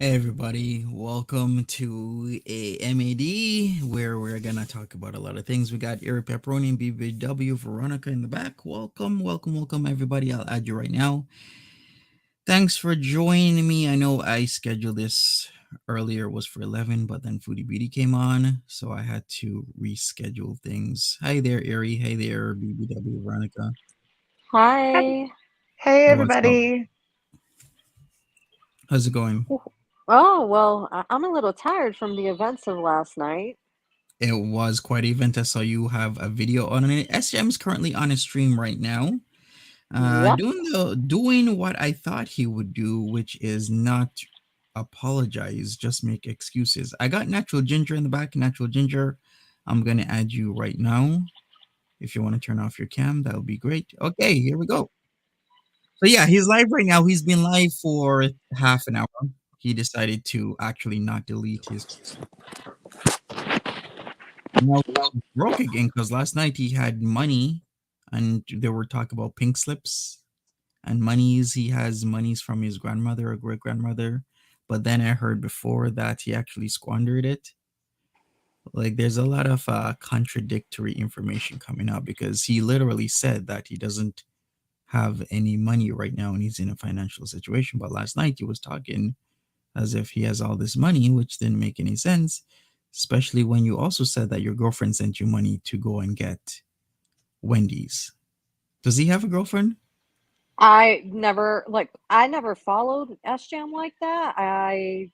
Hey everybody, welcome to a MAD where we're gonna talk about a lot of things. We got Eric Pepperoni and BBW Veronica in the back. Welcome everybody. I'll add you right now. Thanks for joining me. I know I scheduled this earlier was for 11, but then Foodie Beauty came on, so I had to reschedule things. Hi there, Ari. Hey there, BBW Veronica. Hi. Hey, Hey, what's up? everybody. How's it going? Oh, well, I'm a little tired from the events of last night. It was quite an event. I saw you have a video on it. SJAM is currently on a stream right now, Yep. doing what I thought he would do, which is not apologize, just make excuses. I got Natural Ginger in the back. Natural Ginger, I'm gonna add you right now. If you want to turn off your cam, that would be great. Okay, here we go. So yeah, he's live right now. He's been live for half an hour. He decided to actually not delete his now broke again because last night he had money and they were talking about pink slips and monies. He has monies from his grandmother or great grandmother. But then I heard before that he actually squandered it. Like there's a lot of contradictory information coming out because he literally said that he doesn't have any money right now and he's in a financial situation. But last night he was talking as if he has all this money, which didn't make any sense, especially when you also said that your girlfriend sent you money to go and get Wendy's. Does he have a girlfriend? I never followed SJAM like that. I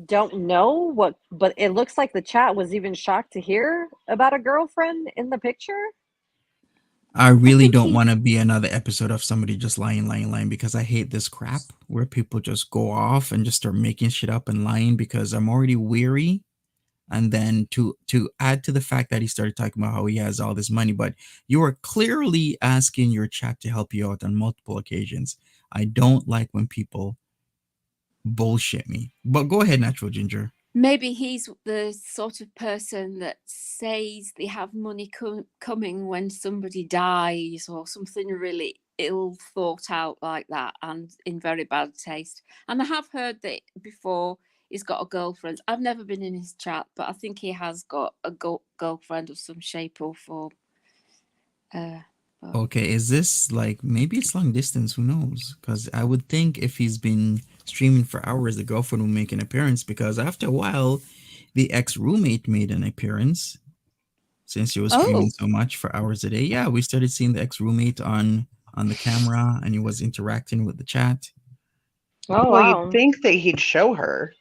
don't know what, but it looks like the chat was even shocked to hear about a girlfriend in the picture. I I really think don't he want to be another episode of somebody just lying because I hate this crap where people just go off and just start making shit up and lying because I'm already weary. And then to add to the fact that he started talking about how he has all this money, but you are clearly asking your chat to help you out on multiple occasions. I don't like when people bullshit me. But go ahead, Natural Ginger. maybe he's the sort of person that says they have money coming when somebody dies or something really ill thought out like that and in very bad taste. And I have heard that before he's got a girlfriend. I've never been in his chat, but I think he has got a girlfriend of some shape or form. But Okay, is this like maybe it's long distance? Who knows? Because I would think if he's been streaming for hours, the girlfriend will make an appearance. Because after a while, the ex roommate made an appearance since he was streaming oh, so much for hours a day. Yeah, we started seeing the ex roommate on the camera, and he was interacting with the chat. Oh, Well, you'd wow. think that he'd show her.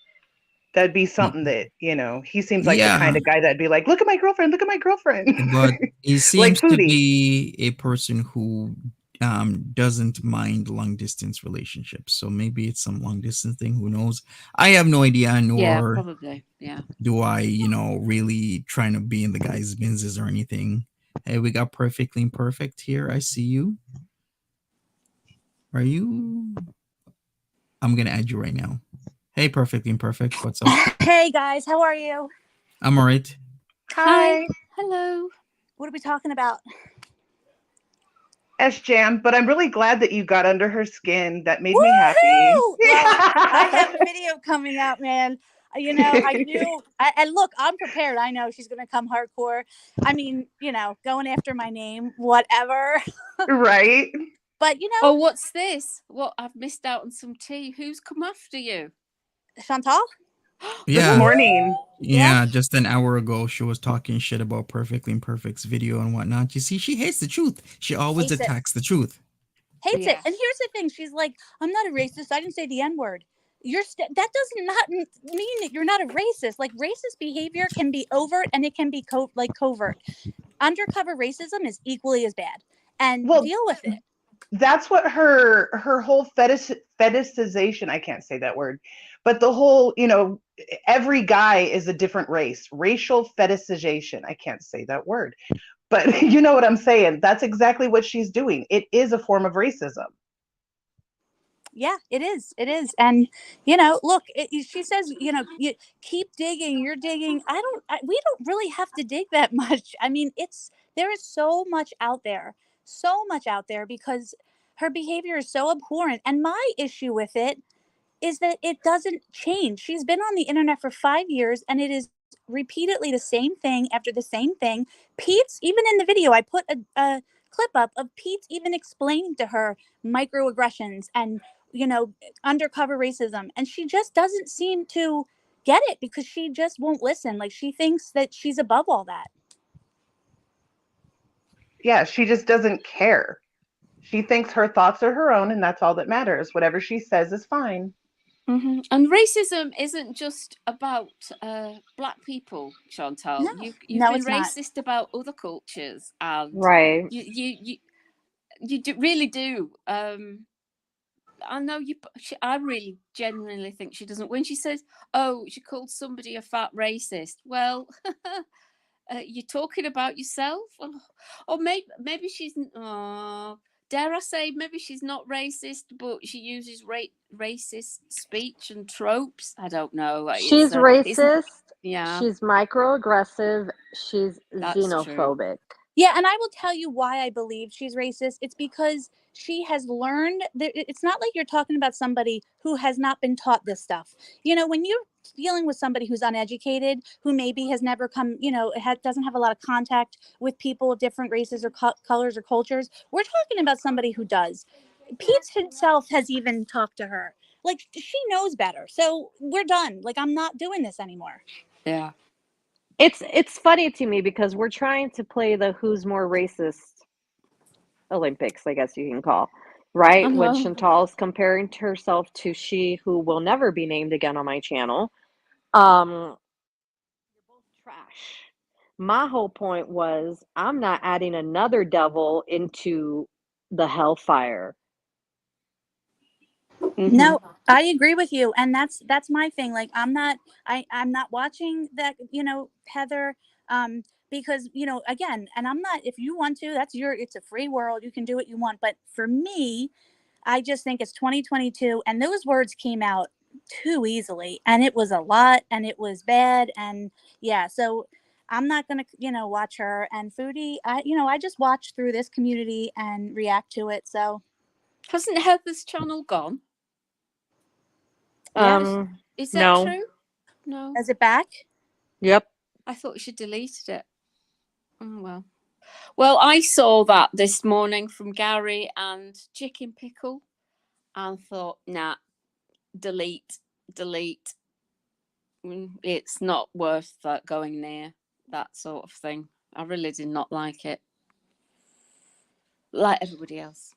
That'd be Y- something that, he seems like the Yeah, kind of guy that'd be like, look at my girlfriend, look at my girlfriend. but he Like seems to Foodie. be a person who doesn't mind long distance relationships. So maybe it's some long distance thing. Who knows? I have no idea, yeah, nor probably. Yeah. do I, really trying to be in the guy's business or anything. Hey, we got Perfectly Imperfect here. I see you. Are you? I'm gonna add you right now. Hey, Perfectly Imperfect. What's up? Hey guys, how are you? I'm alright. Hi. Hi, Hello. What are we talking about? SJAM, but I'm really glad that you got under her skin. That made me happy. Woohoo! Well, I have a video coming out, man. I knew, and look, I'm prepared. I know she's going to come hardcore. I mean, going after my name, whatever. Right? But, Oh, what's this? What? I've missed out on some tea. Who's come after you? Chantal? This Yeah, morning. Yeah, yeah. Just an hour ago, she was talking shit about Perfectly Imperfect's video and whatnot. You see, she hates the truth. She always hates it. attacks the truth. Hates it. Yeah. And here's the thing she's like, I'm not a racist. I didn't say the N word. That does not mean that you're not a racist. Like, racist behavior can be overt and it can be covert. Undercover racism is equally as bad, and Well, deal with it. that's what her whole fetishization, I can't say that word, but the whole, every guy is a different race. Racial fetishization. I can't say that word. But you know what I'm saying? That's exactly what she's doing. It is a form of racism. Yeah, it is. It is. And look, she says, you keep digging, you're digging. We don't really have to dig that much. I mean, there is so much out there. So much out there because her behavior is so abhorrent. And my issue with it is that it doesn't change. She's been on the internet for 5 years, and it is repeatedly the same thing after the same thing. Pete's, even in the video, I put a clip up of Pete's even explaining to her microaggressions and, undercover racism. And she just doesn't seem to get it because she just won't listen. Like, she thinks that she's above all that. Yeah, she just doesn't care. She thinks her thoughts are her own and that's all that matters. Whatever she says is fine. Mm-hmm. And racism isn't just about black people, Chantal. No, You've no, been it's not. racist about other cultures, and Right. you really do. I know you. I really genuinely think she doesn't. When she says, "Oh, she called somebody a fat racist," well, you're talking about yourself, or maybe she's. Dare I say, maybe she's not racist, but she uses racist speech and tropes. I don't know. She's racist. Yeah, She's microaggressive. She's that's true. xenophobic. Yeah, and I will tell you why I believe she's racist. It's because she has learned that it's not like you're talking about somebody who has not been taught this stuff. When you're dealing with somebody who's uneducated, who maybe has never come, doesn't have a lot of contact with people of different races or colors or cultures, we're talking about somebody who does. Pete himself has even talked to her. Like, she knows better. So we're done. Like, I'm not doing this anymore. Yeah. It's funny to me because we're trying to play the who's more racist Olympics, I guess you can call, right? Uh-huh. When Chantal's comparing herself to she who will never be named again on my channel. You're both trash. My whole point was I'm not adding another devil into the hellfire. Mm-hmm. No, I agree with you, and that's my thing. Like, I'm not watching that, Heather, because again, and I'm not. If you want to, it's a free world. You can do what you want. But for me, I just think it's 2022, and those words came out too easily, and it was a lot, and it was bad, and yeah. So I'm not gonna, watch her and Foodie. I just watch through this community and react to it. So Hasn't Heather's channel gone? Is that no. true? No. is it back? Yep. I thought she deleted it. Oh, well. Well, I saw that this morning from Gary and Chicken Pickle and thought, nah, delete. It's not worth that going near that sort of thing. I really did not like it. Like everybody else.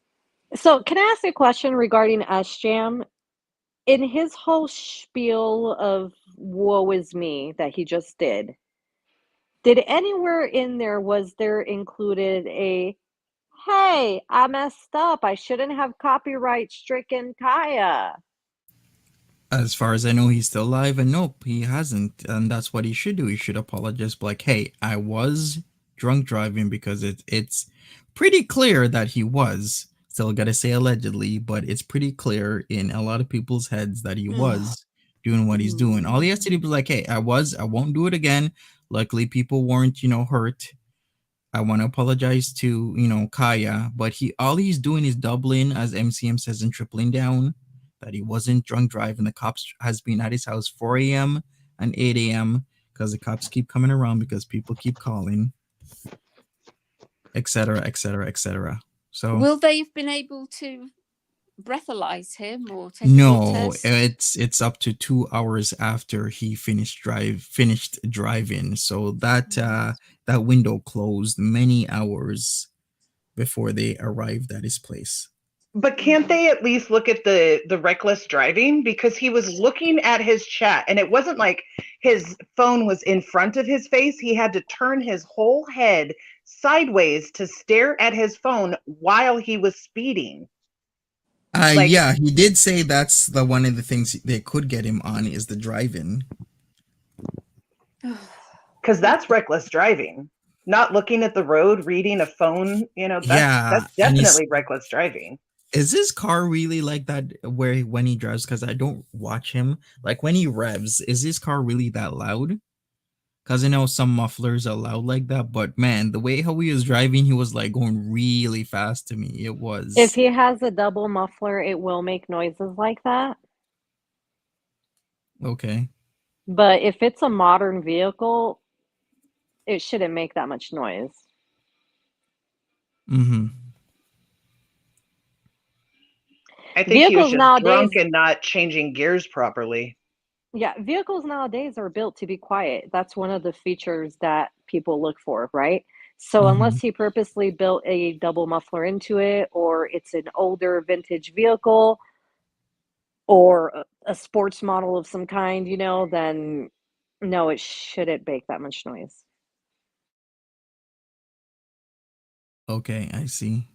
So can I ask a question regarding SJAM? In his whole spiel of woe is me that he just did anywhere in there was there included a, hey, I messed up, I shouldn't have copyright stricken Kaya? As far as I know, he's still alive, and nope, he hasn't. And that's what he should do. He should apologize, like, hey, I was drunk driving, because it's pretty clear that he was. Still gotta say allegedly, but it's pretty clear in a lot of people's heads that he was doing what he's doing. All he has to do is like, hey, I won't do it again. Luckily, people weren't, hurt. I want to apologize to, Kaya, but all he's doing is doubling, as MCM says, and tripling down that he wasn't drunk driving. The cops has been at his house 4 a.m. and 8 a.m. because the cops keep coming around because people keep calling, etc., etc., etc. So will they have been able to breathalyze him or take a blood test? it's up to 2 hours after he finished driving. So that window closed many hours before they arrived at his place. But can't they at least look at the reckless driving? Because he was looking at his chat, and it wasn't like his phone was in front of his face. He had to turn his whole head sideways to stare at his phone while he was speeding. Yeah, he did say that's one of the things they could get him on is the driving. Because that's reckless driving. Not looking at the road, reading a phone, that's definitely reckless driving. Is his car really like that when he drives? Because I don't watch him. Like when he revs, is his car really that loud? Because I know some mufflers are loud like that, but man, the way how he was driving, he was like going really fast to me. It was. If he has a double muffler, it will make noises like that. Okay. But if it's a modern vehicle, it shouldn't make that much noise. Mm-hmm. I think he was Vehicles just nowadays, drunk and not changing gears properly. yeah, vehicles nowadays are built to be quiet. That's one of the features that people look for, right? So Mm-hmm. unless he purposely built a double muffler into it, or it's an older vintage vehicle, or a sports model of some kind, then no, it shouldn't make that much noise. Okay, I see.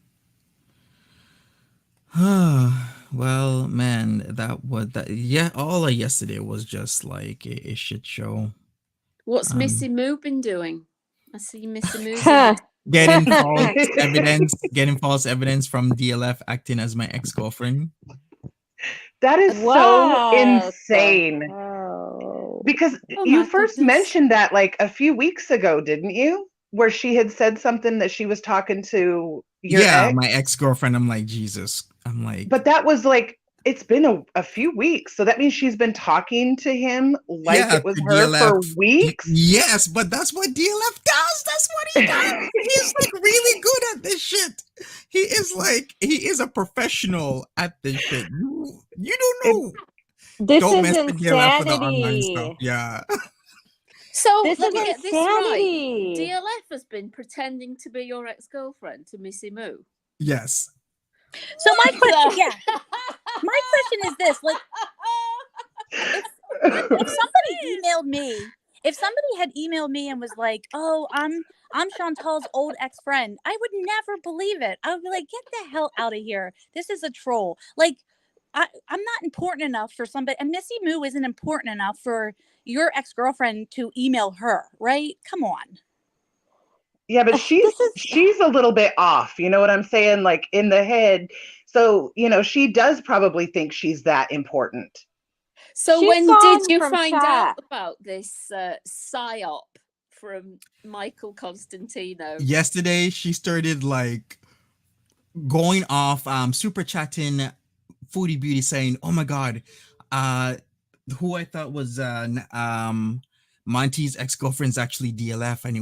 Well, man, that was that. Yeah, all of yesterday was just like a shit show. What's Um, Missy Moo been doing? I see Missy Moo's in the getting false evidence from DLF acting as my ex-girlfriend. That is so What the insane. hell? Because Oh you my first goodness. mentioned that like a few weeks ago, didn't you? Where she had said something that she was talking to your Yeah, ex. my ex-girlfriend. I'm like, Jesus. I'm like, But that was like, it's been a few weeks. So that means she's been talking to him like yeah, it was to her DLF. for weeks. Yes, but that's what DLF does. That's what he does. He's like really good at this shit. He is a professional at this shit. You don't It- know. This Don't is mess with DLF with the online stuff. insanity. Yeah. So This let is me get this right. insanity. DLF has been pretending to be your ex-girlfriend to Missy Moo. Yes. So my question, yeah, my question is this: like, if somebody had emailed me and was like, "Oh, I'm Chantal's old ex-friend," I would never believe it. I would be like, "Get the hell out of here! This is a troll." Like, I'm not important enough for somebody, and Missy Moo isn't important enough for your ex-girlfriend to email her, right? Come on. Yeah, but This is she's a little bit off, you know what I'm saying? Like in the head. So, she does probably think she's that important. So she's when did gone you from find chat. out about this psyop from Michael Constantino? Yesterday she started like going off super chatting Foodie Beauty saying, "Oh my god, who I thought was Monty's ex-girlfriend's actually DLF and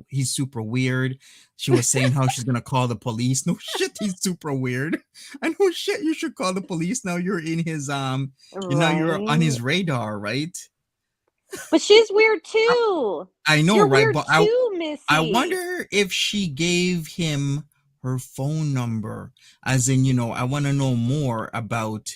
he's super weird." She was saying how she's gonna call the police. No shit, he's super weird. And no shit, you should call the police now. You're in his you're on his Right. radar, right? But she's weird too. I know, You're right? weird But too, I Missy. wonder if she gave him her phone number, as in, I want to know more about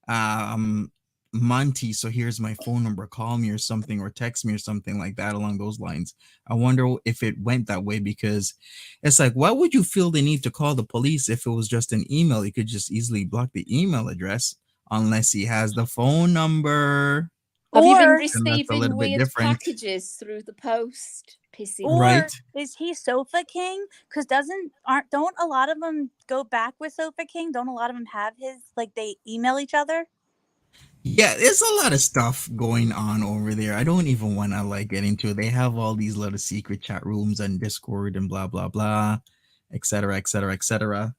um Monty. So here's my phone number. Call me or something, or text me or something like that along those lines. I wonder if it went that way, because it's like, why would you feel the need to call the police if it was just an email? You could just easily block the email address unless he has the phone number. Have you been Or And that's a receiving little bit weird different, packages through the post? Pissy. right? is he Sofa King? Because don't a lot of them go back with Sofa King? Don't a lot of them have his, like, they email each other? Yeah, there's a lot of stuff going on over there. I don't even want to like get into it. They have all these little secret chat rooms on Discord and blah blah blah, etc., etc., etc.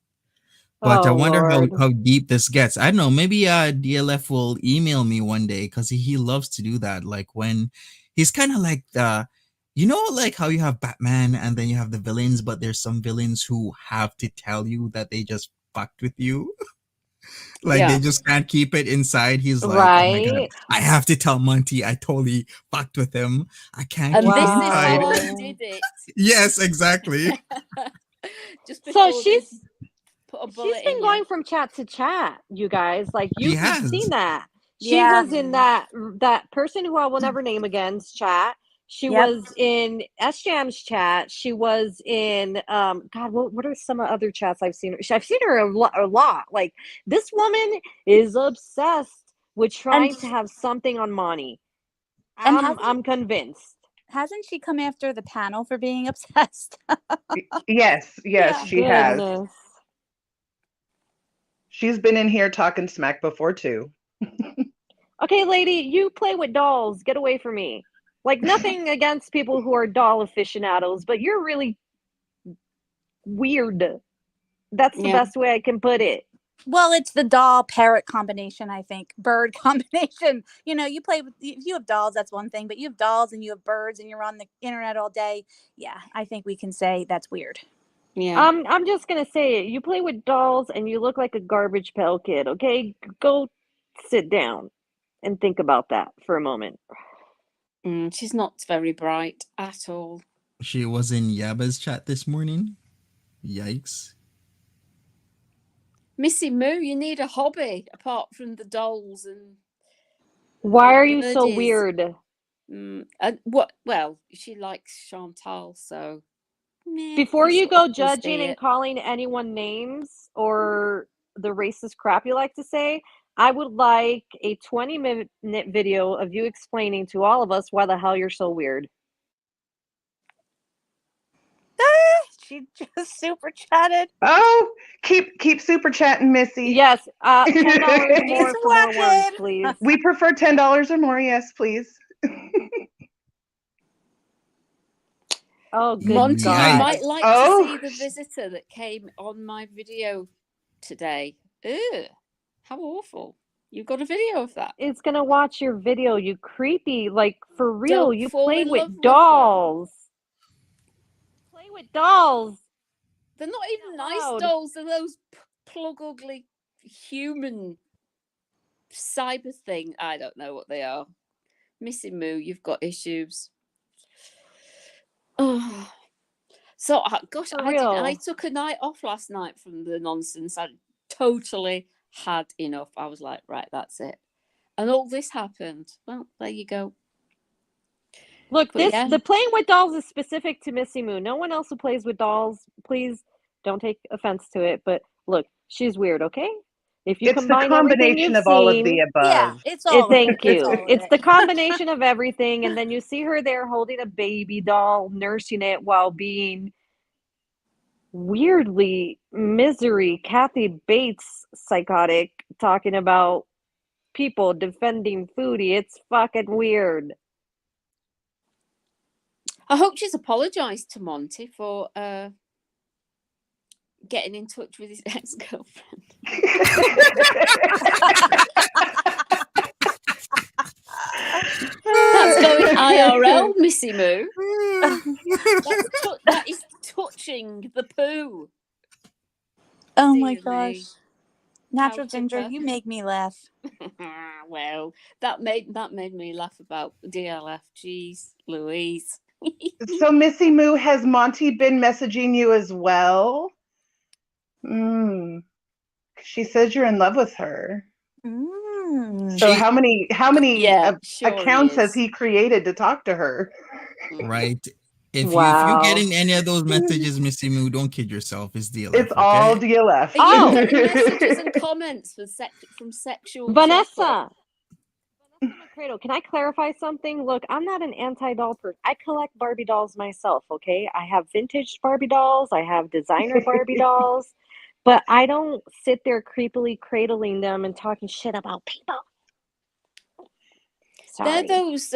But I Oh wonder Lord. how deep this gets. I don't know. Maybe DLF will email me one day, because he loves to do that. Like when he's kind of like like how you have Batman and then you have the villains, but there's some villains who have to tell you that they just fucked with you. Like they Yeah. just can't keep it inside. He's like, "Oh my god, Right. I have to tell Monty I totally fucked with him. I can't And keep it this is inside." how he Wow. did it. Yes, exactly. Just So before they she's put a she's bullet been in going you. from chat to chat, you guys. Like She you've seen has. that. She Yeah. was in that person who I will never name again's chat. She Yep. was in SJAM's chat. She was in God, what are some other chats I've seen her? I've seen her a lot. Like this woman is obsessed with trying to have something on Monty. And I'm convinced. hasn't she come after the panel for being obsessed? Yes, Yeah. she has. Goodness. She's been in here talking smack before too. Okay, lady, you play with dolls. Get away from me. Like nothing against people who are doll aficionados, but you're really weird. That's the Yeah. best way I can put it. Well, it's the doll parrot combination, I think. Bird combination. You play with, if you have dolls, that's one thing, but you have dolls and you have birds and you're on the internet all day. Yeah, I think we can say that's weird. Yeah. I'm just gonna say it. You play with dolls and you look like a garbage pail kid, okay? Go sit down and think about that for a moment. She's not very bright at all. She was in Yaba's chat this morning. Yikes. Missy Moo, you need a hobby apart from the dolls and Why are you so birdies. weird? Well, she likes Chantal, so Before you sort go of does judging see and it. calling anyone names or the racist crap you like to say, I would like a 20-minute video of you explaining to all of us why the hell you're so weird. She just super chatted. Oh, keep super chatting, Missy. Yes, $10 more It's for more words, working. please. We prefer $10 or more. Yes, please. Oh, good Monty, you God. might like Oh. to see the visitor that came on my video today. Ugh, how awful. You've got a video of that. It's gonna watch your video, you creepy. Like, for real, Don't you fall play in with love with them. dolls. Play with dolls. They're not even nice Loud. dolls. They're those plug ugly human cyber thing. I don't know what they are. Missy Moo, you've got issues. Oh, so gosh, For I real. took a night off last night from the nonsense. I totally had enough. I was like, right, that's it. And all this happened. Well, there you go. Look, But yeah. the playing with dolls is specific to Missy Moo. No one else who plays with dolls, please don't take offense to it. But look, she's weird, okay? If you It's the combine everything combination you've of all of seen, the above. Yeah, it's all. thank of it. It's you. all of It's it. the combination of everything, and then you see her there holding a baby doll, nursing it while being weirdly misery Kathy Bates psychotic, talking about people defending foodie. It's fucking weird. I hope she's apologised to Monty for getting in touch with his ex-girlfriend. That's going IRL, Missy Moo. That is touching the poo. Oh my Dear gosh. me. Natural How Ginger, chipper. you make me laugh. Well, that made me laugh about DLF. Jeez, Louise. So Missy Moo, has Monty been messaging you as well? She says you're in love with her. So how many Yeah, sure accounts he has is. he created to talk to her? Right. If Wow. you get in any of those messages, Missy Moo, don't kid yourself. It's DLF. It's all DLF. Are you getting messages and comments from sexual Vanessa. chocolate? Cradle, can I clarify something? Look, I'm not an anti-doll person. I collect Barbie dolls myself, okay? I have vintage Barbie dolls. I have designer Barbie dolls. But I don't sit there creepily cradling them and talking shit about people. Sorry. They're those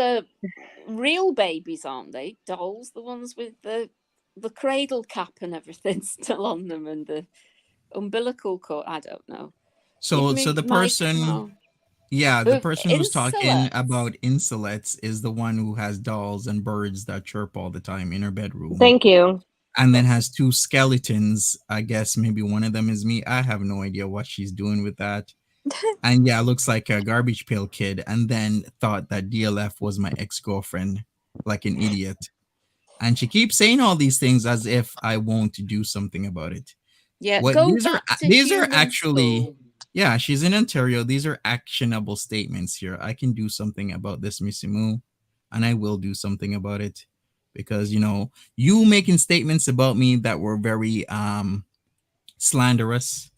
real babies, aren't they? Dolls, the ones with the cradle cap and everything still on them and the umbilical cord. I don't know. So the person... Yeah, the person who's talking about insulettes is the one who has dolls and birds that chirp all the time in her bedroom. Thank you. And then has two skeletons. I guess maybe one of them is me. I have no idea what she's doing with that. And yeah, looks like a garbage pail kid. And then thought that DLF was my ex-girlfriend, like an idiot. And she keeps saying all these things as if I won't do something about it. Yeah, these are actually... School. Yeah, she's in Ontario. These are actionable statements here. I can do something about this, Missy Moo, and I will do something about it because, you making statements about me that were very slanderous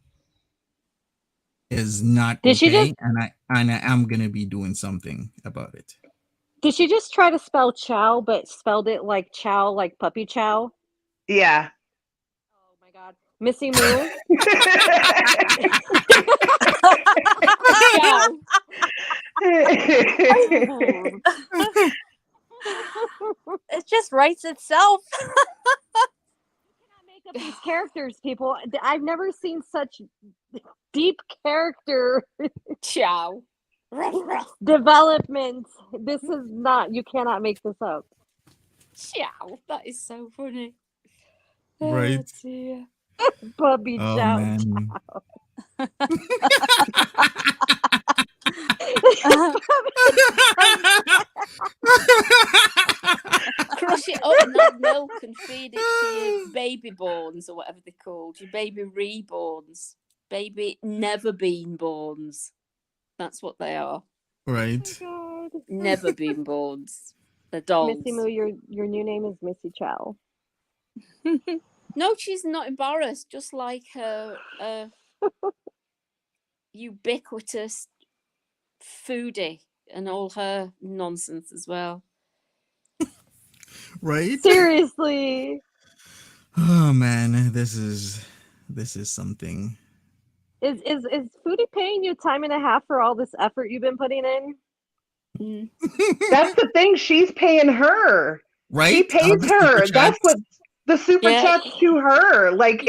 is not okay, and I am going to be doing something about it. Did she just try to spell chow, but spelled it like chow, like puppy chow? Yeah. Oh my God. Missy Moo? It just writes itself. You cannot make up these characters, people. I've never seen such deep character Ciao. development. This is not. You cannot make this up. Ciao. That is so funny. Right. Oh, dear. Puppy Oh chow. man. Crush it up and add milk and feed it to your baby borns or whatever they're called. Your baby reborns. Baby never been borns. That's what they are. Right. Oh God. Never been borns. They're dolls. Missy Moo, your new name is Missy Chow. No, she's not embarrassed. Just like her ubiquitous foodie and all her nonsense as well. Right. Seriously. Oh man, this is something. Is Foodie paying you time and a half for all this effort you've been putting in? That's the thing. She's paying her. Right. She pays her. That's what the super chats to her. Like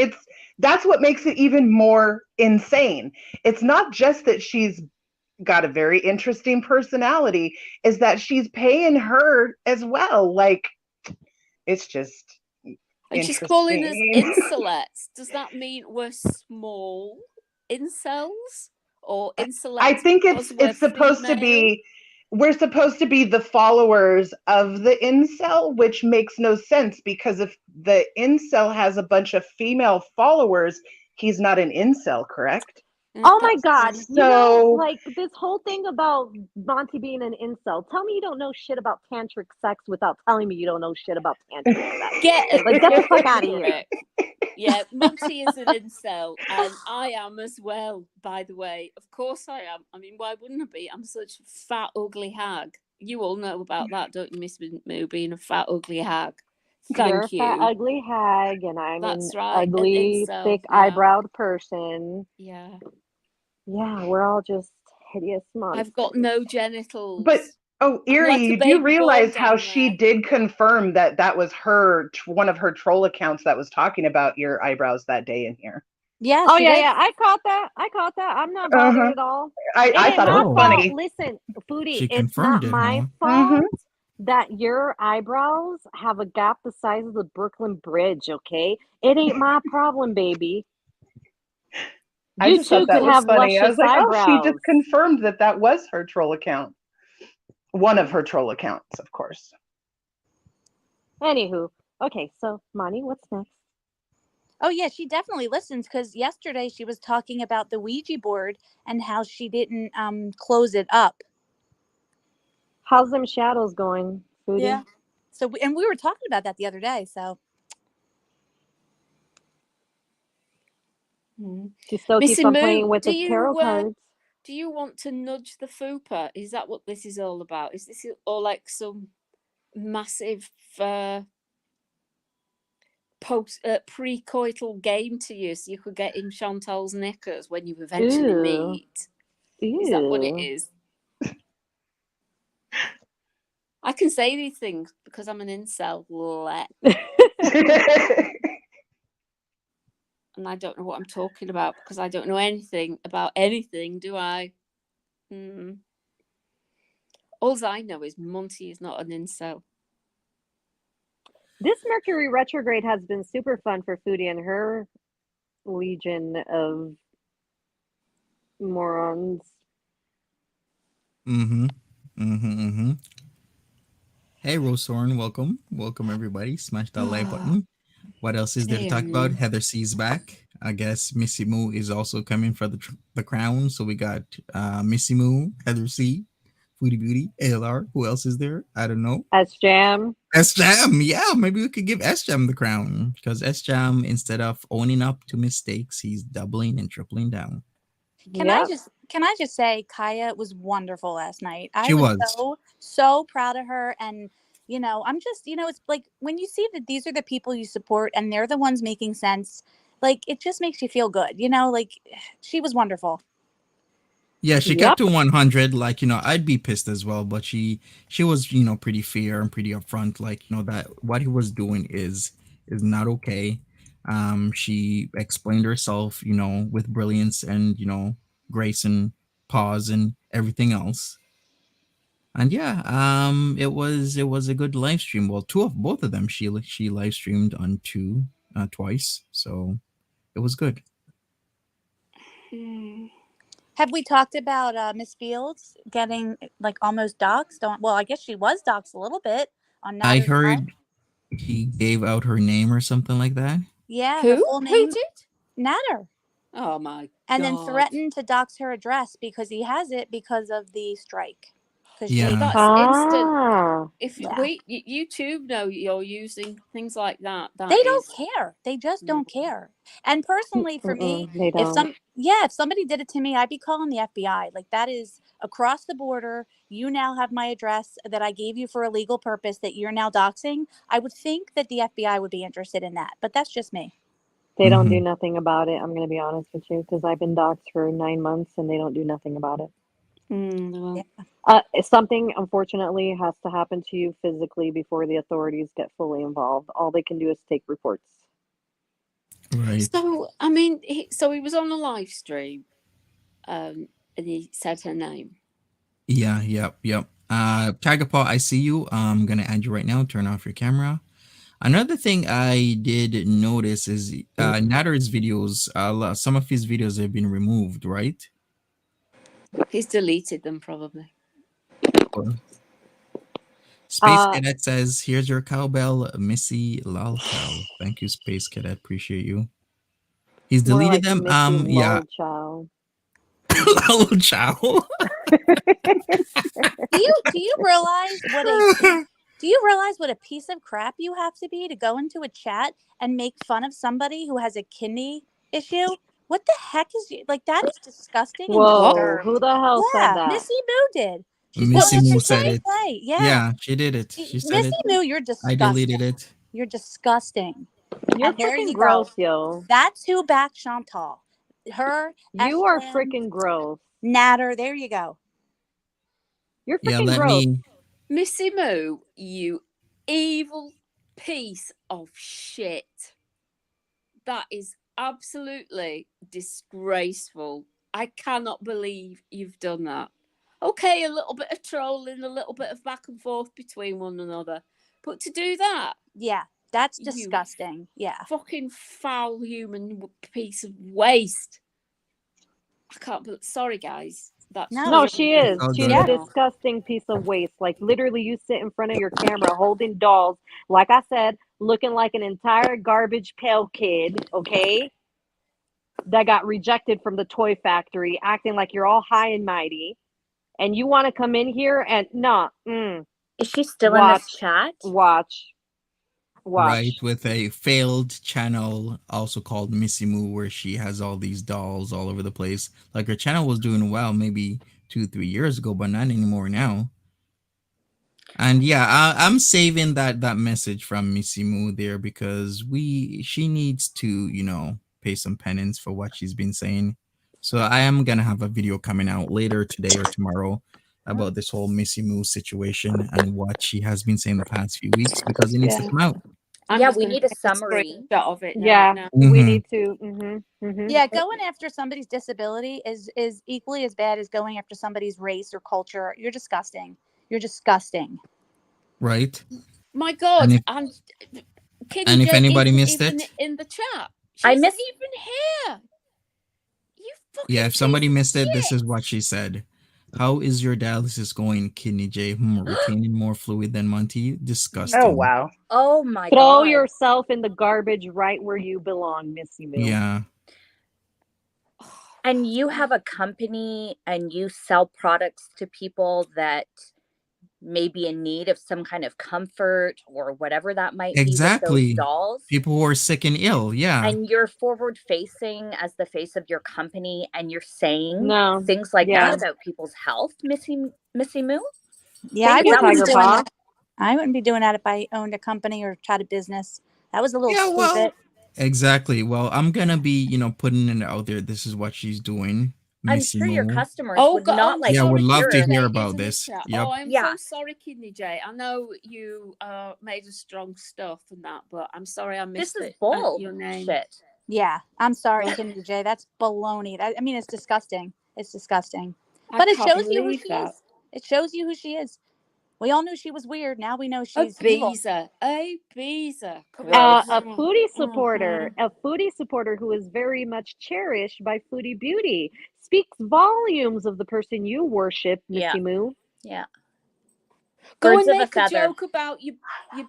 that's what makes it even more insane. It's not just that she's got a very interesting personality, is that she's paying her as well. Like it's just and she's calling us incelettes. Does that mean we're small incels or incelettes? I think it's supposed to be, we're supposed to be the followers of the incel, which makes no sense because if the incel has a bunch of female followers, he's not an incel, correct? Oh my God. So, you know, like this whole thing about Monty being an incel. Tell me you don't know shit about tantric sex without telling me you don't know shit about tantric sex. Get the fuck out of here. Yeah, Monty is an incel, and I am as well, by the way. Of course I am. I mean, why wouldn't I be? I'm such a fat, ugly hag. You all know about that, don't you, Missy Moo, being a fat, ugly hag? You're Thank you. a fat, ugly hag, and I'm That's an right, ugly, an incel, thick, yeah. eyebrowed person. Yeah. Yeah, we're all just hideous monsters. I've got no genitals. But Erie, like a you do baby realize born how down she there. did confirm that was her, one of her troll accounts that was talking about your eyebrows that day in here. Yeah. Oh she yeah, did. yeah. I caught that. I'm not bothered at all. I thought it was Oh. funny. Listen, Foodie, She it's confirmed not it, my huh? fault that your eyebrows have a gap the size of the Brooklyn Bridge, okay? It ain't my problem, baby. I You just too thought that could was have funny. I was luscious like, eyebrows. oh, she just confirmed that was her troll account. One of her troll accounts, of course. Anywho, okay, so Monty, what's next? Oh yeah, she definitely listens because yesterday she was talking about the Ouija board and how she didn't close it up. How's them shadows going, Foodie? Yeah. So we were talking about that the other day. So She still keeps Missy on Moo, playing with the tarot cards. Do you want to nudge the fupa? Is that what this is all about? Is this all like some massive pre-coital game to you so you could get in Chantal's knickers when you eventually Ooh. meet? Is that what it is? I can say these things because I'm an incel. And I don't know what I'm talking about because I don't know anything about anything, do I? All I know is Monty is not an incel. This Mercury retrograde has been super fun for Foodie and her legion of morons. Hey, Rosethorn, welcome. Welcome, everybody. Smash that like button. What else is there to talk about? Heather C's back. I guess Missy Moo is also coming for the crown. So we got Missy Moo, Heather C, Foodie Beauty, ALR. Who else is there? I don't know. SJAM. SJAM. Yeah, maybe we could give SJAM the crown because SJAM, instead of owning up to mistakes, he's doubling and tripling down. Can I just say Kaya was wonderful last night. She was so proud of her. And you know, I'm just, you know, it's like when you see that these are the people you support and they're the ones making sense, like it just makes you feel good, you know, like she was wonderful. Yeah, she kept to 100. Like, you know, I'd be pissed as well, but she was, you know, pretty fair and pretty upfront. Like, you know, that what he was doing is not okay. She explained herself, with brilliance and grace and pause and everything else. And yeah, it was a good live stream. Well, both of them she live streamed on twice, so it was good. Have we talked about Miss Fields getting like almost doxxed? Well, I guess she was doxxed a little bit on I Natter's live. heard he gave out her name or something like that. Yeah, her Who? full Who name, did? Natter. Oh my And then God. threatened to dox her address because he has it because of the strike. Yeah. That's instant. Ah, If Yeah. YouTube know you're using things like that, They don't care. They just don't care. And personally, for me, they don't. if somebody did it to me, I'd be calling the FBI. Like, that is across the border. You now have my address that I gave you for a legal purpose that you're now doxing. I would think that the FBI would be interested in that, but that's just me. They don't do nothing about it. I'm going to be honest with you, because I've been doxxed for 9 months and they don't do nothing about it. Well, Something, unfortunately, has to happen to you physically before the authorities get fully involved. All they can do is take reports. Right. So I mean, he was on a live stream, and he said her name. Yeah. Yep. Tagapaw, I see you. I'm gonna add you right now. Turn off your camera. Another thing I did notice is Natter's videos. Some of his videos have been removed, right? He's deleted them probably. Space Cadet says, "Here's your cowbell, Missy Lal Cow." Thank you, Space Cadet. Appreciate you. He's More deleted like them. Missy Yeah. Lal Chow. Lal Chow. Do you realize what a piece of crap you have to be to go into a chat and make fun of somebody who has a kidney issue? What the heck is you like? That is disgusting. Whoa, and who the hell said that? Missy Moo did. Missy Moo said it. Yeah, she did it. She said Missy it. Moo, you're I disgusting. deleted it. You're disgusting. You're And there freaking you gross, go. yo. That's who backed Chantal. Her. You are SJAM, freaking gross. Natter. There you go. You're Yeah, freaking let gross. me. Missy Moo, you evil piece of shit. That is absolutely disgraceful. I cannot believe you've done that. Okay, a little bit of trolling, a little bit of back and forth between one another. But to do that, Yeah, that's You disgusting. Yeah. fucking foul human piece of waste. I can't believe. Sorry, guys. That's No, she is. all She's good. a disgusting piece of waste. Like, literally, you sit in front of your camera holding dolls, like I said, looking like an entire garbage pail kid, okay? That got rejected from the toy factory, acting like you're all high and mighty. And you want to come in here and Is she still in Watch. this chat? watch. Right, with a failed channel also called Missy Moo, where she has all these dolls all over the place. Like, her channel was doing well maybe 2-3 years ago, but not anymore now. And yeah, I'm saving that message from Missy Moo there, because she needs to pay some penance for what she's been saying. So I am gonna have a video coming out later today or tomorrow about this whole Missy Moo situation and what she has been saying the past few weeks, because it needs to come out. Yeah, we need a summary. Shot of it. Yeah, we Mhm. need to. Yeah, going after somebody's disability is equally as bad as going after somebody's race or culture. You're disgusting. You're disgusting. Right. My God, And if- and and if anybody isn't missed even it? in the chat, she I isn't missed- even here. You fucking Yeah, if somebody piece of missed it, this shit. is what she said. "How is your dialysis going, Kidney J? Retaining more fluid than Monty? Disgusting." Oh wow. Oh my Throw god. yourself in the garbage right where you belong, Missy Moo. Yeah. And you have a company and you sell products to people that may be in need of some kind of comfort or whatever that might be with Exactly. those dolls. People who are sick and ill. Yeah. And you're forward facing as the face of your company and you're saying No. things like Yeah. that about people's health, Missy Moo. Yeah, Thank I you, wouldn't be Tiger doing Paw. that. I wouldn't be doing that if I owned a company or tried a business. That was a little Yeah, well, stupid. exactly. Well, I'm gonna be, putting it out there. This is what she's doing. I'm Missy sure your Moo. customers Oh, would God, not I'm like Yeah, to would sorry, love to hear. Kidney hear J, about isn't it? this. Chat? Yep. Oh, I'm Yeah. so sorry, Kidney J. I know you made a strong stuff and that, but I'm sorry I This missed is it. Your name. bullshit. Yeah, I'm sorry, Well, Kidney J. That's baloney. I mean, it's disgusting. It's disgusting. I But it can't shows you who believe she that. is. It shows you who she is. We all knew she was weird. Now we know A she's evil. Beezer. Come Gross. on. A foodie Mhm. supporter who is very much cherished by Foodie Beauty, speaks volumes of the person you worship, Yeah. Missy Moo. Yeah. Go Birds and of a make a feather. joke about your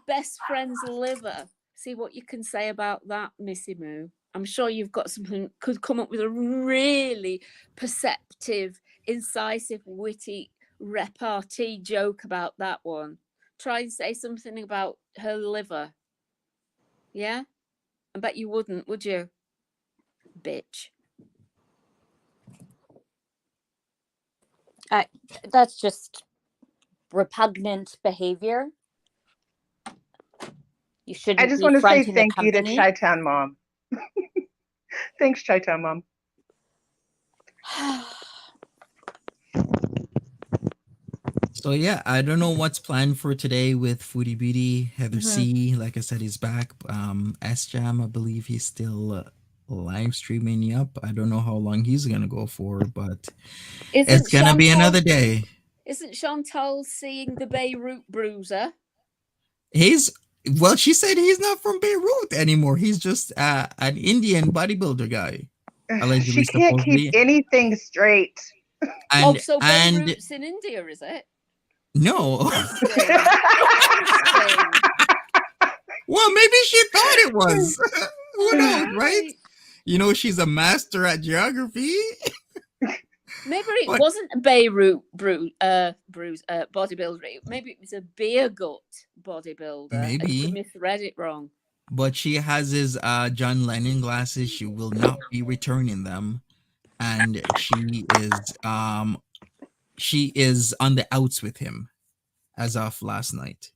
best friend's liver. See what you can say about that, Missy Moo. I'm sure you've got something, could come up with a really perceptive, incisive, witty repartee joke about that one. Try and say something about her liver. Yeah? I bet you wouldn't, would you? Bitch. That's just repugnant behavior. You I shouldn't just be want to say fronting a thank you to company. Chi-Town Mom. Thanks, Chi-Town Mom. So yeah, I don't know what's planned for today with Foodie Beauty. Heather Mhm. C, like I said, he's back. SJAM, I believe he's still live streaming. Yep, I don't know how long he's gonna go for, but it's gonna be another day. Isn't Chantal seeing the Beirut Bruiser? Well, she said he's not from Beirut anymore. He's just an Indian bodybuilder guy, allegedly, She can't keep supposedly. anything straight. And So and Beirut's in India, is it? no, Interesting. Interesting. well, maybe she thought it was. Who knows, right? Right. You know, she's a master at geography. Maybe it But- wasn't a Beirut bodybuilder. Maybe it was a beer gut bodybuilder. And she Maybe. misread it wrong. But she has his John Lennon glasses. She will not be returning them, and she is on the outs with him as of last night.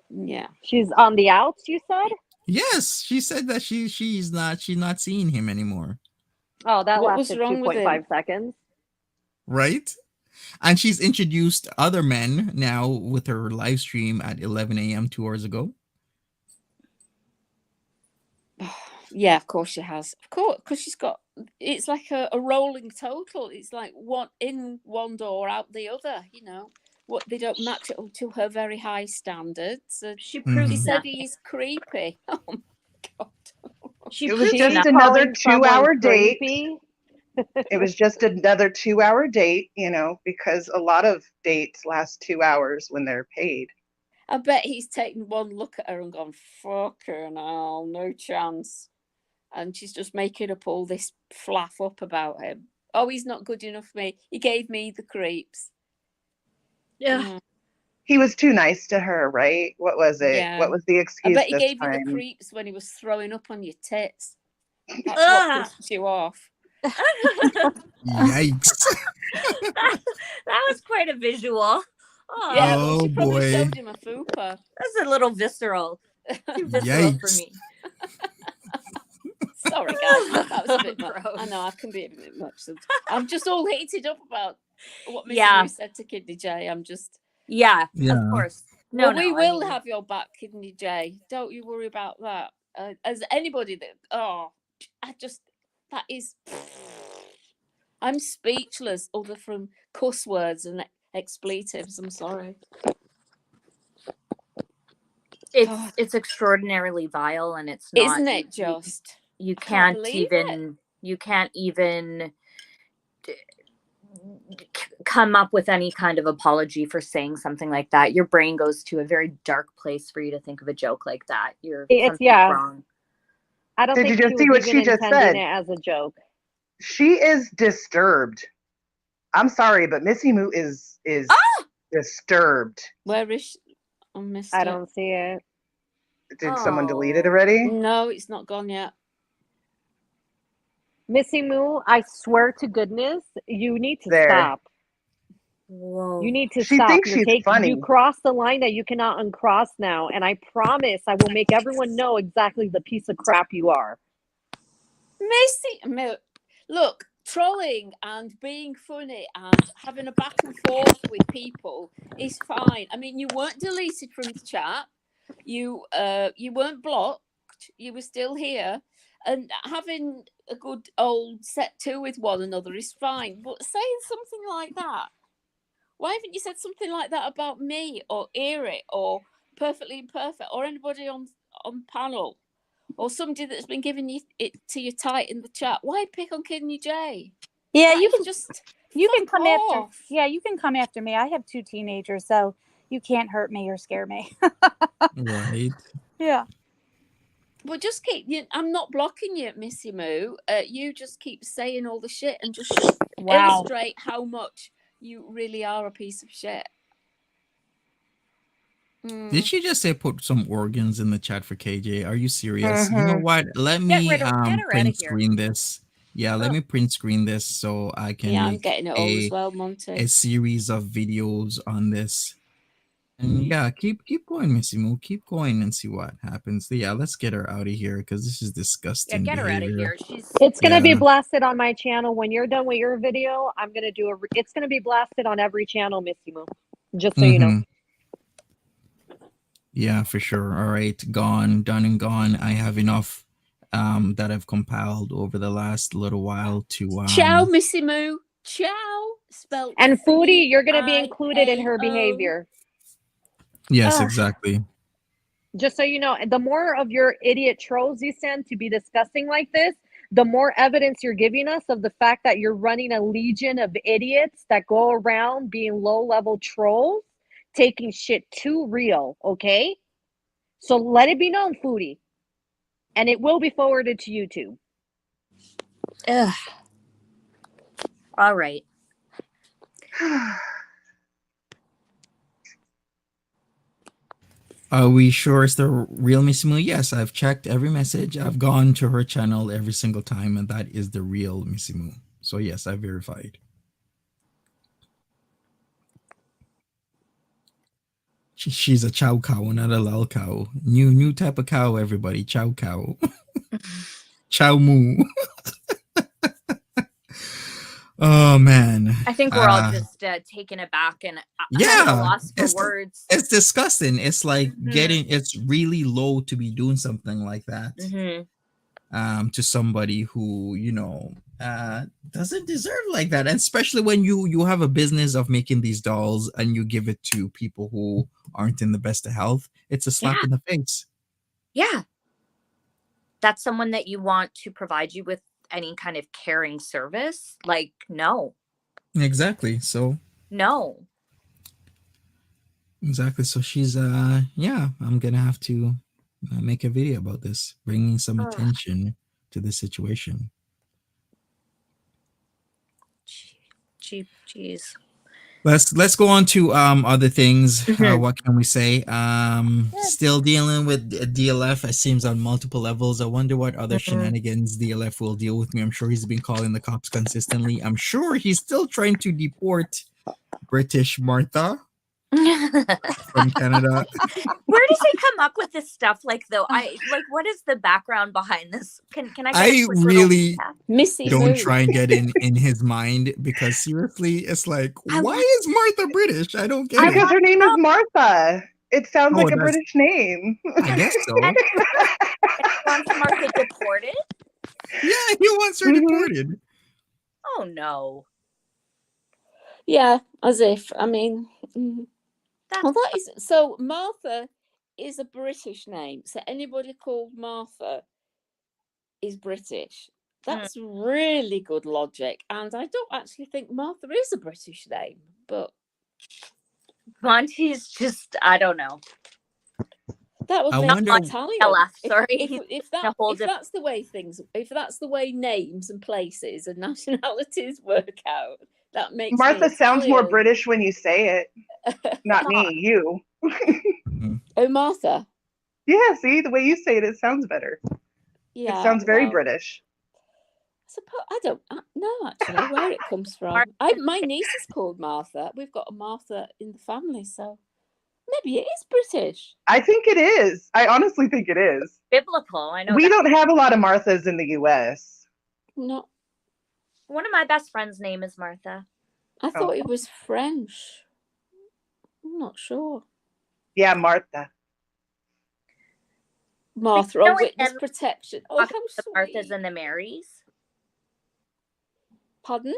Yeah. She's on the outs, you said? Yes, she said that she's not seeing him anymore, Oh, that What was lasted wrong with 2.5 him? seconds. right? And she's introduced other men now with her live stream at 11 a.m. 2 hours ago. Yeah, of course she has. Of course, because she's got, it's like a rolling total. It's like one in one door, out the other, you know. What, they don't match it up to her very high standards. She Mhm. proves She said nothing. he's creepy. Oh my God. She It was proves just nothing. another Calling someone 2-hour date. creepy. It was just another 2-hour date, you know, because a lot of dates last 2 hours when they're paid. I bet he's taken one look at her and gone, fucking hell, no chance. And she's just making up all this fluff up about him. Oh, he's not good enough for me. He gave me the creeps. Yeah. He was too nice to her, right? What was it? Yeah. What was the I excuse bet he this gave you time? the creeps when he was throwing up on your tits. That's Ugh. what pissed you off. Yikes! that was quite a visual. Oh, Yeah, Oh, well, she probably boy. showed him a fupa. that's a little visceral. Too visceral for Yikes. me. Sorry, guys, that was a bit much. Gross. I know I can be a bit much. Sometimes. I'm just all heated up about what Missy Yeah. Moo said to Kidney J. I'm just. Yeah, Yeah. of course. No, Well, we no, I will mean, have your back, Kidney J. Don't you worry about that. As anybody that, that is, I'm speechless other from cuss words and expletives. I'm sorry. it's extraordinarily vile, and it's not. Isn't it just? You Can't can't believe even. You can't even come up with any kind of apology for saying something like that. Your brain goes to a very dark place for you to think of a joke like that. Something's wrong. I don't Did think you just she see was what even she just intending said? it as a joke. She is disturbed. I'm sorry, but Missy Moo is disturbed. Where is she? I missed I it. don't see it. Did someone delete it Oh. already? No, it's not gone yet. Missy Moo, I swear to goodness, you need to There. stop. Whoa. You need to She stop. thinks she's funny. You crossed the line that you cannot uncross now, and I promise I will make everyone know exactly the piece of crap you are. Missy Moo, look, trolling and being funny and having a back and forth with people is fine. I mean, you weren't deleted from the chat. You weren't blocked. You were still here. And having a good old set to with one another is fine. But saying something like that, why haven't you said something like that about me or Eric or Perfectly Imperfect or anybody on panel or somebody that's been giving you it to you tight in the chat? Why pick on Kidney J? Yeah, That you is can just you can fuck come after. off. Yeah, you can come after me. I have 2 teenagers, so you can't hurt me or scare me. Right. Yeah. But just keep. I'm not blocking you, Missy Moo. You just keep saying all the shit and just Wow. illustrate how much you really are a piece of shit. Did she just say put some organs in the chat for KJ? Are you serious? You know what? Let me Get her out print of here. screen this. Yeah, let me print screen this so I can Yeah, I'm make getting it all as well, Monty. a series of videos on this. And yeah, keep going, Missy Moo. Keep going and see what happens. Yeah, let's get her out of here because this is disgusting. Yeah, get her out of behavior. here. She's It's going to be Yeah. blasted on my channel. When you're done with your video, I'm going to do it's going to be blasted on every channel, Missy Moo. Just so you know. Yeah, for sure. All right, gone, done and gone. I have enough that I've compiled over the last little while to Ciao, Missy Moo. Ciao. Spelled And Foodie, you're going to be C-I-A-O. included in her behavior. Yes, Ugh. exactly. Just so you know, the more of your idiot trolls you send to be discussing like this, the more evidence you're giving us of the fact that you're running a legion of idiots that go around being low-level trolls, taking shit too real, okay? So let it be known, Foodie. And it will be forwarded to YouTube. ugh. All right. Are we sure it's the real Missy Moo? Yes, I've checked every message. I've gone to her channel every single time, and that is the real Missy Moo. So yes, I verified. She's a chow cow, not a lol cow. New type of cow, everybody. Chow cow. Chow moo. Oh man. I think we're all just taken aback and yeah, I'm at a loss for words. It's disgusting. It's like Mhm. it's really low to be doing something like that. To somebody who doesn't deserve like that, and especially when you have a business of making these dolls and you give it to people who aren't in the best of health. It's a slap in the face. Yeah, that's someone that you want to provide you with any kind of caring service. Like, no. Exactly. So no. Exactly. So she's yeah, I'm gonna have to make a video about this, bringing some attention to the situation. Jeez. Let's go on to other things. What can we say? Still dealing with DLF. It seems on multiple levels. I wonder what other shenanigans DLF will deal with me. I'm sure he's been calling the cops consistently. I'm sure he's still trying to deport British Martha from Canada. Where does he come up with this stuff? Like, though, what is the background behind this? Can I? Get I really Missy don't Moo. try and get in his mind, because seriously, it's like, why is Martha British? I don't get it. Because her name is Martha. It sounds like a that's- British name. I guess so. And wants Martha deported? Yeah, he wants her deported. Oh no. Yeah, as if. I mean, well, that is so. Martha is a British name, so anybody called Martha is British. That's really good logic, and I don't actually think Martha is a British name, but Monty's just, I don't know. That would I make wonder- Italian. Sorry. If that's the way things, if that's the way names and places and nationalities work out, that makes Martha me sounds more Italian. British when you say it. Not me, you. Oh, Martha. Yeah, see, the way you say it, it sounds better. Yeah, It sounds very well, British. I don't know actually where it comes from. My niece is called Martha. We've got a Martha in the family, so maybe it is British. I think it is. I honestly think it is. Biblical, I know. We don't have a lot of Marthas in the U.S. No. One of my best friends' name is Martha. I thought Oh. it was French. I'm not sure. Yeah, Martha. Martha know on it witness and protection. Oh, Talk how about the Marthas sweet. and the Marys. Pardon?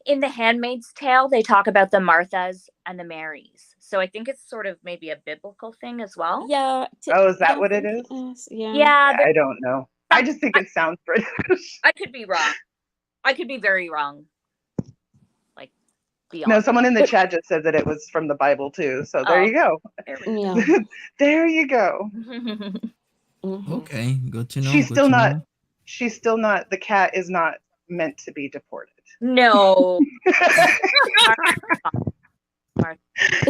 In The Handmaid's Tale, they talk about the Marthas and the Marys. So I think it's sort of maybe a biblical thing as well. Yeah. Oh, is that I what it think is? Yeah. Yeah, I don't know. I just think it sounds British. I could be wrong. I could be very wrong. Like, No, beyond. someone in the chat just said that it was from the Bible too. So there you go. There we Yeah. There you go. go. Mhm. Okay, good to know. She's good still to not. know. She's still not. The cat is not meant to be deported. No. The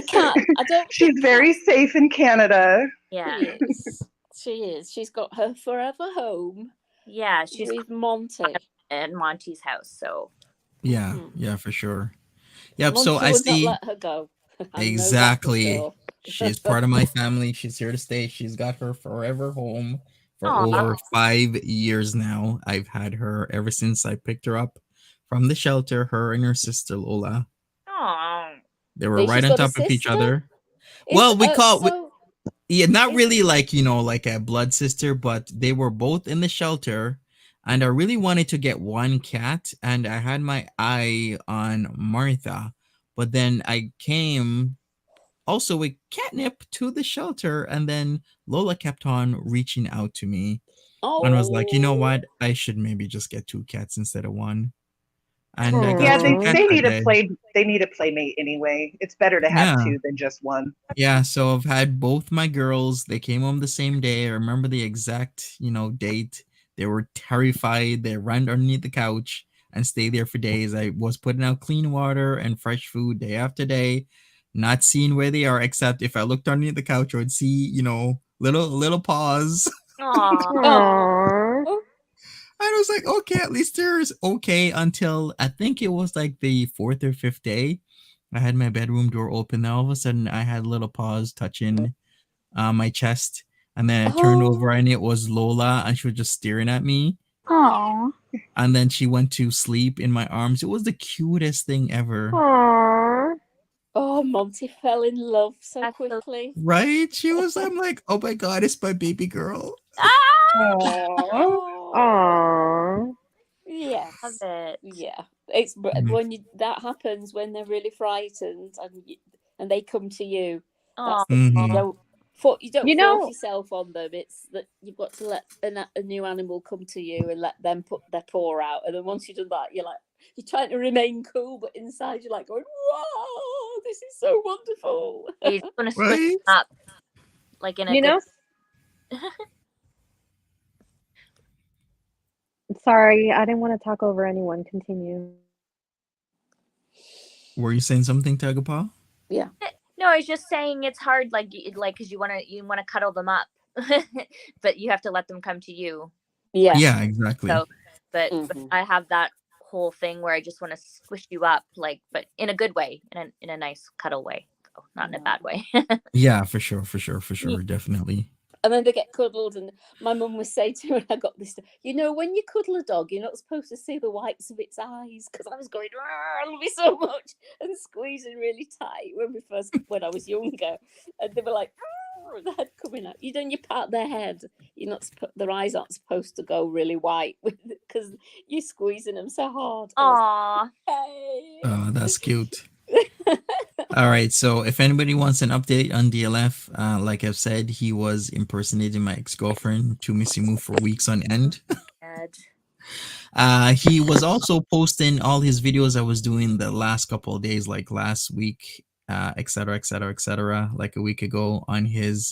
cat. I don't. She's think very cats- safe in Canada. Yeah. She is. She is. She's got her forever home Yeah. She's with Monty. at Monty's house. So Yeah, Mhm. yeah, for sure. Yep. Monty So I would not see let her go. I know that for exactly. sure. She's part of my family. She's here to stay. She's got her forever home for Aw. over 5 years now. I've had her ever since I picked her up from the shelter. Her and her sister Lola. oh, They were She's right on got a top of each sister? other. Is- Well, we call so yeah, not is- really like like a blood sister, but they were both in the shelter, and I really wanted to get one cat, and I had my eye on Martha, but then I came also with catnip to the shelter, and then Lola kept on reaching out to me and was like, you know Oh. what, I should maybe just get 2 cats instead of 1, and I got Yeah, 2 they cats need that a day. play. They need a playmate anyway. It's better to have Yeah. 2 than just 1. Yeah, so I've had both my girls. They came home the same day. I remember the exact, date. They were terrified. They ran underneath the couch and stayed there for days. I was putting out clean water and fresh food day after day, not seeing where they are, except if I looked underneath the couch, I would see, little paws. aw. Aww. And I was like, okay, at least there's okay until I think it was like the 4th or 5th day. I had my bedroom door open. Then all of a sudden, I had little paws touching my chest. And then I turned over and it was Lola, and she was just staring at me. Aw. And then she went to sleep in my arms. It was the cutest thing ever. Aww. Oh, Monty fell in love so That's so- quickly. Right? I'm like, oh my God, it's my baby girl. Oh. Aww. Yes. Love it. Yeah. It's Mhm. when that happens when they're really frightened and they come to you. Aw. That's Mhm. you don't You know- force yourself on them. It's that you've got to let a new animal come to you and let them put their paw out. And then once you've done that, you're trying to remain cool, but inside you're like going, "Whoa, this is so wonderful." You just want to squish Right? them up, like in a You good. know, sorry, I didn't want to talk over anyone. Continue. Were you saying something, Tagapa? No, I was just saying it's hard, like because you want to cuddle them up, but you have to let them come to you. Yeah. Yeah, exactly. So, but Mhm. I have that whole thing where I just want to squish you up, but in a good way, in a nice cuddle way, so not in a bad way. Yeah, for sure. Definitely. And then they get cuddled, and my mum would say to me, when I got this, when you cuddle a dog, you're not supposed to see the whites of its eyes, because I was going, I love you so much, and squeezing really tight when I was younger, and they were like, the head coming out. You part their head. You're not their eyes aren't supposed to go really white because you're squeezing them so hard. Aw. Hey. Oh, that's cute. All right, so if anybody wants an update on DLF, like I've said, he was impersonating my ex-girlfriend to Missy Moo for weeks on end. He was also posting all his videos I was doing the last couple of days, like last week, etc., like a week ago on his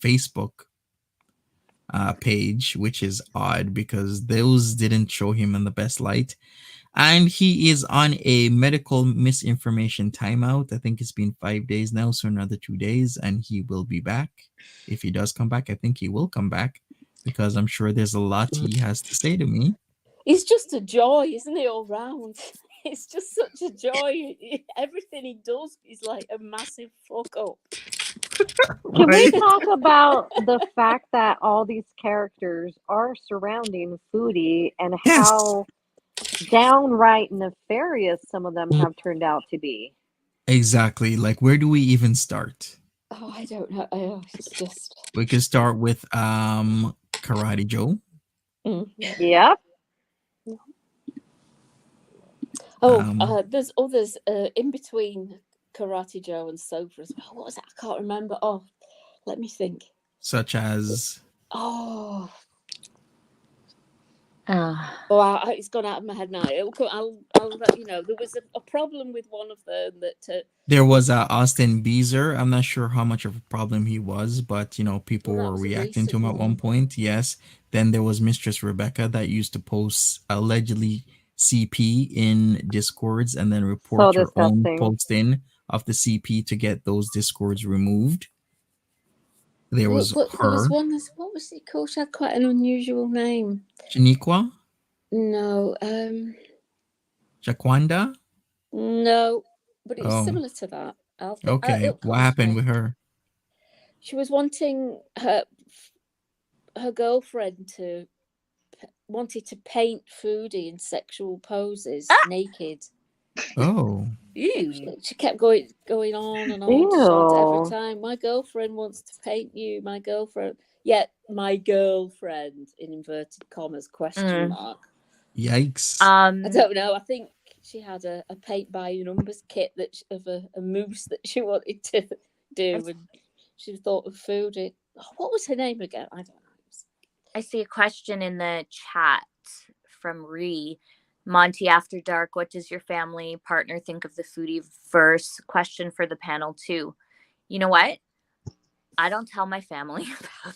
Facebook page, which is odd because those didn't show him in the best light. And he is on a medical misinformation timeout. I think it's been 5 days now, so another 2 days, and he will be back. If he does come back, I think he will come back because I'm sure there's a lot he has to say to me. He's just a joy, isn't he, all round? It's just such a joy. Everything he does is like a massive fuck up. Can we talk about the fact that all these characters are surrounding Foodie and Yes. how downright nefarious some of them Well, have turned out to be. exactly. Like, where do we even start? Oh, I don't know. Oh, it's just. We could start with Karate Joe. Yep. Oh, there's others in between Karate Joe and Sofa as well. What was that? I can't remember. Oh, let me think. Such as Oh, it's gone out of my head now. I'll let you know. There was a problem with one of them that. there was Austin Beezer. I'm not sure how much of a problem he was, but people Well, that were was a reacting to him recent at one one. point. Yes. Then there was Mistress Rebecca that used to post allegedly CP in Discords and then report So her own disgusting. posting of the CP to get those Discords removed. There was There was her, one. What was it called? She had quite an unusual name. Shaniqua, No, Jaquanda. no, but it was Oh, similar to that. okay. It'll What come to happened me. with her? She was wanting her girlfriend wanted to paint Foodie in sexual poses naked. Oh, She kept going on and on to Shanta every Ew. time. My girlfriend wants to paint you. My girlfriend. Yeah, my girlfriend in inverted commas question mark. yikes. I don't know. I think she had a paint by numbers kit of a moose that she wanted to do, and she thought of Foodie. Oh, what was her name again? I don't know. I see a question in the chat from Ree. Monty After Dark, what does your family partner think of the foodie verse? Question for the panel too. You know what? I don't tell my family about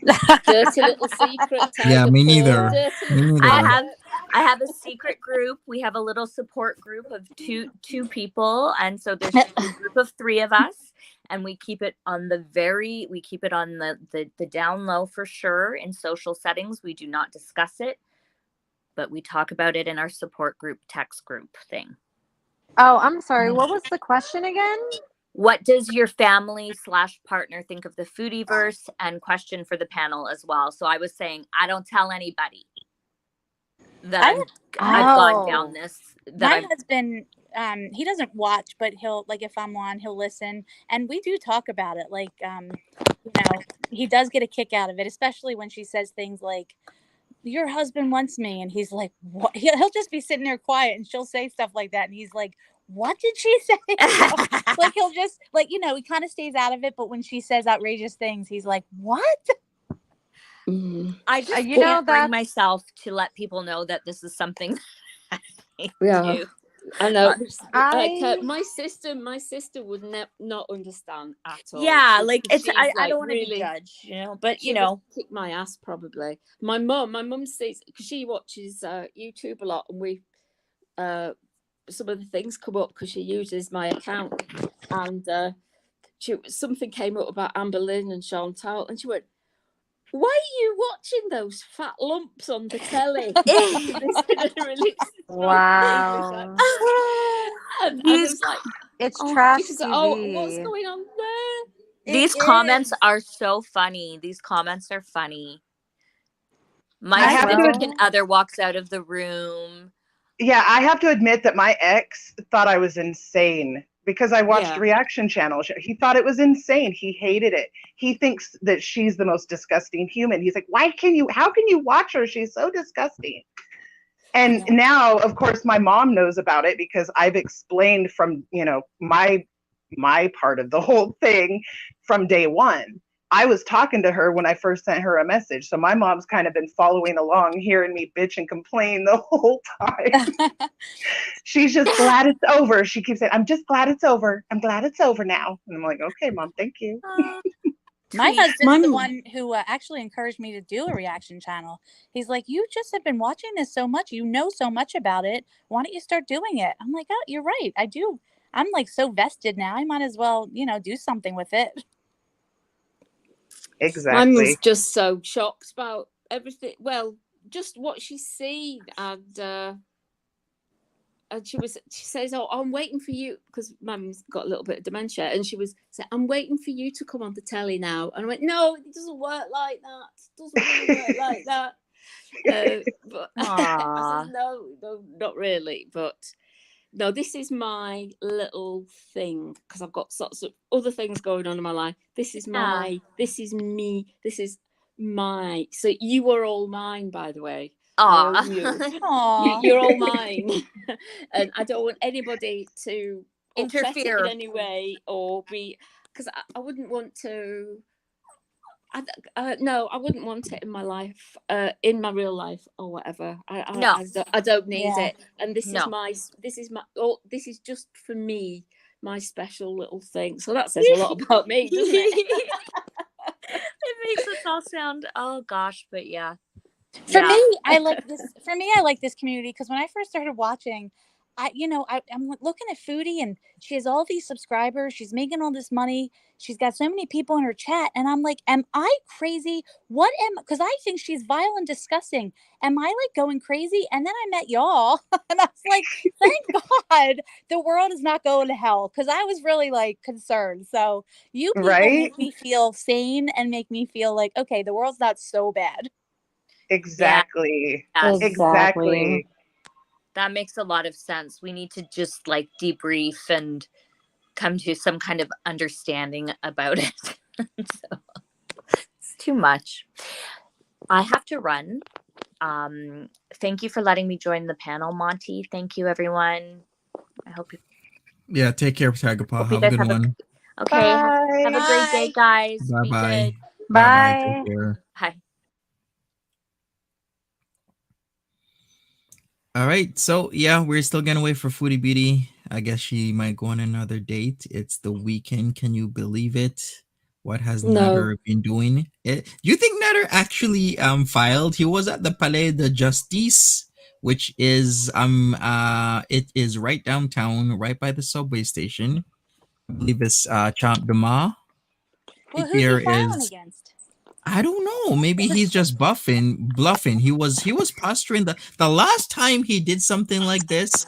that. Dirty little secret. Yeah, me neither. Dirty Me little neither. I have a secret group. We have a little support group of two people, and so there's a group of 3 of us, and we keep it on the down low for sure. In social settings, we do not discuss it, but we talk about it in our support group text group thing. Oh, I'm sorry. What was the question again? What does your family / partner think of the foodieverse? And question for the panel as well. So I was saying, I don't tell anybody that I've gone down this. My husband, he doesn't watch, but he'll, like, if I'm on, he'll listen, and we do talk about it. Like, he does get a kick out of it, especially when she says things like, "Your husband wants me," and he's like, "What?" He'll just be sitting there quiet, and she'll say stuff like that, and he's like, "What did she say?" Like, he'll just, like, he kind of stays out of it, but when she says outrageous things, he's like, "What?" I just can't bring myself to let people know that this is something that I do. I know. My sister would not understand at all. Yeah, like I don't want to be judged, but kick my ass probably. My mum says, because she watches YouTube a lot, and we some of the things come up because she uses my account, and something came up about Amber Lynn and Chantal, and she went, "Why are you watching those fat lumps on the telly?" Wow. And I was like, it's trash because, TV. what's going on there? These comments are so funny. These comments are funny. My significant other walks out of the room. Yeah, I have to admit that my ex thought I was insane because I watched reaction channels. He thought it was insane. He hated it. He thinks that she's the most disgusting human. He's like, how can you watch her? She's so disgusting. And now, of course, my mom knows about it because I've explained from, my part of the whole thing from day one. I was talking to her when I first sent her a message. So my mom's kind of been following along, hearing me bitch and complain the whole time. She's just glad it's over. She keeps saying, "I'm just glad it's over. I'm glad it's over now." And I'm like, "Okay, Mom, thank you." My husband's the one who actually encouraged me to do a reaction channel. He's like, "You just have been watching this so much. You know so much about it. Why don't you start doing it?" I'm like, "Oh, you're right. I do. I'm like so vested now. I might as well, do something with it." Exactly. My mum's just so shocked about everything. Well, just what she's seen, and she says, "Oh, I'm waiting for you," because Mum's got a little bit of dementia, and she was saying, "I'm waiting for you to come on the telly now." And I went, "No, it doesn't work like that. It doesn't really work like that." But I Aw. said, no, not really. But no, this is my little thing because I've got sorts of other things going on in my life. This is me. This is my. So you are all mine, by the way. I Aw. own you. Aw. You're all mine, and I don't want anybody to upset it Interfere. in any way or be, because I wouldn't want to. No, I wouldn't want it in my life, in my real life or whatever. No. I don't need Yeah. it. And this No. is my, this is just for me, my special little thing. So that says a lot about me, doesn't it? It makes us all sound, oh gosh, but yeah. For Yeah. me, I like this. For me, I like this community because when I first started watching, I'm looking at Foodie and she has all these subscribers. She's making all this money. She's got so many people in her chat, and I'm like, am I crazy? Because I think she's vile and disgusting. Am I like going crazy? And then I met y'all, and I was like, thank God the world is not going to hell, because I was really like concerned. So you people Right? make me feel sane and make me feel like, okay, the world's not so bad. Exactly. Yes. Exactly. That makes a lot of sense. We need to just like debrief and come to some kind of understanding about it. So, it's too much. I have to run. Thank you for letting me join the panel, Monty. Thank you, everyone. I hope you. Yeah, take care, Tagapa. Hope you Have a guys good have one. Okay. Bye. Have a great day, guys. Bye Be bye. good. Bye bye. Bye. Take care. Bye. All right. So yeah, we're still gonna wait for Foodie Beauty. I guess she might go on another date. It's the weekend. Can you believe it? What has No. Nader been doing? Do you think Nader actually filed? He was at the Palais de Justice, which is it is right downtown, right by the subway station. I believe it's Champ de Mars. Well, who's Here he filing is against? I don't know. Maybe he's just bluffing. He was posturing the last time he did something like this.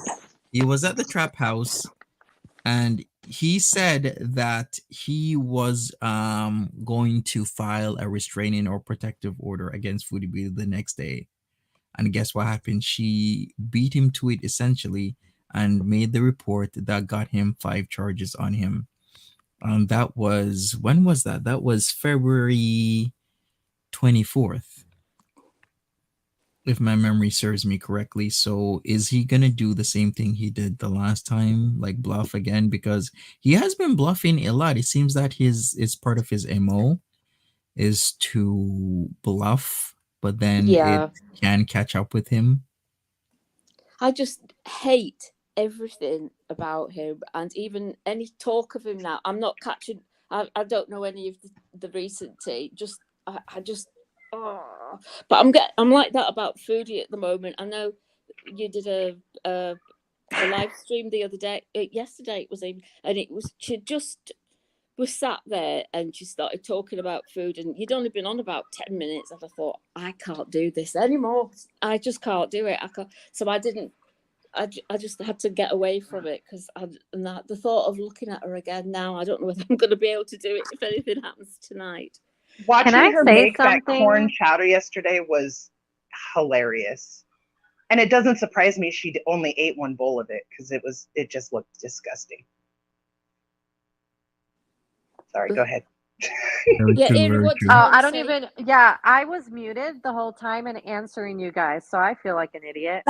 He was at the trap house, and he said that he was going to file a restraining or protective order against Foodie Beauty the next day. And guess what happened? She beat him to it essentially and made the report that got him 5 charges on him. That was when was that? That was February 24th, if my memory serves me correctly. So is he gonna do the same thing he did the last time, like bluff again? Because he has been bluffing a lot. It seems that is part of his MO is to bluff, but then Yeah. it can catch up with him. I just hate everything about him, and even any talk of him now. I'm not catching. I don't know any of the recent tea. I just. Oh. But I'm like that about Foodie at the moment. I know you did a live stream the other day. Yesterday it was even, and it was she just was sat there and she started talking about food, and you'd only been on about 10 minutes, and I thought, I can't do this anymore. I just can't do it. So I didn't. I just had to get away from it because the thought of looking at her again now, I don't know whether I'm going to be able to do it if anything happens tonight. Watching I her say make that something? corn chowder yesterday was hilarious. And it doesn't surprise me she only ate one bowl of it because it just looked disgusting. Sorry, go ahead. Yeah, Amy, what do you Oh, want I to don't say? even. Yeah, I was muted the whole time and answering you guys, so I feel like an idiot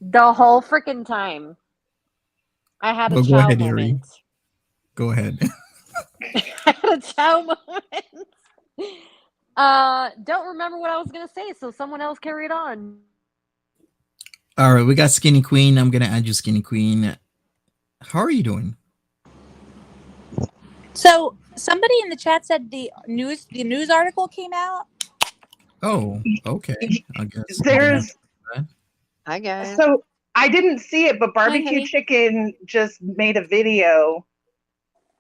the whole freaking time. I had a Well, go chow ahead, Erie. moment. Go ahead. I had a chow moment. Don't remember what I was gonna say, so someone else carry it on. All right, we got Skinny Queen. I'm gonna add you, Skinny Queen. How are you doing? So somebody in the chat said the news article came out. Oh, okay. I guess. There's Hi guys. so I didn't see it, but Barbecue honey. Chicken just made a video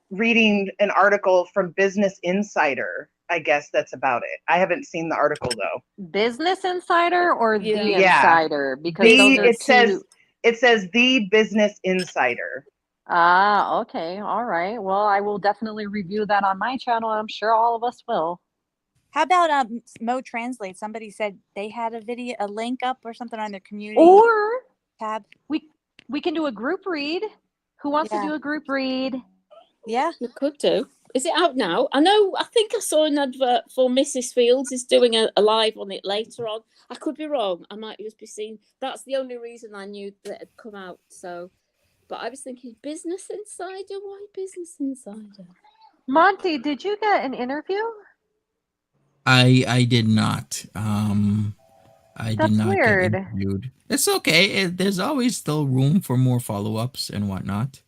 reading an article from Business Insider. I guess that's about it. I haven't seen the article though. Business Insider or the Yeah. Insider? Because those are it says the Business Insider. Ah, okay, all right. Well, I will definitely review that on my channel. I'm sure all of us will. How about Mo Translate? Somebody said they had a link up or something on their community Or tab. we can do a group read. Who wants to Yeah. do a group read? Yeah. You could do. Is it out now? I think I saw an advert for Mrs. Fields is doing a live on it later on. I could be wrong. I might just be seeing. That's the only reason I knew that it had come out. So, but I was thinking Business Insider. Why Business Insider? Monty, did you get an interview? I did not. I did That's not weird. get interviewed. It's okay. There's always still room for more follow-ups and whatnot.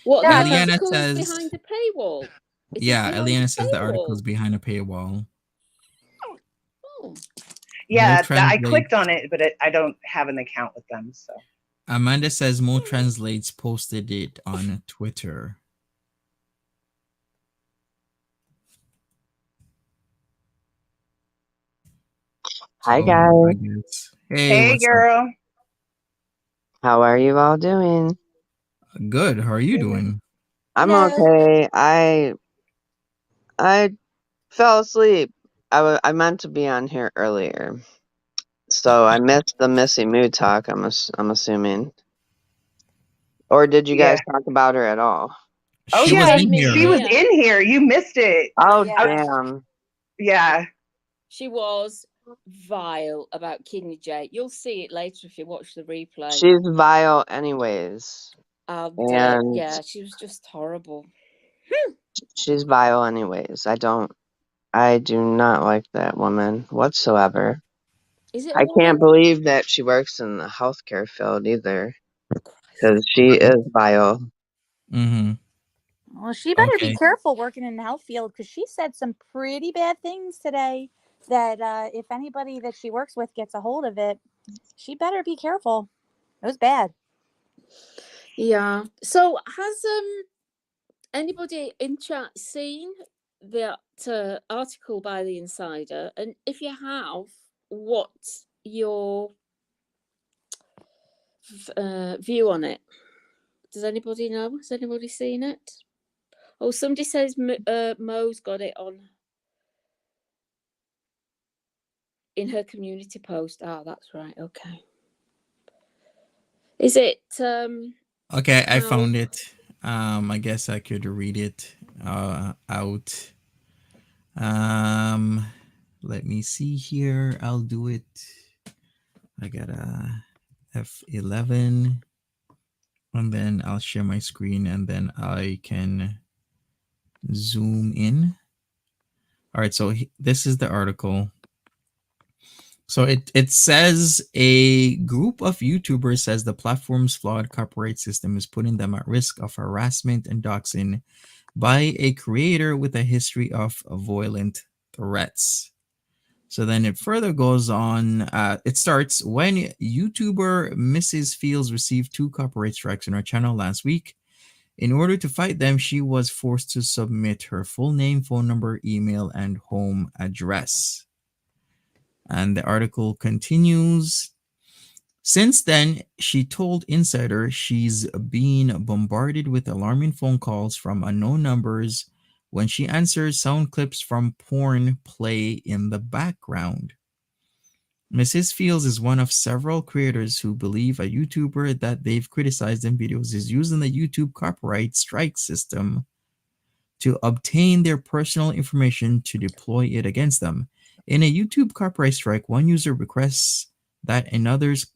What Yeah, the Eliana article's says, behind the paywall? Is it yeah, behind Eliana the says the paywall? article's behind a paywall. Oh. Yeah, I Translate. clicked on it, but I don't have an account with them. So Amanda says Mo Translates posted it on Twitter. Hi, So, guys. I guess. Hey, hey, what's girl. How are you all doing? up? Good. How are you doing? I'm Hello. okay. I fell asleep. I meant to be on here earlier, so I missed the Missy Moo talk. I'm assuming. Or did you guys talk about her at all? Oh She was yeah, in here. she was in here. You missed it. Oh Yeah. damn! Yeah. She was vile about Kidney J. You'll see it later if you watch the replay. She's vile, anyways. And yeah, she was just horrible. she's vile, anyways. I do not like that woman whatsoever. Is it a I woman? can't believe that she works in the healthcare field either, because she is vile. Mm-hmm. Well, she better Okay. be careful working in the health field because she said some pretty bad things today that if anybody that she works with gets a hold of it, she better be careful. It was bad. Yeah. So has anybody in chat seen that article by the Insider? And if you have, what's your view on it? Does anybody know? Has anybody seen it? Oh, somebody says Mo's got it on in her community post. Ah, that's right. Okay. Is it Okay, I found it. I guess I could read it out. Let me see here. I'll do it. I got a F11, and then I'll share my screen, and then I can zoom in. All right, so this is the article. So it says a group of YouTubers says the platform's flawed copyright system is putting them at risk of harassment and doxing by a creator with a history of violent threats. So then it further goes on. It starts when YouTuber Mrs. Fields received 2 copyright strikes on her channel last week. In order to fight them, she was forced to submit her full name, phone number, email, and home address. And the article continues. Since then, she told Insider she's been bombarded with alarming phone calls from unknown numbers. When she answers, sound clips from porn play in the background. Mrs. Fields is one of several creators who believe a YouTuber that they've criticized in videos is using the YouTube copyright strike system to obtain their personal information to deploy it against them. In a YouTube copyright strike, one user requests that another's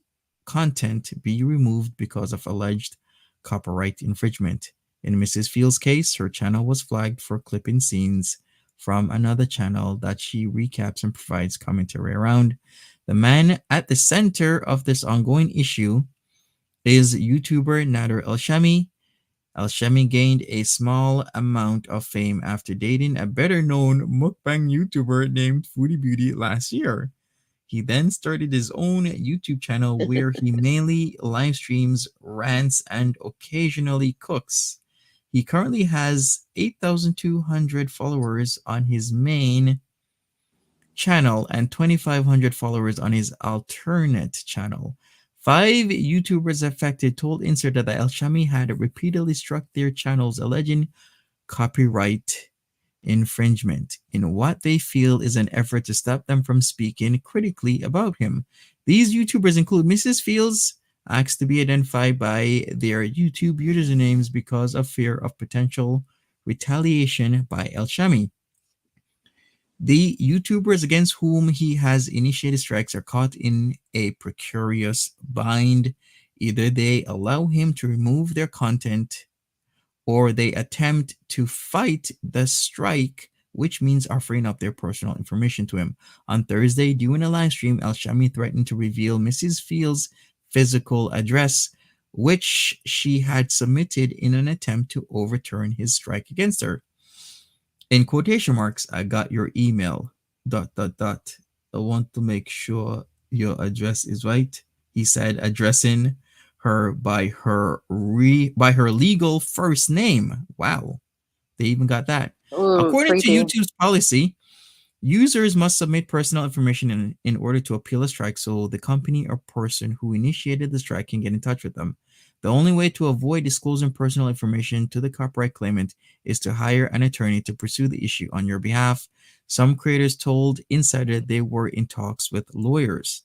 content be removed because of alleged copyright infringement. In Mrs. Fields' case, her channel was flagged for clipping scenes from another channel that she recaps and provides commentary around. The man at the center of this ongoing issue is YouTuber Nader El-Shami. El-Shami gained a small amount of fame after dating a better-known mukbang YouTuber named Foodie Beauty last year. He then started his own YouTube channel where he mainly live streams, rants, and occasionally cooks. He currently has 8,200 followers on his main channel and 2,500 followers on his alternate channel. 5 YouTubers affected told Insider that El-Shami had repeatedly struck their channels alleging copyright infringement in what they feel is an effort to stop them from speaking critically about him. These YouTubers include Mrs. Fields, asked to be identified by their YouTube usernames because of fear of potential retaliation by El Shami. The YouTubers against whom he has initiated strikes are caught in a precarious bind. Either they allow him to remove their content or they attempt to fight the strike, which means offering up their personal information to him. On Thursday, during a live stream, El Shami threatened to reveal Mrs. Fields' physical address, which she had submitted in an attempt to overturn his strike against her. In quotation marks, I got your email, ... I want to make sure your address is right, he said, addressing her by her legal first name. Wow, they even got that. Ooh, According to creepy. YouTube's policy, users must submit personal information in order to appeal a strike, so the company or person who initiated the strike can get in touch with them. The only way to avoid disclosing personal information to the copyright claimant is to hire an attorney to pursue the issue on your behalf. Some creators told Insider they were in talks with lawyers.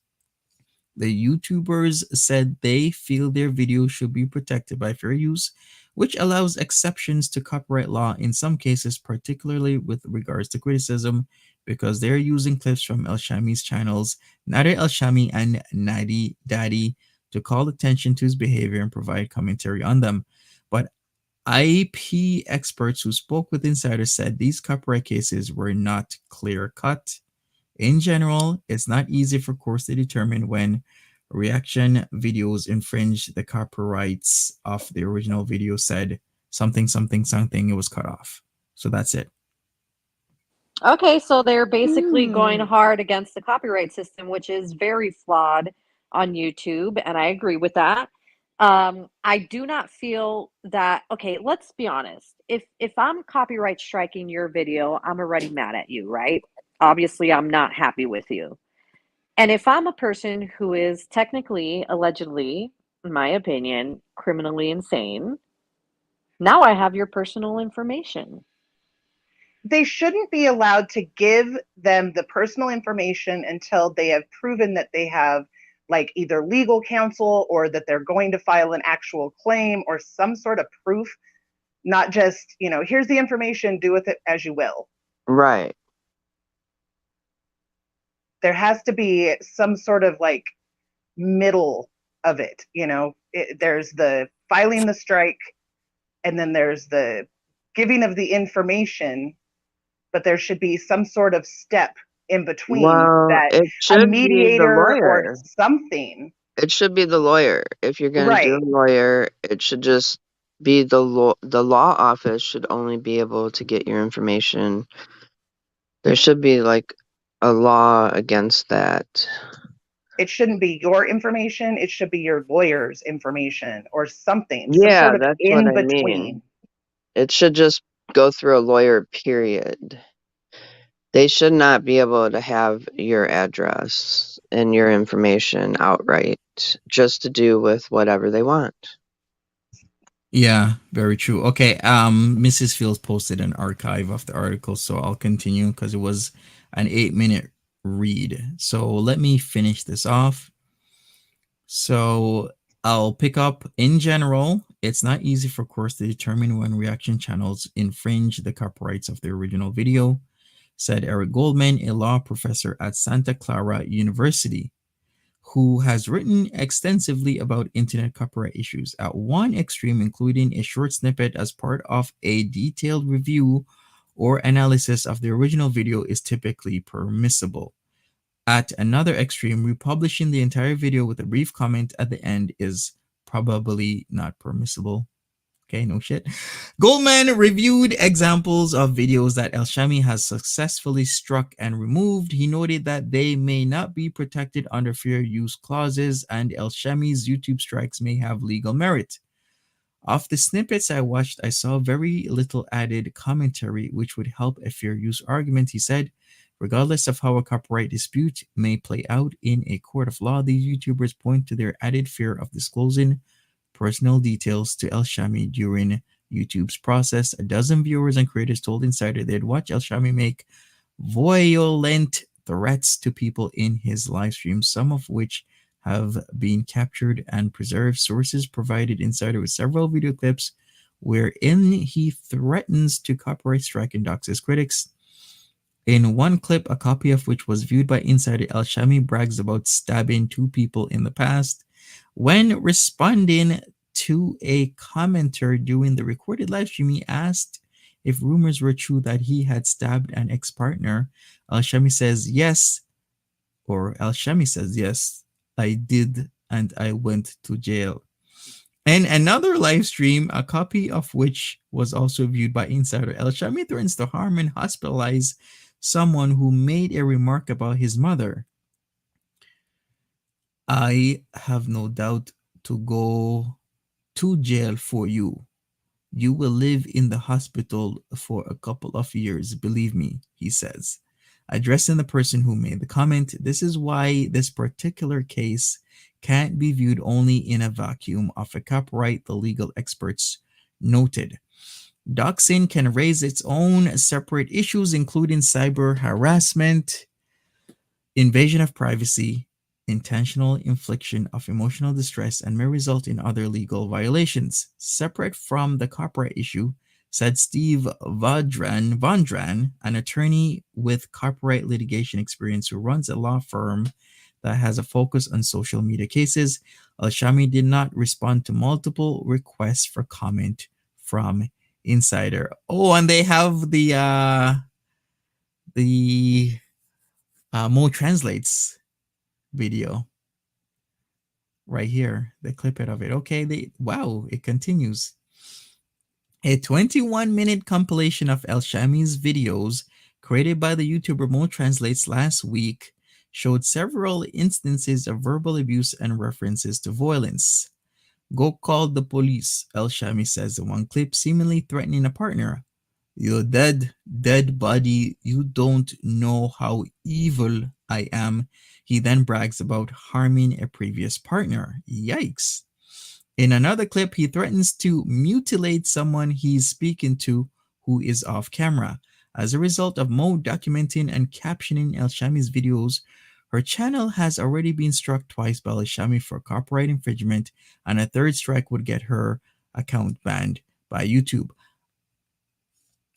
The YouTubers said they feel their videos should be protected by fair use, which allows exceptions to copyright law in some cases, particularly with regards to criticism, because they're using clips from El Shami's channels, Nader El Shami and Nadi Daddy, to call attention to his behavior and provide commentary on them. But IP experts who spoke with Insider said these copyright cases were not clear-cut. In general, it's not easy for courts to determine when reaction videos infringe the copyrights of the original video said something, it was cut off. So that's it. Okay, so they're basically going hard against the copyright system, which is very flawed on YouTube, and I agree with that. I do not feel that, okay, let's be honest. If I'm copyright striking your video, I'm already mad at you, right? Obviously, I'm not happy with you. And if I'm a person who is technically, allegedly, in my opinion, criminally insane, now I have your personal information. They shouldn't be allowed to give them the personal information until they have proven that they have like either legal counsel or that they're going to file an actual claim or some sort of proof, not just, here's the information, do with it as you will. Right. There has to be some sort of like middle of it, there's the filing the strike and then there's the giving of the information, but there should be some sort of step in between that it should a mediator be the lawyer. or something. It should be the lawyer. If you're going to do a lawyer, it should just be the law. The law office should only be able to get your information. There should be like a law against that. It shouldn't be your information. It should be your lawyer's information or something. Yeah, some sort of that's in what I between. mean. It should just go through a lawyer, period. They should not be able to have your address and your information outright just to do with whatever they want. Yeah, very true. Okay, Mrs. Fields posted an archive of the article, so I'll continue because it was an 8-minute read. So let me finish this off. So I'll pick up, in general, it's not easy for courts to determine when reaction channels infringe the copyrights of the original video, said Eric Goldman, a law professor at Santa Clara University, who has written extensively about internet copyright issues. At one extreme, including a short snippet as part of a detailed review or analysis of the original video, is typically permissible. At another extreme, republishing the entire video with a brief comment at the end is probably not permissible. Okay, no shit. Goldman reviewed examples of videos that El Shami has successfully struck and removed. He noted that they may not be protected under fair use clauses, and El Shami's YouTube strikes may have legal merit. Of the snippets I watched, I saw very little added commentary, which would help a fair use argument, he said. Regardless of how a copyright dispute may play out in a court of law, these YouTubers point to their added fear of disclosing personal details to El Shami during YouTube's process. A dozen viewers and creators told Insider they'd watch El Shami make violent threats to people in his live stream, some of which have been captured and preserved. Sources provided Insider with several video clips wherein he threatens to copyright strike and dox his critics. In one clip, a copy of which was viewed by Insider, El Shami brags about stabbing 2 people in the past. When responding to a commenter during the recorded live stream, he asked if rumors were true that he had stabbed an ex-partner. El Shami says yes, I did, and I went to jail. And another live stream, a copy of which was also viewed by Insider, El Shami threatens to harm and hospitalize someone who made a remark about his mother. I have no doubt to go to jail for you. You will live in the hospital for a couple of years, believe me, he says. Addressing the person who made the comment, this is why this particular case can't be viewed only in a vacuum of a copyright, the legal experts noted. Doxing can raise its own separate issues, including cyber harassment, invasion of privacy, intentional infliction of emotional distress, and may result in other legal violations. Separate from the copyright issue, said Steve Vondran, an attorney with copyright litigation experience who runs a law firm that has a focus on social media cases. El Shami did not respond to multiple requests for comment from Insider. Oh, and they have the Mo Translates video right here, the clip of it. Okay, wow, it continues. A 21-minute compilation of El Shami's videos created by the YouTuber Mo Translates last week showed several instances of verbal abuse and references to violence. Go call the police, El Shami says in one clip, seemingly threatening a partner. You're dead body. You don't know how evil I am. He then brags about harming a previous partner. Yikes. In another clip, he threatens to mutilate someone he's speaking to who is off camera. As a result of Mo documenting and captioning El Shami's videos, her channel has already been struck twice by El Shami for copyright infringement, and a third strike would get her account banned by YouTube.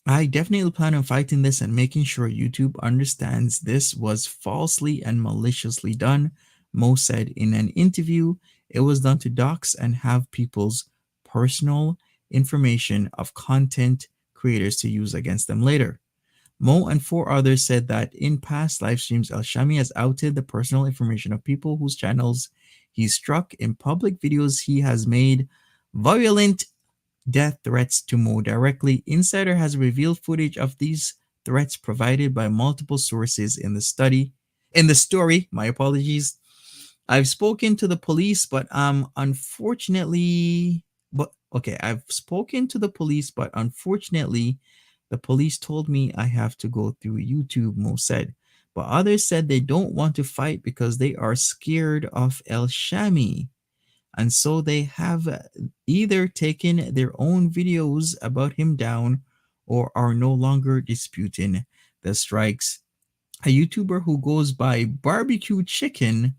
I definitely plan on fighting this and making sure YouTube understands this was falsely and maliciously done, Mo said in an interview. It was done to dox and have people's personal information of content creators to use against them later. Mo and 4 others said that in past live streams, El Shami has outed the personal information of people whose channels he struck. In public videos, he has made violent death threats to Mo directly. Insider has revealed footage of these threats provided by multiple sources in the story. My apologies. I've spoken to the police, but unfortunately, the police told me I have to go through YouTube, Mo said. But others said they don't want to fight because they are scared of El Shami. And so they have either taken their own videos about him down or are no longer disputing the strikes. A YouTuber who goes by Barbecue Chicken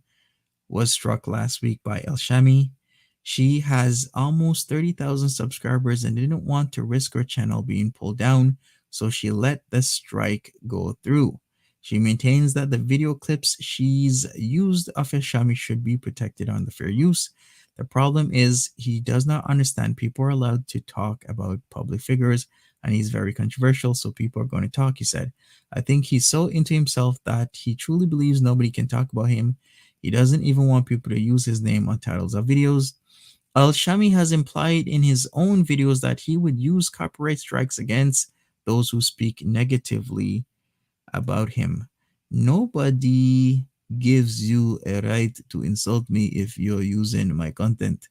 was struck last week by El Shami. She has almost 30,000 subscribers and didn't want to risk her channel being pulled down, so she let the strike go through. She maintains that the video clips she's used of El Shami should be protected under fair use. The problem is he does not understand people are allowed to talk about public figures, and he's very controversial, so people are going to talk, he said. I think he's so into himself that he truly believes nobody can talk about him. He doesn't even want people to use his name on titles of videos. El Shami has implied in his own videos that he would use copyright strikes against those who speak negatively about him. Nobody gives you a right to insult me if you're using my content,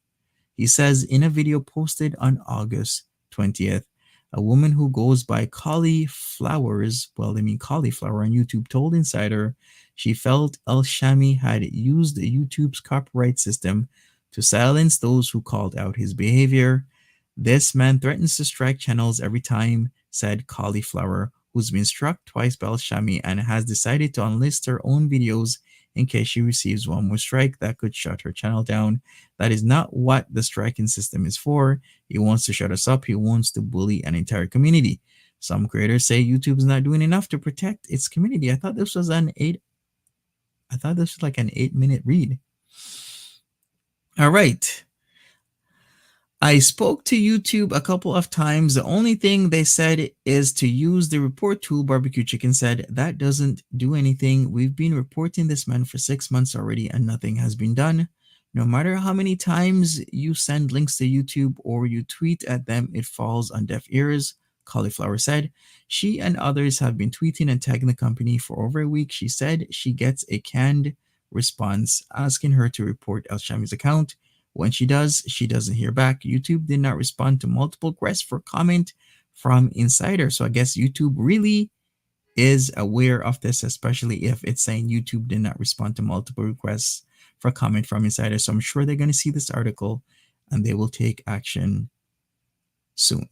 he says in a video posted on August 20th. A woman who goes by cauliflower on YouTube told Insider she felt El Shami had used YouTube's copyright system to silence those who called out his behavior. This man threatens to strike channels every time, said Cauliflower, who's been struck twice by Shami and has decided to unlist her own videos in case she receives one more strike that could shut her channel down. That is not what the striking system is for. He wants to shut us up. He wants to bully an entire community. Some creators say YouTube is not doing enough to protect its community. I thought this was like an 8-minute read. All right. I spoke to YouTube a couple of times. The only thing they said is to use the report tool. Barbecue Chicken said, that doesn't do anything. We've been reporting this man for 6 months already and nothing has been done. No matter how many times you send links to YouTube or you tweet at them, it falls on deaf ears, Cauliflower said. She and others have been tweeting and tagging the company for over a week. She said she gets a canned response asking her to report El Shami's account. When she does, she doesn't hear back. YouTube did not respond to multiple requests for comment from Insider. So I guess YouTube really is aware of this, especially if it's saying YouTube did not respond to multiple requests for comment from Insider. So I'm sure they're going to see this article and they will take action soon.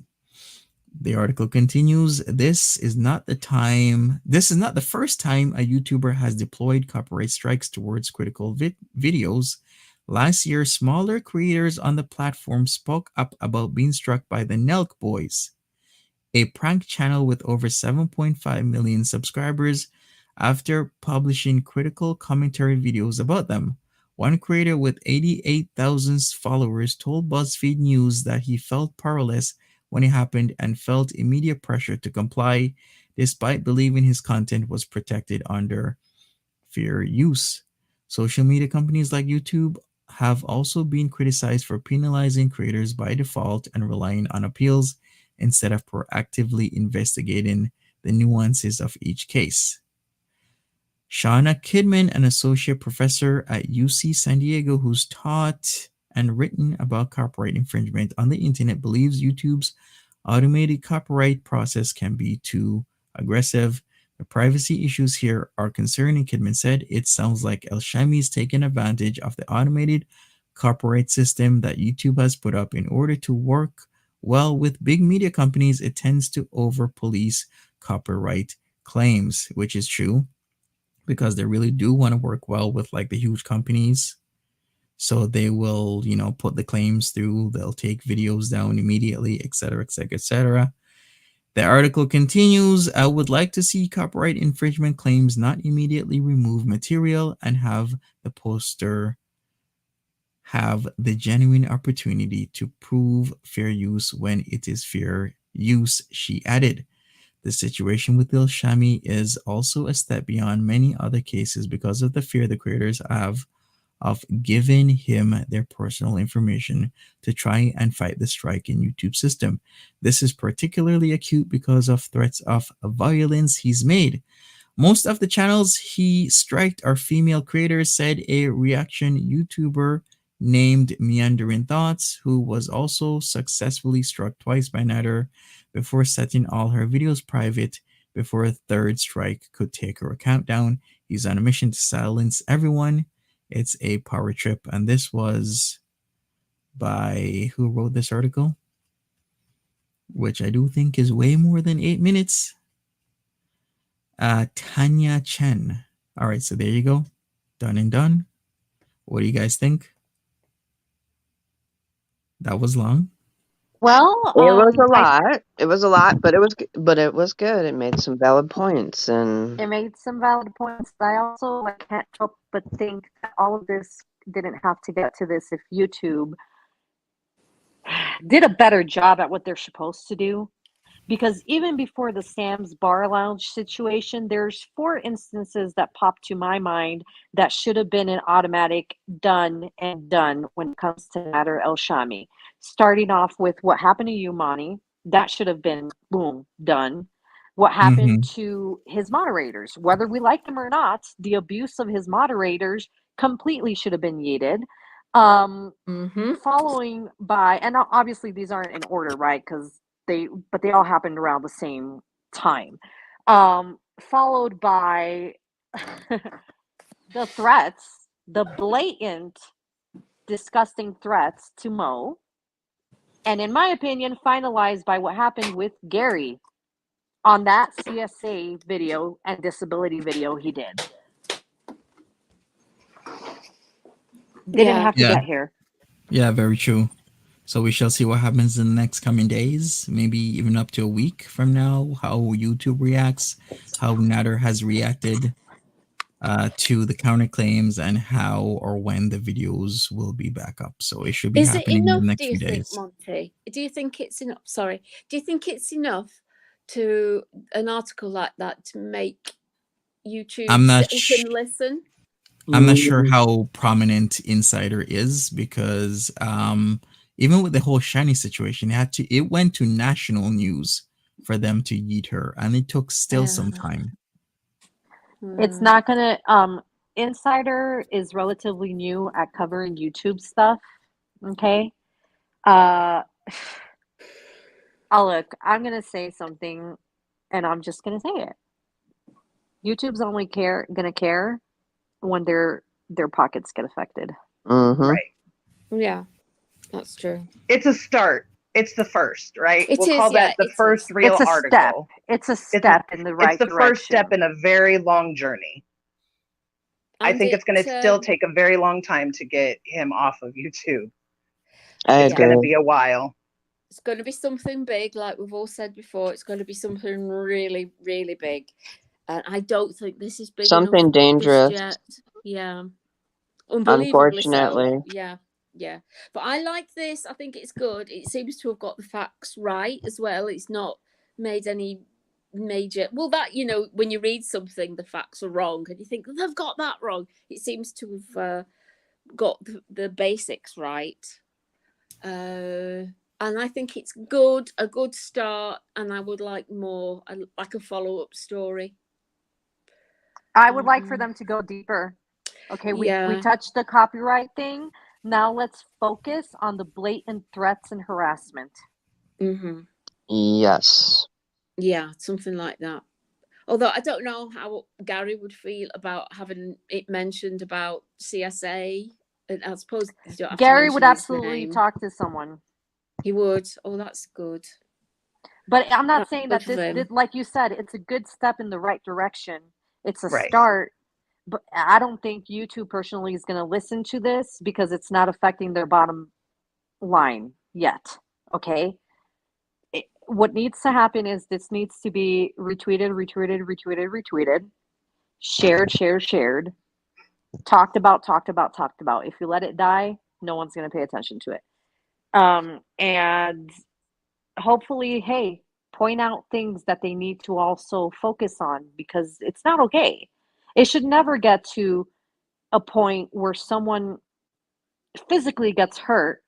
The article continues, this is not the first time a YouTuber has deployed copyright strikes towards critical videos. Last year, smaller creators on the platform spoke up about being struck by the Nelk Boys, a prank channel with over 7.5 million subscribers, after publishing critical commentary videos about them. One creator with 88,000 followers told BuzzFeed News that he felt powerless when it happened and felt immediate pressure to comply, despite believing his content was protected under fair use. Social media companies like YouTube have also been criticized for penalizing creators by default and relying on appeals instead of proactively investigating the nuances of each case. Shauna Kidman, an associate professor at UC San Diego who's taught and written about copyright infringement on the internet, believes YouTube's automated copyright process can be too aggressive. The privacy issues here are concerning, Kidman said. It sounds like El Shami is taking advantage of the automated copyright system that YouTube has put up in order to work well with big media companies. It tends to over-police copyright claims, which is true because they really do want to work well with like the huge companies. So they will, put the claims through. They'll take videos down immediately, etc., etc., etc. The article continues, I would like to see copyright infringement claims not immediately remove material and have the poster have the genuine opportunity to prove fair use when it is fair use, she added. The situation with El Shami is also a step beyond many other cases because of the fear the creators have of giving him their personal information to try and fight the strike in YouTube system. This is particularly acute because of threats of violence he's made. Most of the channels he striked are female creators, said a reaction YouTuber named Meandering Thoughts, who was also successfully struck twice by Nader before setting all her videos private before a third strike could take her account down. He's on a mission to silence everyone. It's a power trip. And this was by who wrote this article, which I do think is way more than 8 minutes. Tanya Chen. All right, so there you go. Done and done. What do you guys think? That was long. Well, It was a lot. It was a lot, but it was good. It made some valid points, and it made some valid points. I also can't help but think that all of this didn't have to get to this if YouTube did a better job at what they're supposed to do. Because even before the Sam's Bar Lounge situation, there's 4 instances that pop to my mind that should have been an automatic done and done when it comes to Nader El Shami. Starting off with what happened to you, Monty. That should have been, boom, done. What happened to his moderators, whether we like them or not, the abuse of his moderators completely should have been yeeted. Following by, and obviously these aren't in order, right? Because they all happened around the same time. Followed by the threats, the blatant, disgusting threats to Mo. and in my opinion, finalized by what happened with Gary on that CSA video and disability video he did. Didn't have to Yeah. get here. Yeah, very true. So we shall see what happens in the next coming days, maybe even up to a week from now, how YouTube reacts, how Natter has reacted to the counterclaims, and how or when the videos will be back up. So it should be Is it happening in the enough, next do few you think, days. Monty? Do you think it's enough? Sorry. Do you think it's enough to an article like that to make YouTube I'm not sit up and listen? I'm not sure how prominent Insider is, because even with the whole Shiny situation, it went to national news for them to yeet her, and it took still some time. It's not gonna Insider is relatively new at covering YouTube stuff. Okay. Look, I'm gonna say something, and I'm just gonna say it. YouTube's only gonna care when their pockets get affected. Right. Yeah, that's true. It's a start. It's the first, right? It we'll is, call yeah, that the it first is. real It's a article. step. It's a step in the right It's the direction. first step in a very long journey. I And think it's going to still take a very long time to get him off of YouTube. It's going to be a while. It's going to be something big, like we've all said before. It's going to be something really, really big. And I don't think this is big Something enough dangerous. just yet. Yeah. Unbelievably Unfortunately. so. Yeah. But I like this. I think it's good. It seems to have got the facts right as well. It's not made any major, well, that, when you read something, the facts are wrong and you think they've got that wrong. It seems to have got the basics right. And I think it's a good start, and I would like more, like a follow-up story. I would like for them to go deeper. Okay, we touched the copyright thing. Now let's focus on the blatant threats and harassment. Yes. Yeah, something like that. Although I don't know how Gary would feel about having it mentioned about CSA. And I suppose you don't have Gary to would mention his absolutely name. talk to someone. He would. Oh, that's good. But I'm not That's saying good that for this, them. like you said, it's a good step in the right direction. It's a Right. start. But I don't think YouTube personally is going to listen to this because it's not affecting their bottom line yet. Okay. What needs to happen is this needs to be retweeted, shared, talked about. If you let it die, no one's going to pay attention to it. And hopefully, hey, point out things that they need to also focus on, because it's not okay. It should never get to a point where someone physically gets hurt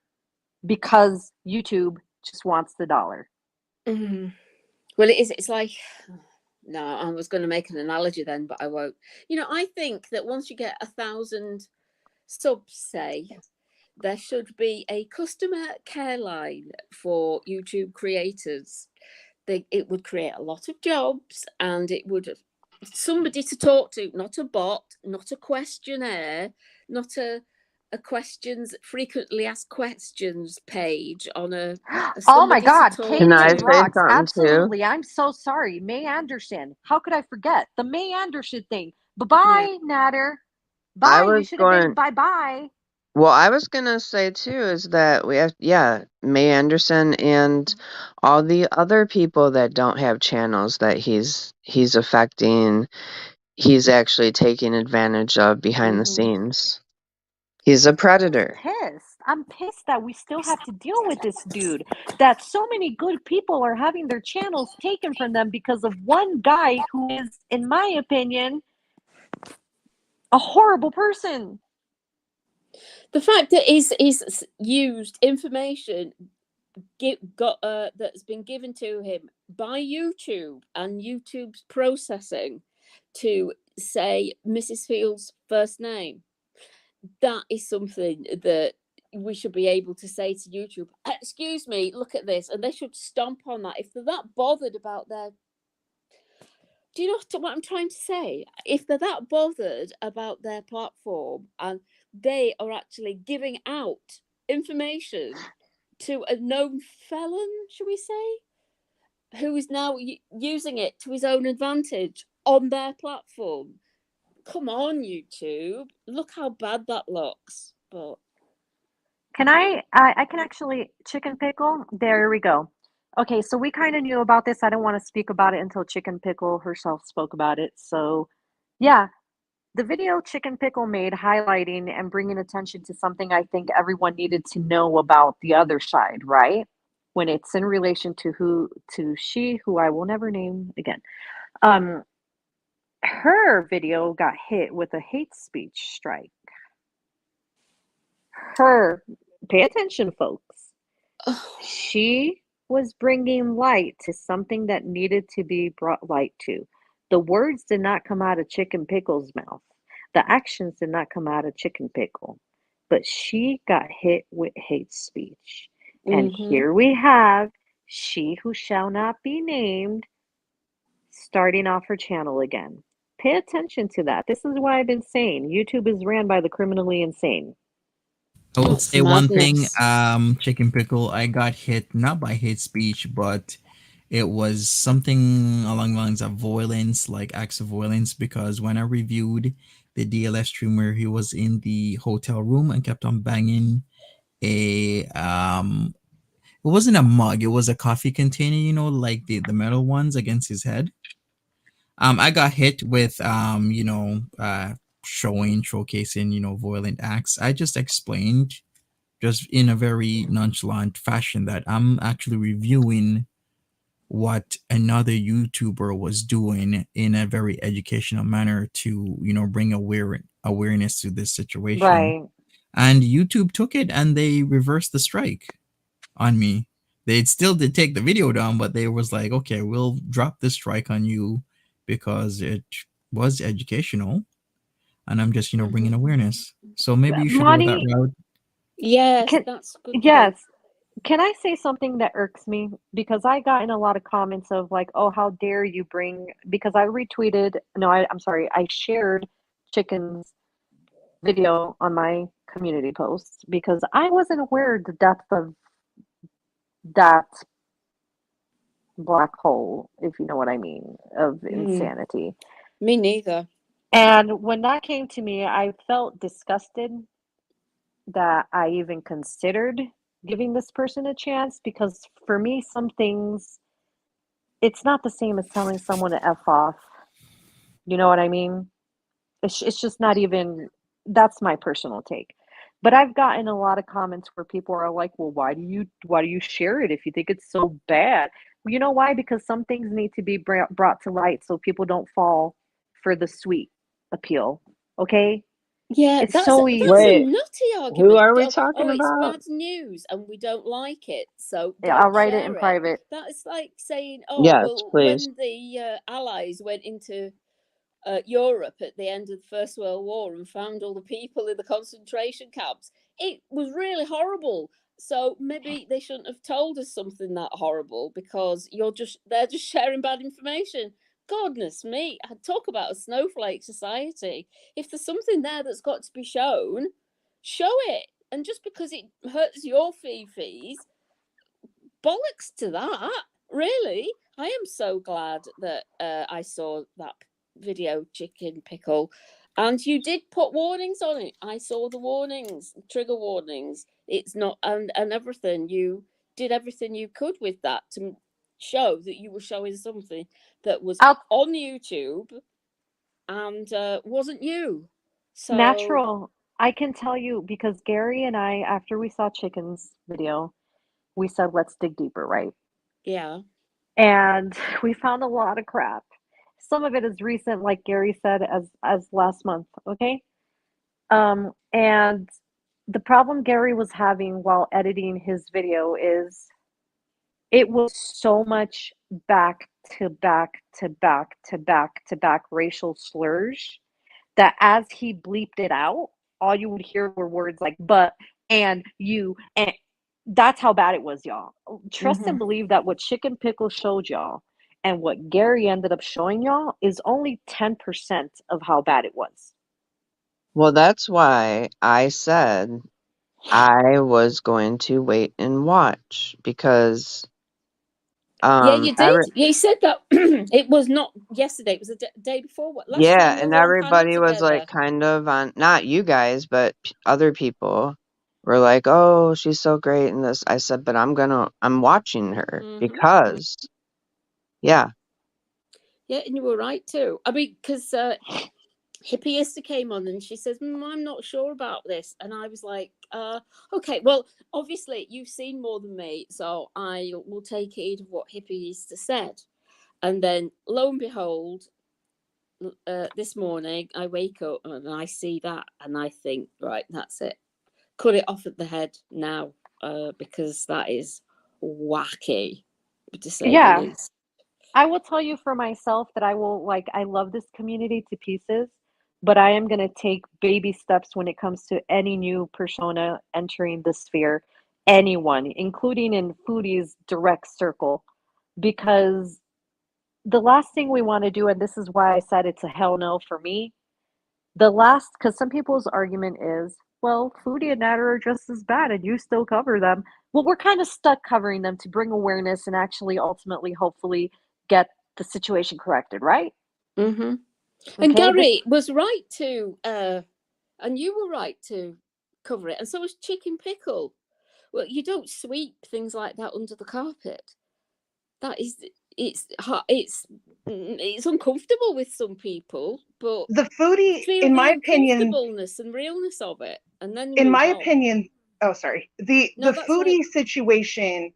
because YouTube just wants the dollar. Well, it is. It's like, no, I was going to make an analogy then, but I won't. I think that once you get 1,000 subs, say, there should be a customer care line for YouTube creators. It would create a lot of jobs, and it would somebody to talk to, not a bot, not a questionnaire, not a frequently asked questions page on a oh my God, Can I Cajun say rocks. something Absolutely. too? I'm so sorry. May Anderson. How could I forget the May Anderson thing? Bye-bye, Natter. Bye. You should have been bye-bye. Well, I was gonna say too is that we have, May Anderson and all the other people that don't have channels that he's affecting, he's actually taking advantage of behind the scenes. He's a predator. I'm pissed that we still have to deal with this dude. That so many good people are having their channels taken from them because of one guy who is, in my opinion, a horrible person. The fact that he's used information that's been given to him by YouTube and YouTube's processing to say Mrs. Fields' first name, that is something that we should be able to say to YouTube, excuse me, look at this, and they should stomp on that. If they're that bothered about their, do you know what I'm trying to say? If they're that bothered about their platform and they are actually giving out information to a known felon, should we say, who is now using it to his own advantage on their platform. Come on, YouTube. Look how bad that looks. But Can I can actually chicken pickle? There we go. Okay, so we kind of knew about this. I don't want to speak about it until Chicken Pickle herself spoke about it. So, yeah, the video Chicken Pickle made highlighting and bringing attention to something I think everyone needed to know about the other side, right? When it's in relation to she, who I will never name again. Her video got hit with a hate speech strike. Pay attention, folks. She was bringing light to something that needed to be brought light to. The words did not come out of Chicken Pickle's mouth. The actions did not come out of Chicken Pickle. But she got hit with hate speech. And here we have she who shall not be named starting off her channel again. Pay attention to that. This is why I've been saying YouTube is ran by the criminally insane. I will That's say one thing, madness. Chicken Pickle, I got hit not by hate speech, but it was something along the lines of violence, like acts of violence, because when I reviewed the DLS streamer, he was in the hotel room and kept on banging a it wasn't a mug, it was a coffee container, you know, like the metal ones against his head. I got hit with showcasing, you know, violent acts. I just explained, just in a very nonchalant fashion, that I'm actually reviewing what another YouTuber was doing in a very educational manner to, you know, bring awareness to this situation. Right. And YouTube took it and they reversed the strike on me. They still did take the video down, but they was like, okay, we'll drop this strike on you because it was educational, and I'm just, you know, bringing awareness. So maybe you should go that Monty, route. Yes, that's a good point. yes. Can I say something that irks me? Because I got in a lot of comments of like, oh, how dare you bring, because I retweeted, no, I'm sorry, I shared Chicken's video on my community post because I wasn't aware of the depth of that black hole, if you know what I mean, of insanity. Me neither. And when that came to me, I felt disgusted that I even considered giving this person a chance, because for me, some things, it's not the same as telling someone to F off. You know what I mean? It's just not even, that's my personal take. But I've gotten a lot of comments where people are like, well, why do you share it if you think it's so bad? Well, you know why? Because some things need to be brought to light so people don't fall for the sweet appeal. Okay? Yeah, It's that's so a easy. nutty Who argument. are we Go, talking it's about? bad news and we don't like it, so Yeah, don't I'll write it share in it. private. That is like saying, oh, Yes, well, please. when the Allies went into Europe at the end of the First World War and found all the people in the concentration camps, it was really horrible. So maybe they shouldn't have told us something that horrible, because they're just sharing bad information. Goodness me, I'd talk about a snowflake society. If there's something there that's got to be shown, show it. And just because it hurts your fees, bollocks to that. Really, I am so glad that I saw that video, Chicken Pickle, and you did put warnings on it. I saw the warnings, trigger warnings. It's not, and everything. You did everything you could with that to show that you were showing something that was on YouTube and wasn't you. So Natural. I can tell you, because Gary and I, after we saw Chicken's video, we said, let's dig deeper, right? yeah. And we found a lot of crap. Some of it is recent, like Gary said, as last month, okay? And the problem Gary was having while editing his video is it was so much back to back to back to back to back racial slurs that as he bleeped it out, all you would hear were words like but, and, you, and that's how bad it was, y'all. Trust and believe that what Chicken Pickle showed y'all and what Gary ended up showing y'all is only 10% of how bad it was. Well, that's why I said I was going to wait and watch because Yeah, you did. every, You said that it was not yesterday. It was the day before. What last yeah, time we and were on panel everybody was together? like kind of on, not you guys, but other people were like, "Oh, she's so great," and this. I said, "But I'm watching her because, yeah, Yeah, and you were right too. I mean, because Hippie Ista came on and she says, I'm not sure about this. And I was like, okay, well, obviously you've seen more than me, so I will take heed of what Hippie Ista said. And then lo and behold, this morning I wake up and I see that and I think, right, that's it. Cut it off at the head now, because that is wacky, to say the Yeah. least. I will tell you for myself that I love this community to pieces, but I am going to take baby steps when it comes to any new persona entering the sphere, anyone, including in Foodie's direct circle, because the last thing we want to do, and this is why I said it's a hell no for me, because some people's argument is, well, Foodie and Natter are just as bad and you still cover them. Well, we're kind of stuck covering them to bring awareness and actually ultimately, hopefully, get the situation corrected, right? Mm-hmm. And Okay, Gary was right to, and you were right to cover it, and so was Chicken Pickle. Well, you don't sweep things like that under the carpet. That is, it's uncomfortable with some people, but The Foodie, feel in the my opinion, uncomfortableness and realness of it, and then in move my on. opinion, oh sorry, the No, that's Foodie right. situation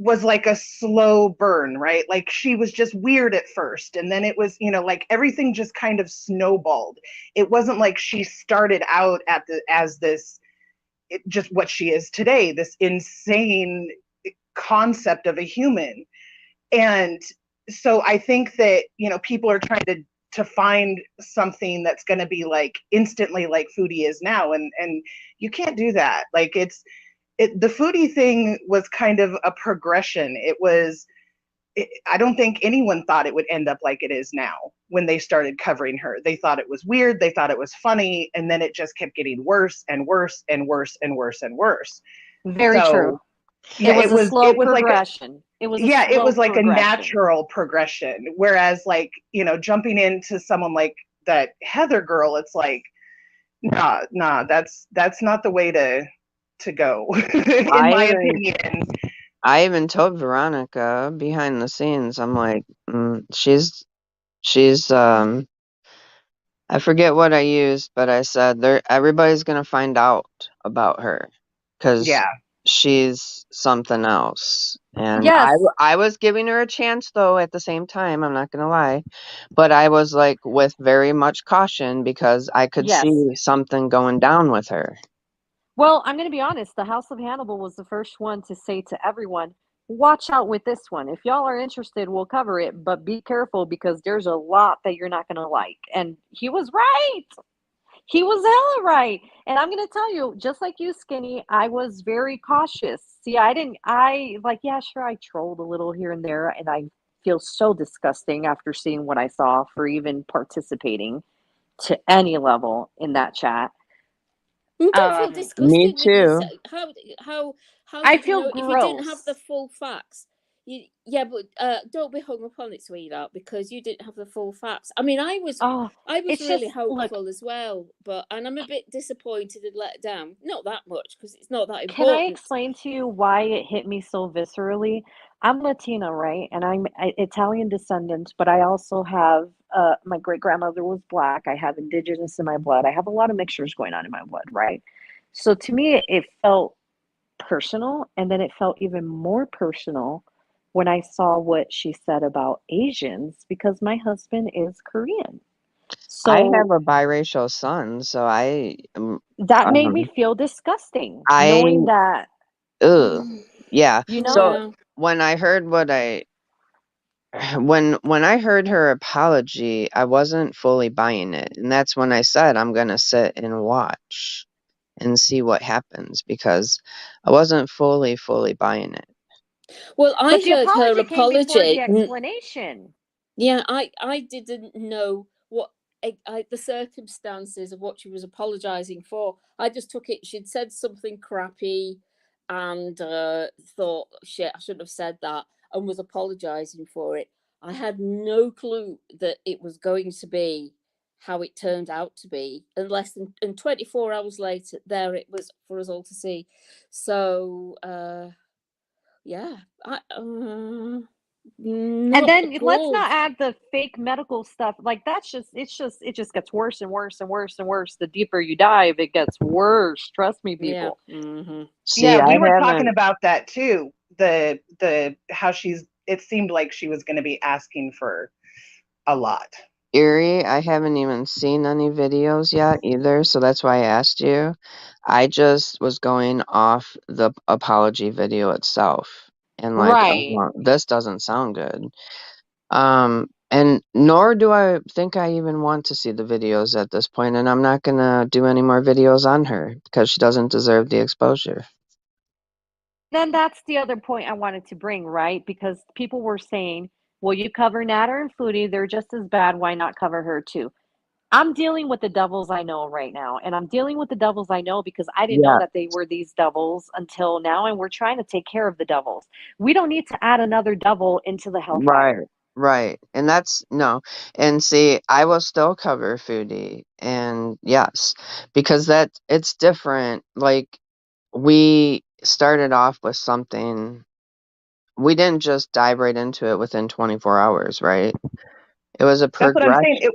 was like a slow burn, right? Like she was just weird at first, and then it was, like everything just kind of snowballed. It wasn't like she started out as this, just what she is today, this insane concept of a human. And so I think that, people are trying to find something that's going to be like instantly like Foodie is now, and you can't do that. Like the Foodie thing was kind of a progression. I don't think anyone thought it would end up like it is now. When they started covering her, they thought it was weird, they thought it was funny, and then it just kept getting worse and worse and worse and worse and worse. very true. Yeah, It was a slow like progression. It was a natural progression. Whereas like, jumping into someone like that Heather girl, it's like, nah, that's not the way to go, in my opinion. I even told Veronica behind the scenes, I'm like, she's I forget what I used, but I said everybody's gonna find out about her because Yeah. she's something else. And Yes. I was giving her a chance though at the same time, I'm not gonna lie. But I was like with very much caution because I could Yes. see something going down with her. Well, I'm going to be honest. The House of Hannibal was the first one to say to everyone, watch out with this one. If y'all are interested, we'll cover it, but be careful because there's a lot that you're not going to like. And he was right. He was hella right. And I'm going to tell you, just like you, Skinny, I was very cautious. See, yeah, sure, I trolled a little here and there, and I feel so disgusting after seeing what I saw for even participating to any level in that chat. You don't feel disgusted Me with too. yourself. How I did you feel know gross. if you didn't have the full facts? But don't be hung up on it, sweetheart, because you didn't have the full facts. I mean, I was really hopeful as well, and I'm a bit disappointed and let down. Not that much because it's not that important. Can I explain to you why it hit me so viscerally? I'm Latina, right? And I'm Italian descendant, but I also have my great grandmother was black. I have indigenous in my blood. I have a lot of mixtures going on in my blood, right? So to me, it felt personal, and then it felt even more personal when I saw what she said about Asians because my husband is Korean. So I have a biracial son, so that made me feel disgusting knowing that. Yeah. You know? So when I heard when I heard her apology, I wasn't fully buying it. And that's when I said I'm gonna sit and watch and see what happens because I wasn't fully buying it. Well, I heard her apology. Came before the explanation. Yeah, I didn't know what the circumstances of what she was apologizing for, I just took it. She'd said something crappy, and thought, shit, I shouldn't have said that, and was apologizing for it. I had no clue that it was going to be how it turned out to be, and less than 24 hours later, there it was for us all to see. So yeah, And not then let's good. not add the fake medical stuff. Like that's it just gets worse and worse and worse and worse. The deeper you dive, it gets worse. Trust me, Yeah. people. See, Yeah, I we were talking haven't. about that too. The how it seemed like she was going to be asking for a lot. Erie, I haven't even seen any videos yet either, so that's why I asked you. I just was going off the apology video itself, and like, Right. well, this doesn't sound good. And nor do I think I even want to see the videos at this point, and I'm not gonna do any more videos on her because she doesn't deserve the exposure. Then that's the other point I wanted to bring, right? Because people were saying, well, you cover Natter and Flutie, they're just as bad. Why not cover her too? I'm dealing with the devils I know right now. And I'm dealing with the devils I know because I didn't know Yeah, that they were these devils until now. And we're trying to take care of the devils. We don't need to add another devil into the right, hellfire. right. And that's no. And see, I will still cover Foodie, and yes, because it's different. Like, we started off with something. We didn't just dive right into it within 24 hours, right? It was a That's what I'm saying. progression. It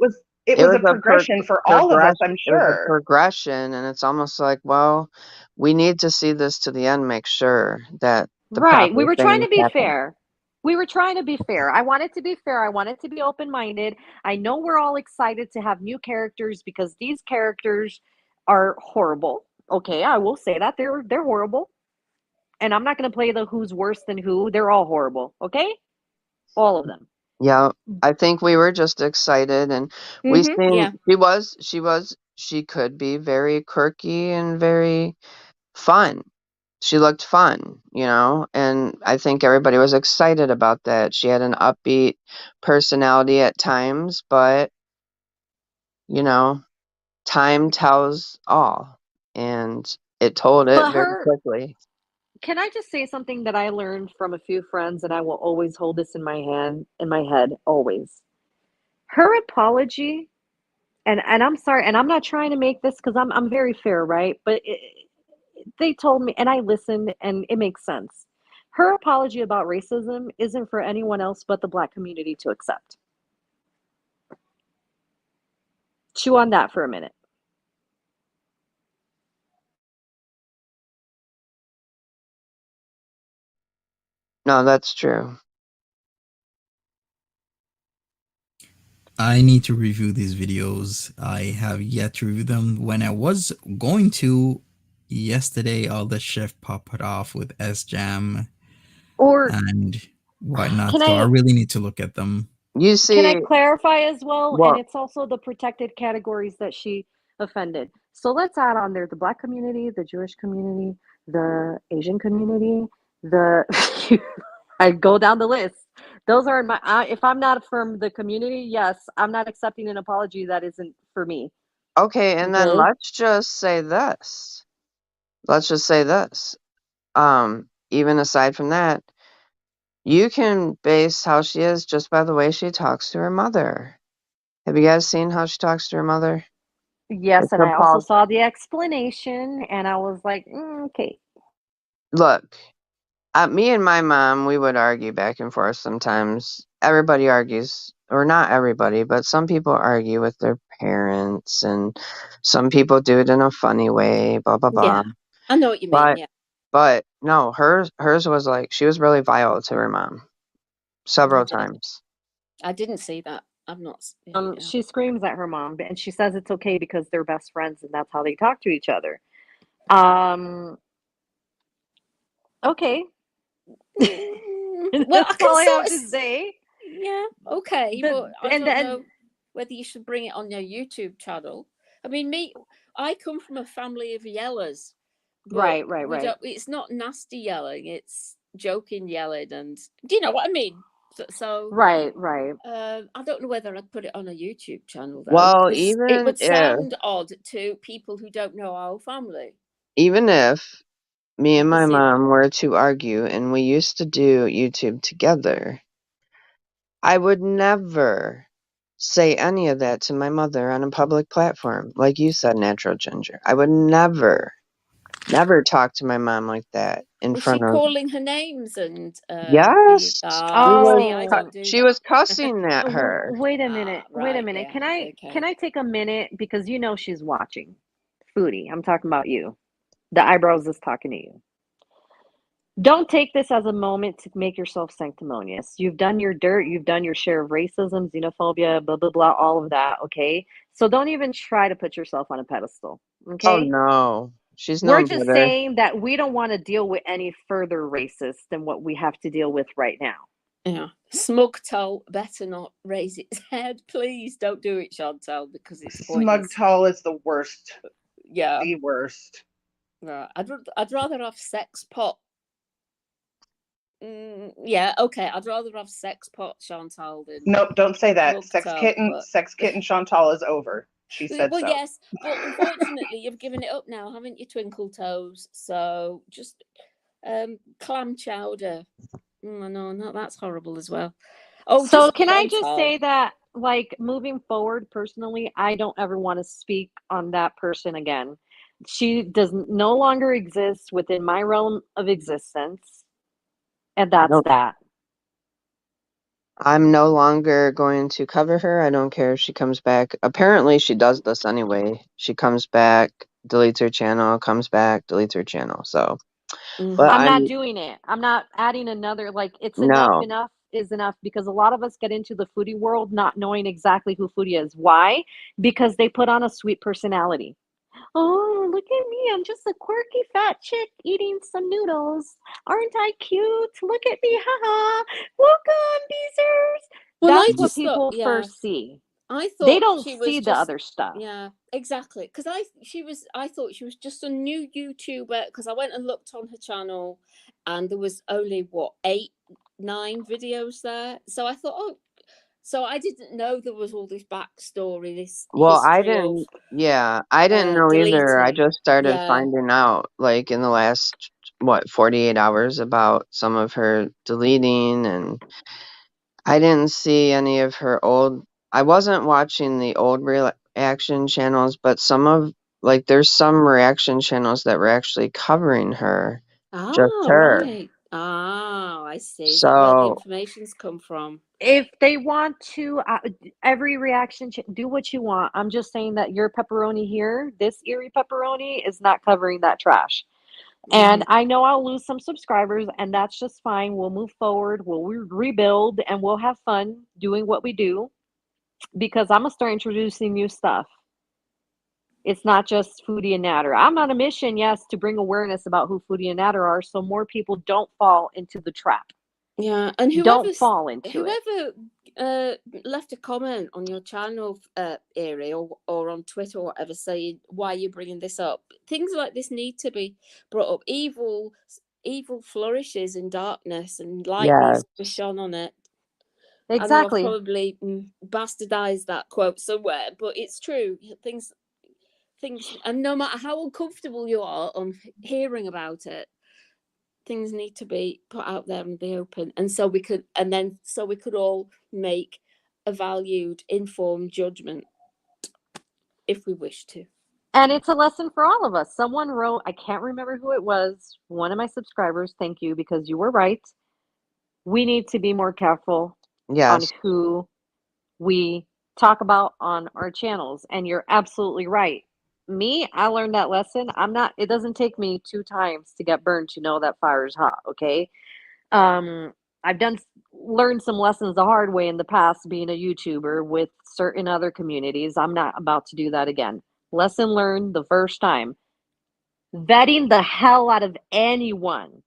It was was a a progression for all of us, progression. I'm It was a sure. progression, and it's almost like, well, we need to see this to the end, make sure that the Right. We proper were trying things to be happen. fair. We were trying to be fair. I wanted to be fair. I wanted to be open minded. I know we're all excited to have new characters because these characters are horrible. Okay, I will say that they're horrible. And I'm not going to play the who's worse than who. They're all horrible. Okay, all of them. Yeah, I think we were just excited, and we Yeah. seen she could be very quirky and very fun. She looked fun, and I think everybody was excited about that. She had an upbeat personality at times, but, time tells all, and it told it But very her, quickly. can I just say something that I learned from a few friends, and I will always hold this in my head, always. Her apology, and I'm sorry, and I'm not trying to make this because I'm very fair, right? But they told me, and I listened, and it makes sense. Her apology about racism isn't for anyone else but the Black community to accept. Chew on that for a minute. No, that's true. I need to review these videos. I have yet to review them. When I was going to yesterday, all the chef popped off with SJAM Or and whatnot. can So I I really need to look at them. You can I see, clarify as well? And well, it's also the protected categories that she offended. So let's add on there the Black community, the Jewish community, the Asian community, the I go down the list. Those are my. If I'm not from the community, yes, I'm not accepting an apology that isn't for me. okay, and then Okay. let's just say this. Let's just say this. Even aside from that, you can base how she is just by the way she talks to her mother. Have you guys seen how she talks to her mother? Yes, It's and I also appalled. saw the explanation, and I was like, okay. Look, me and my mom, we would argue back and forth sometimes. Everybody argues, or not everybody, but some people argue with their parents, and some people do it in a funny way, blah, blah, blah. Yeah. I know what you mean. But, Yeah. but no, hers was like, she was really vile to her mom several times. I didn't see that. I'm not. Yeah. She screams at her mom, and she says it's okay because they're best friends, and that's how they talk to each other. Okay. Well, That's I can all I sort have of. to say. Yeah. Okay, but I And don't then know whether you should bring it on your YouTube channel. I mean, I come from a family of yellers, but right. we don't. It's not nasty yelling. It's joking yelling, and do you know what I mean? So Right. I don't know whether I'd put it on a YouTube channel though, Well, because it even would if sound odd to people who don't know our family. me and my Because mom were to argue and we used to do YouTube together, I would never say any of that to my mother on a public platform. Like you said, Natural Ginger. I would never talk to my mom like that in was she front of. calling her names and Yes, see, I don't do she that. was cussing at her. Wait a minute. Wait a Right, minute. yeah, Can okay. I take a minute because you know she's watching. Foodie, I'm talking about you. The eyebrows is talking to you. Don't take this as a moment to make yourself sanctimonious. You've done your dirt, you've done your share of racism, xenophobia, blah, blah, blah, all of that, okay? So don't even try to put yourself on a pedestal, Oh okay? no, she's We're no just better. saying that we don't want to deal with any further racist than what we have to deal with right now. Yeah. Smug Toe better not raise its head. Please don't do it, Chantal, because it's pointless. Smugtall is the worst. Yeah. The worst. Right. I'd rather have sex pot. Yeah, okay. I'd rather have sex pot Chantal than Nope, don't say that. Smug Toe, Sex kitten Chantal is over. She said well, so. yes, but unfortunately, you've given it up now, haven't you, Twinkle Toes? So just clam chowder. No, that's horrible as well. Oh, So just can I just Chantal. say that, like, moving forward, personally, I don't ever want to speak on that person again. She does no longer exist within my realm of existence, and that's Nope. that. I'm no longer going to cover her. I don't care if she comes back. Apparently, she does this anyway. She comes back, deletes her channel, comes back, deletes her channel. So, but I'm not I'm doing it. I'm not adding another, like, it's no. enough is enough because a lot of us get into the foodie world not knowing exactly who foodie is. Why? Because they put on a sweet personality. Oh, look at me. I'm just a quirky fat chick eating some noodles. Aren't I cute? Look at me. Haha. Welcome, Beezers. Well, I That's what just thought, people yeah, first see. I They thought don't she was see the just, other stuff. yeah, exactly. Because I thought she was just a new YouTuber. Because I went and looked on her channel, and there was only what 8, 9 videos there. So I thought, oh, so I didn't know there was all this backstory, this Well, I history of didn't. Yeah, I didn't know either. I deleting. just started Yeah. finding out like in the last 48 hours about some of her deleting, and I didn't see any of her old. I wasn't watching the old reaction channels, but some of like there's some reaction channels that were actually covering her, just Oh, her. right. Ah, I see. Is that where the So information's come from? If they want to, every reaction, do what you want. I'm just saying that your pepperoni here, this eerie pepperoni, is not covering that trash. And I know I'll lose some subscribers, and that's just fine. We'll move forward, we'll rebuild, and we'll have fun doing what we do because I'm going to start introducing new stuff. It's not just Foodie and Natter. I'm on a mission, yes, to bring awareness about who Foodie and Natter are so more people don't fall into the trap. Yeah, and Don't fall into it. whoever left a comment on your channel, Erie, or on Twitter or whatever, saying why you're bringing this up, things like this need to be brought up. Evil flourishes in darkness, and light needs to be yes, shone on it. I know I've Exactly. probably bastardized that quote somewhere, but it's true. Things, and no matter how uncomfortable you are on hearing about it, things need to be put out there in the open, and so we could all make a valued, informed judgment if we wish to. And it's a lesson for all of us. Someone wrote, I can't remember who it was, one of my subscribers, thank you, because you were right. We need to be more careful on yes, who we talk about on our channels. And you're absolutely right. Me, I learned that lesson. It doesn't take me 2 times to get burned to know that fire is hot, okay? I've learned some lessons the hard way in the past being a YouTuber with certain other communities. I'm not about to do that again. Lesson learned the first time. Vetting the hell out of anyone,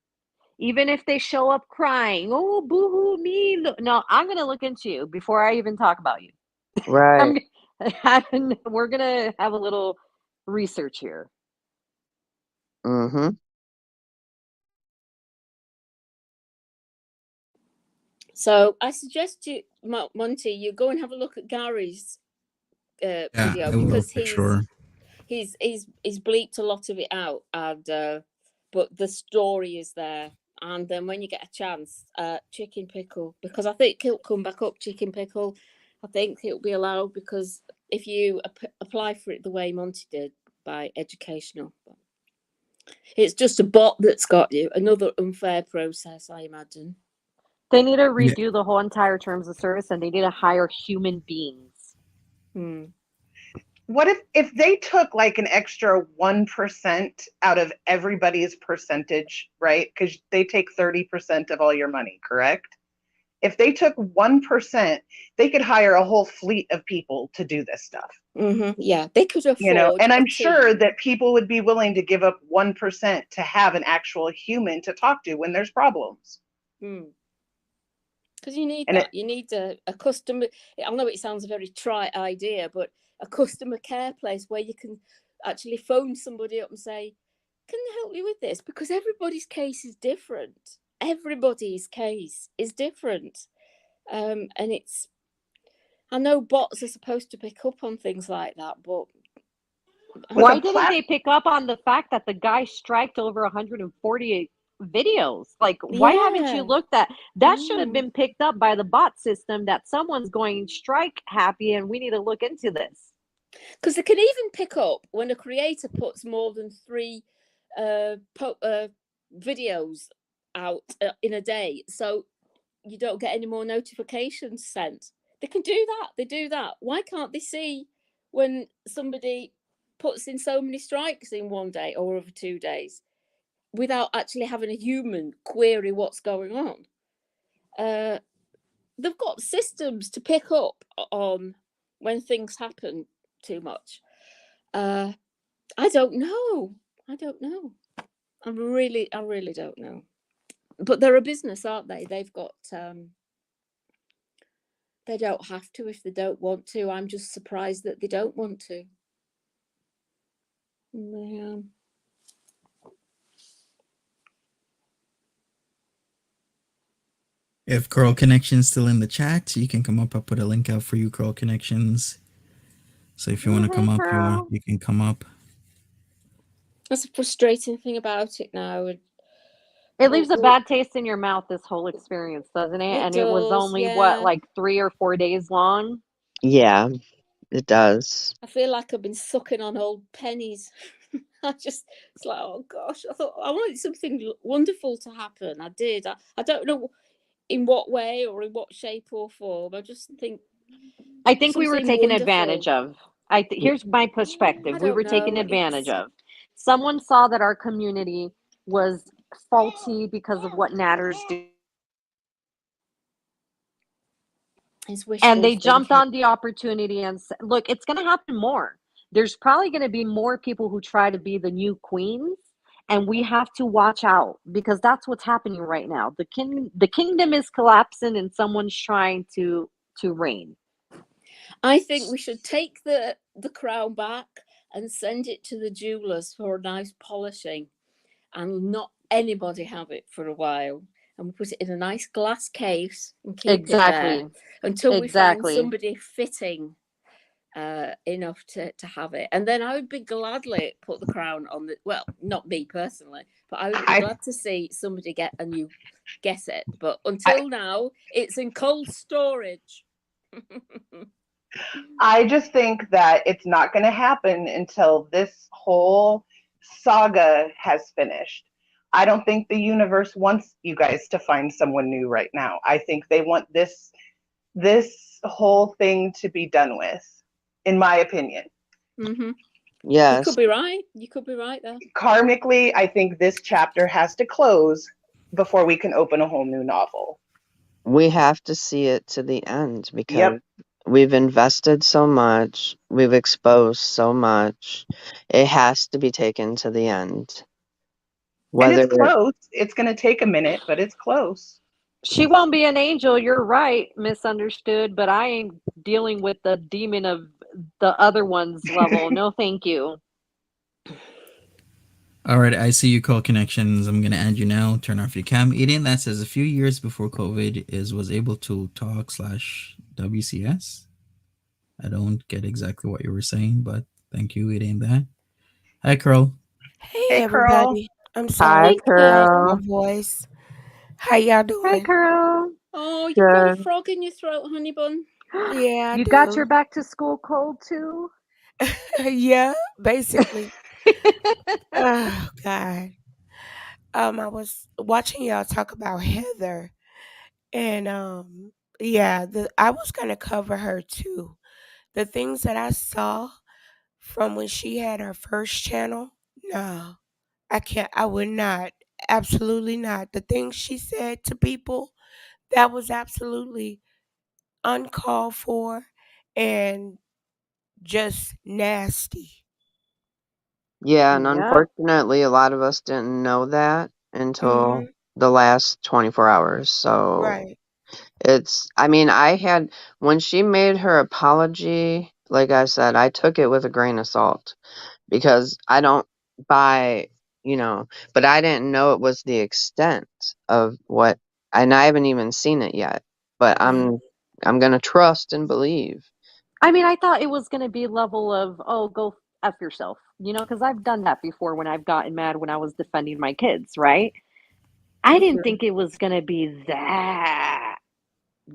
even if they show up crying. Oh, boo hoo me. No, I'm going to look into you before I even talk about you. right. We're going to have a little research here. Mm-hmm. So I suggest you, Monty, you go and have a look at Gary's Yeah, video, I will because for sure. he's bleeped a lot of it out, and but the story is there. And then when you get a chance, chicken pickle, because I think it'll come back up. Chicken pickle, I think it'll be allowed, because if you apply for it the way Monty did, by educational, it's just a bot that's got you. Another unfair process, I imagine. They need to Yeah. redo the whole entire terms of service, and they need to hire human beings. What if they took like an extra 1% out of everybody's percentage, right? Because they take 30% of all your money, correct? If they took 1%, they could hire a whole fleet of people to do this stuff. Yeah, they could afford. And I'm sure that people would be willing to give up 1% to have an actual human to talk to when there's problems. Because you need that. You need a customer. I know it sounds a very trite idea, but a customer care place where you can actually phone somebody up and say, can I help you with this? Because everybody's case is different. Everybody's case is different. And it's, I know bots are supposed to pick up on things like that, but why didn't they pick up on the fact that the guy striked over 148 videos? Like, why haven't you looked at that? Should have been picked up by the bot system, that someone's going strike happy and we need to look into this. Because they can even pick up when a creator puts more than 3 videos out in a day, so you don't get any more notifications sent. They can do that. They do that. Why can't they see when somebody puts in so many strikes in one day or over 2 days without actually having a human query what's going on? They've got systems to pick up on when things happen too much. I don't know. I really don't know. But they're a business, aren't they? They've got they don't have to if they don't want to. I'm just surprised that they don't want to. If Curl Connection's still in the chat, you can come up. I'll put a link out for you, Curl Connections. So if you want to come up, you can come up. That's a frustrating thing about it now. It leaves a bad taste in your mouth, this whole experience, doesn't it? And it was only what, like 3 or 4 days long? Yeah, it does. I feel like I've been sucking on old pennies. It's like, oh gosh, I thought I wanted something wonderful to happen. I did. I don't know in what way or in what shape or form. I think we were taken advantage of. Here's my perspective. We were taken advantage of. Someone saw that our community was faulty because of what Natters do, and they jumped on the opportunity and said, look, it's going to happen more. There's probably going to be more people who try to be the new queens, and we have to watch out, because that's what's happening right now. The kingdom is collapsing and someone's trying to reign. I think we should take the crown back and send it to the jewelers for a nice polishing, and not anybody have it for a while, and we put it in a nice glass case and keep it there until we find somebody fitting enough to have it. And then I would be gladly put the crown on the, well, not me personally, but I would be glad to see somebody get it. But until now, it's in cold storage. I just think that it's not going to happen until this whole saga has finished. I don't think the universe wants you guys to find someone new right now. I think they want this whole thing to be done with, in my opinion. Yes. You could be right there. Karmically, I think this chapter has to close before we can open a whole new novel. We have to see it to the end, because we've invested so much, we've exposed so much. It has to be taken to the end. And it's close. It's going to take a minute, but it's close. She won't be an angel. You're right, misunderstood. But I ain't dealing with the demon of the other one's level. No, thank you. All right, I see you call connections. I'm gonna add you now. Turn off your cam. Aiden, that says a few years before COVID was able to talk slash WCS. I don't get exactly what you were saying, but thank you, Aiden. That. Hi, Carl. Hey Hey, Curl. everybody. I'm Hi, sorry Hey, for the Carl. my Carol. voice. How y'all Hi, doing? Carol. Oh, you've got a Good. frog in your throat, honey bun. Yeah, I You got your do. back to school cold too? Yeah, basically. Oh God. I was watching y'all talk about Heather and yeah, I was gonna cover her too. The things that I saw from when she had her first channel, no. I can't I would not. Absolutely not. The things she said to people, that was absolutely uncalled for and just nasty. Yeah, and Yep. unfortunately, a lot of us didn't know that until Mhm. the last 24 hours. So Right. I mean, when she made her apology, like I said, I took it with a grain of salt because I don't buy, but I didn't know it was the extent of and I haven't even seen it yet, but Mhm. I'm going to trust and believe. I mean, I thought it was gonna be level of, "Oh, go F yourself," because I've done that before when I've gotten mad when I was defending my kids, right? I didn't Mhm. think it was gonna be that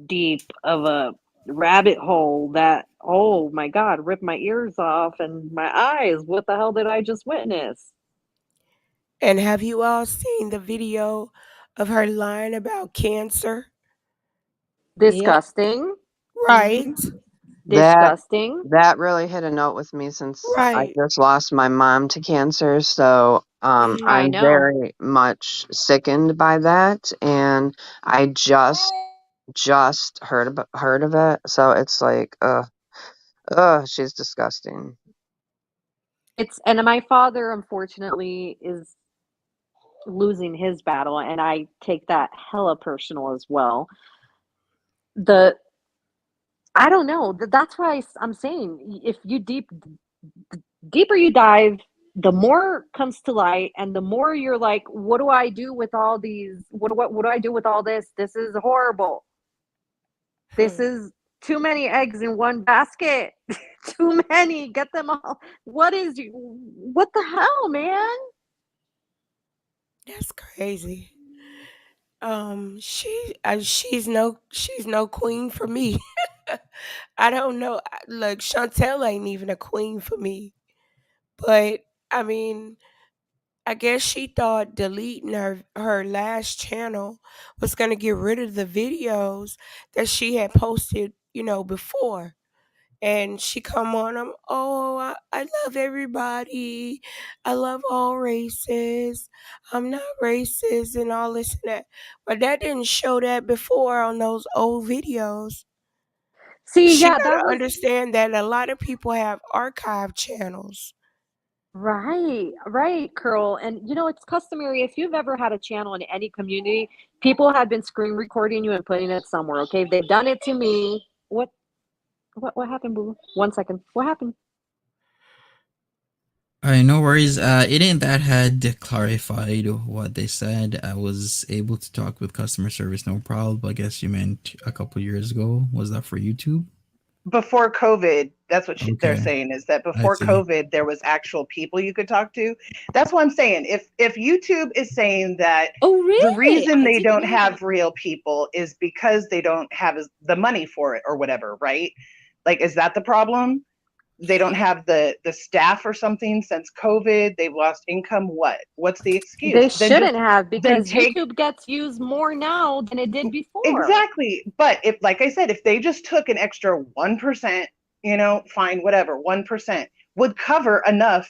deep of a rabbit hole that, oh my God, rip my ears off and my eyes. What the hell did I just witness? And have you all seen the video of her lying about cancer? Yep. Disgusting. Right. That Disgusting. that really hit a note with me since I Right. just lost my mom to cancer, so I Mhm. I'm know. very much sickened by that, and I just heard of it, so it's like, she's disgusting. And my father, unfortunately, is losing his battle, and I take that hella personal as well. The I don't know. That's why I'm saying if you deeper you dive, the more comes to light, and the more you're like, what do I do with all these? What do I do with all this? This is horrible. This Hmm. is too many eggs in one basket. Too many. Get them all. What the hell, man? That's crazy. She's no queen for me. I don't know. Like Chantel ain't even a queen for me. But I mean, I guess she thought deleting her last channel was gonna get rid of the videos that she had posted, before. And she come on them, oh, I love everybody. I love all races. I'm not racist and all this and that. But that didn't show that before on those old videos. See, She yeah, that gotta was understand that a lot of people have archive channels. right, right, Curl. And it's customary if you've ever had a channel in any community, people have been screen recording you and putting it somewhere. Okay, they've done it to me. What happened, Boo? 1 second. What happened? All right, no worries. Aiden, that had clarified what they said. I was able to talk with customer service, no problem. I guess you meant a couple years ago. Was that for YouTube? Before COVID, that's what they're Okay, saying, is that I before see. COVID, there was actual people you could talk to. That's what I'm saying. If YouTube is saying that Oh, the really? reason I they didn't don't know that. have real people is because they don't have the money for it or whatever, right? Like, is that the problem? They don't have the staff or something since COVID. They've lost income. What's the They excuse? shouldn't have Then because take YouTube gets used more now than it did before. exactly. But if, like I said, if they just took an extra 1%, fine, whatever, 1% would cover enough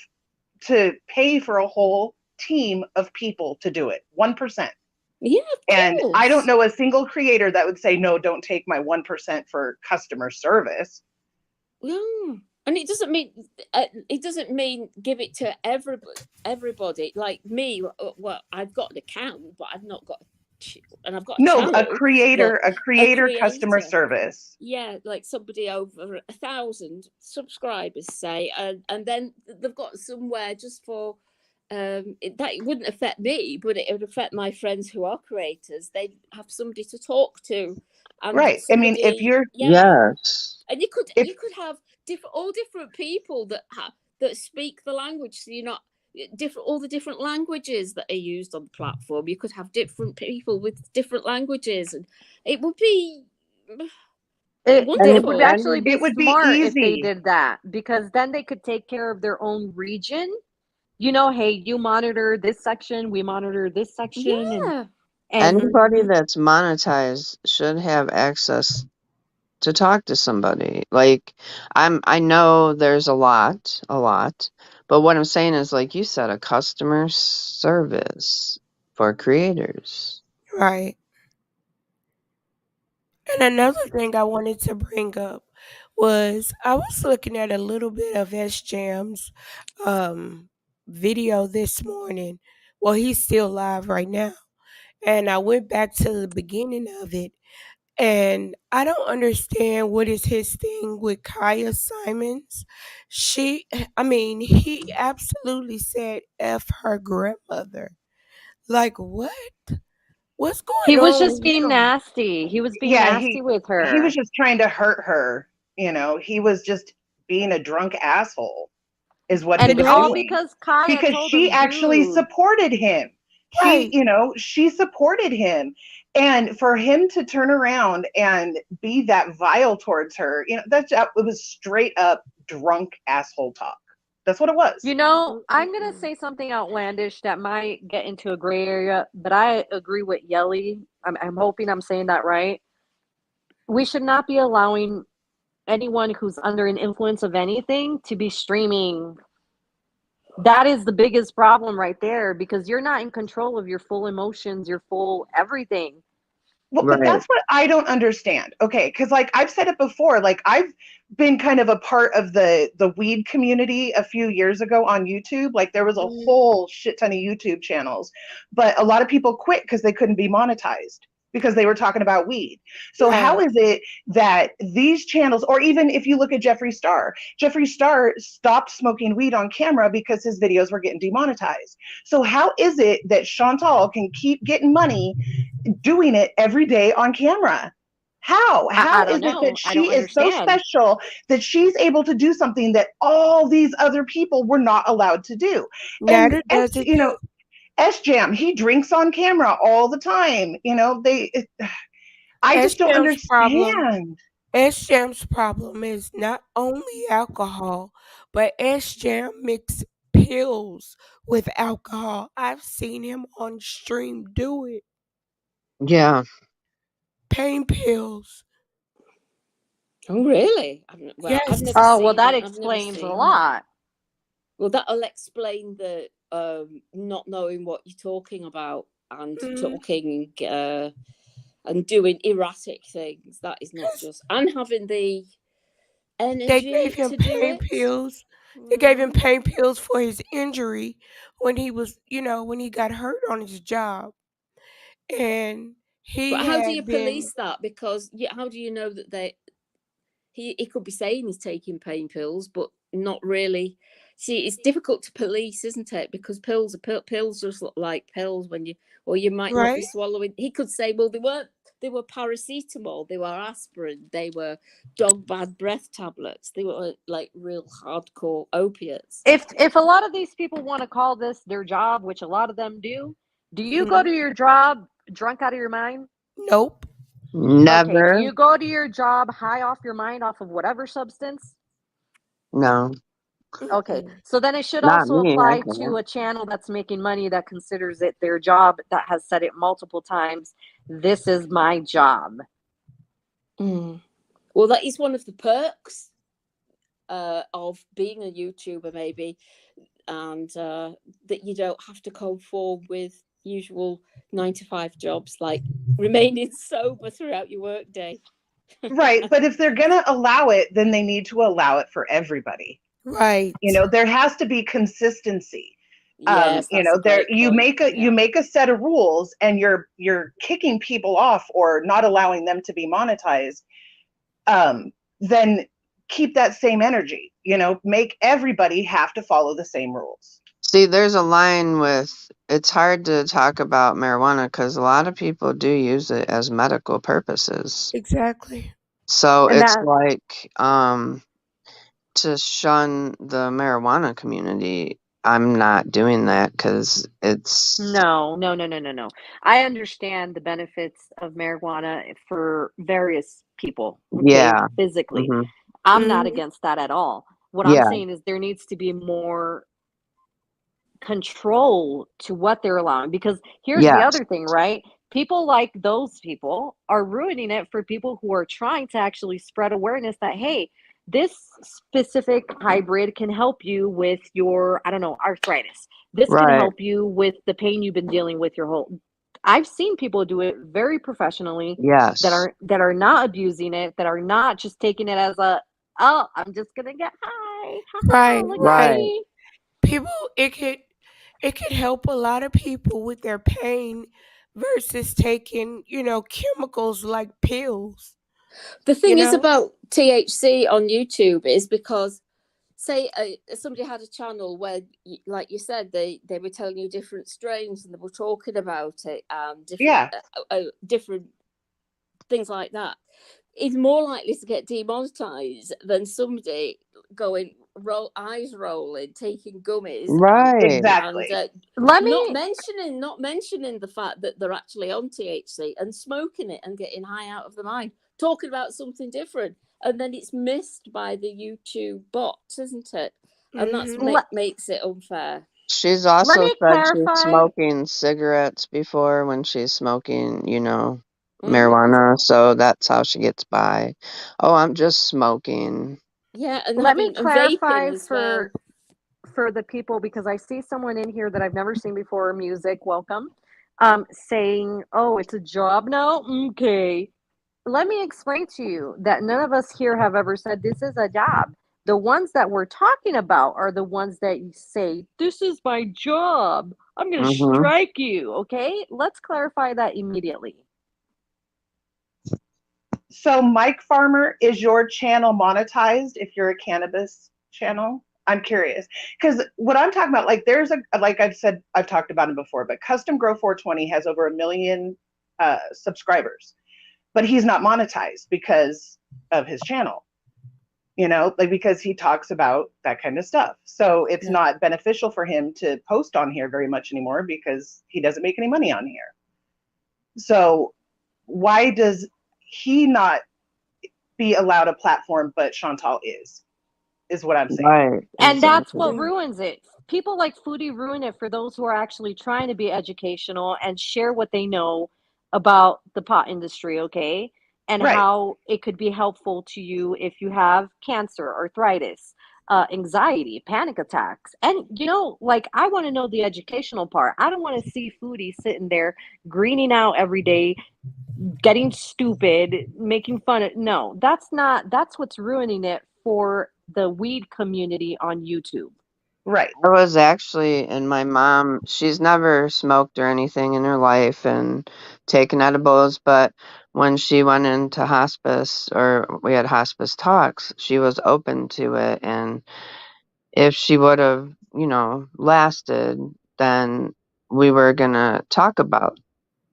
to pay for a whole team of people to do it. 1%. Yeah, of And I don't course. know a single creator that would say, no, don't take my 1% for customer service. Yeah. And it doesn't mean give it to everybody. Like me, well, I've got an account, but I've not got and I've got a No, channel, but a a creator customer creator. service. Yeah, like somebody over 1,000 subscribers, say, and then they've got somewhere just for it wouldn't affect me, but it would affect my friends who are creators. They'd have somebody to talk to, and Right. I mean, if somebody, you're Yes. and you if could have different people that speak the language. So you're not all the different languages that are used on the platform. You could have different people with different languages, and it would be It would wonderful. actually be it would be smart if they easy. did that, because then they could take care of their own region. You know, hey, you monitor this section, we monitor this section, Yeah. and Anybody that's monetized should have access to talk to somebody. Like, I know there's a lot, but what I'm saying is, like you said, a customer service for creators. Right. And another thing I wanted to bring up was I was looking at a little bit of SJAM's video this morning. Well, he's still live right now. And I went back to the beginning of it. And I don't understand what is his thing with Kaya Simons. He absolutely said F her grandmother. Like, what? What's he going was on just with being him? nasty. He was being Yeah, nasty with he was her. just trying to hurt her. You know, he was just being a drunk asshole is what he And was all Right? doing. because Kaya Because told she him, actually dude. supported him. Right. She supported him. And for him to turn around and be that vile towards her, it was straight up drunk asshole talk. That's what it was. You know, I'm going to say something outlandish that might get into a gray area, but I agree with Yelly. I'm hoping I'm saying that right. We should not be allowing anyone who's under an influence of anything to be streaming. That is the biggest problem right there, because you're not in control of your full emotions, your full everything. Well, but Right. that's what I don't understand. Okay, because like I've said it before, like I've been kind of a part of the weed community a few years ago on YouTube. Like there was a whole shit ton of YouTube channels, but a lot of people quit because they couldn't be monetized because they were talking about weed. So how Right. is it that these channels, or even if you look at Jeffree Star stopped smoking weed on camera because his videos were getting demonetized. So how is it that Chantal can keep getting money doing it every day on camera? How I is don't it that know. I don't she is so understand. special that she's able to do something that all these other people were not allowed to do? And Nada does it too. SJAM, he drinks on camera all the time. I just don't understand. SJAM's problem is not only alcohol, but SJAM mix pills with alcohol. I've seen him on stream do it. Yeah. Pain pills. Oh, really? I've Yes. never Oh, seen well, that it. I've never explains a seen that. lot. Well, that'll explain the not knowing what you're talking about and talking and doing erratic things. That is not just, and having the energy They gave him to do pain it. pills. They gave him pain pills for his injury when he was, when he got hurt on his job. And he But how do had you been police that? Because how do you know that he could be saying he's taking pain pills, but not really. See, it's difficult to police, isn't it? Because pills just look like pills or you might not be right. swallowing. He could say, well, they were paracetamol, they were aspirin, they were dog bad breath tablets, they were like real hardcore opiates. If a lot of these people want to call this their job, which a lot of them do you go to your job drunk out of your mind? Nope. Okay, do Never. you go to your job high off your mind off of whatever substance? No. Okay, so then it should Not also me. I apply to can't. a channel that's making money that considers it their job, that has said it multiple times. This is my job. Well, that is one of the perks of being a YouTuber, maybe, and that you don't have to conform with usual 9-to-5 jobs, like remaining sober throughout your workday. Right, but if they're going to allow it, then they need to allow it for everybody. Right. There has to be consistency. Yes, that's a great you point. make a set of rules, and you're kicking people off or not allowing them to be monetized. Then keep that same energy. Make everybody have to follow the same rules. See, there's a line with it's hard to talk about marijuana because a lot of people do use it as medical purposes. Exactly. So And it's that like to shun the marijuana community. I'm not doing that because it's no, no, no, no, no, no. I understand the benefits of marijuana for various people, okay, yeah. physically. Hmm. I'm not Mhm. against that at all. What I'm Yeah. saying is there needs to be more control to what they're allowing, because here's the Yes. other thing, right? People like those people are ruining it for people who are trying to actually spread awareness that, hey, this specific hybrid can help you with your, I don't know, arthritis. This can Right. help you with the pain you've been dealing with your whole. I've seen people do it very professionally, Yes. that are not abusing it, that are not just taking it as a, oh, I'm just gonna get high. Right, Haha, look at Right. right. me. People, it could help a lot of people with their pain versus taking, chemicals like pills, The you thing is know? about THC on YouTube is because, say, somebody had a channel where, like you said, they were telling you different strains and they were talking about it, Yeah. different things like that. Is more likely to get demonetized than somebody going eyes rolling, taking gummies, Right. and Exactly. Let not me mentioning the fact that they're actually on THC and smoking it and getting high out of the mind, talking about something different, and then it's missed by the YouTube bots, isn't it? And that's Mhm. makes it unfair. She's let also me said she's clarify. smoking cigarettes before when she's smoking, Mm. marijuana. So that's how she gets by. Oh, I'm just smoking. Yeah, and Let me having a vaping clarify as well. for the people, because I see someone in here that I've never seen before. Music, welcome. Saying, "Oh, it's a job now." Okay, let me explain to you that none of us here have ever said this is a job. The ones that we're talking about are the ones that you say, "This is my job. I'm going to Mm-hmm. strike you." Okay, let's clarify that immediately. So, Mike Farmer, is your channel monetized if you're a cannabis channel? I'm curious because what I'm talking about, like, there's like I've said, I've talked about him before, but Custom Grow 420 has over 1 million subscribers, but he's not monetized because of his channel, like because he talks about that kind of stuff. So it's Yeah. not beneficial for him to post on here very much anymore because he doesn't make any money on here. So why does he not be allowed a platform, but Chantal is what I'm saying. Right. And that's what Exactly. Mm. ruins it. People like Foodie ruin it for those who are actually trying to be educational and share what they know about the pot industry, okay? And Right. how it could be helpful to you if you have cancer, arthritis, anxiety, panic attacks. And, like, I want to know the educational part. I don't want to see Foodie sitting there greening out every day, getting stupid, making fun of. No, that's what's ruining it for the weed community on YouTube. Right. I was actually, and my mom, she's never smoked or anything in her life and taken edibles, but when she went into hospice or we had hospice talks, she was open to it. And if she would have, lasted, then we were going to talk about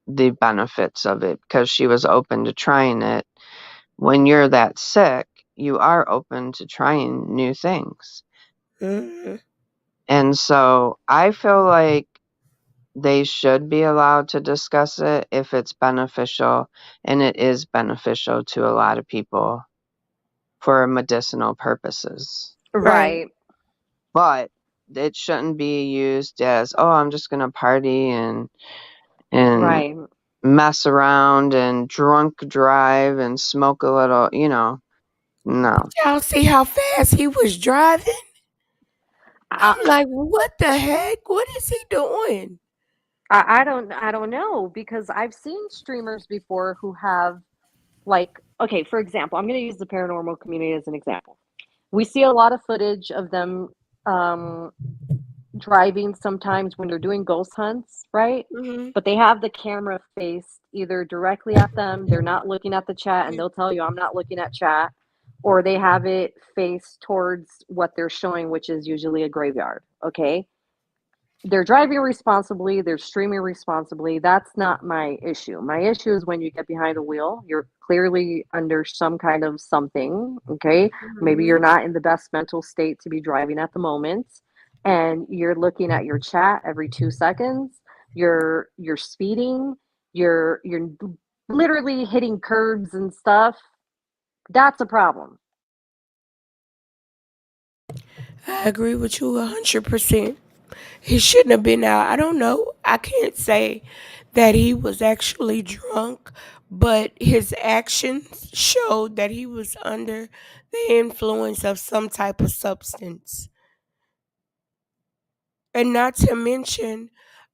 the benefits of it because she was open to trying it. When you're that sick, you are open to trying new things. Mhm. And so I feel like they should be allowed to discuss it if it's beneficial, and it is beneficial to a lot of people for medicinal purposes. Right. Right, But it shouldn't be used as, oh, I'm just going to party and right. mess around and drunk drive and smoke a little, no. Y'all see how fast he was driving? I, I'm like, what the heck? What is he doing? I don't know, because I've seen streamers before who have, like, okay, for example, I'm going to use the paranormal community as an example. We see a lot of footage of them um, driving sometimes when they're doing ghost hunts, right? Mhm. But they have the camera faced either directly at them, they're not looking at the chat, and they'll tell you, I'm not looking at chat, or they have it faced towards what they're showing, which is usually a graveyard, okay? they're driving responsibly, they're streaming responsibly. That's not my issue. My issue is when you get behind a wheel, you're clearly under some kind of something, okay? Maybe you're not in the best mental state to be driving at the moment, and you're looking at your chat every 2 seconds. You're speeding, you're literally hitting curbs and stuff. That's a problem. I agree with you 100%. He shouldn't have been out. I don't know. I can't say that he was actually drunk, but his actions showed that he was under the influence of some type of substance. And not to mention,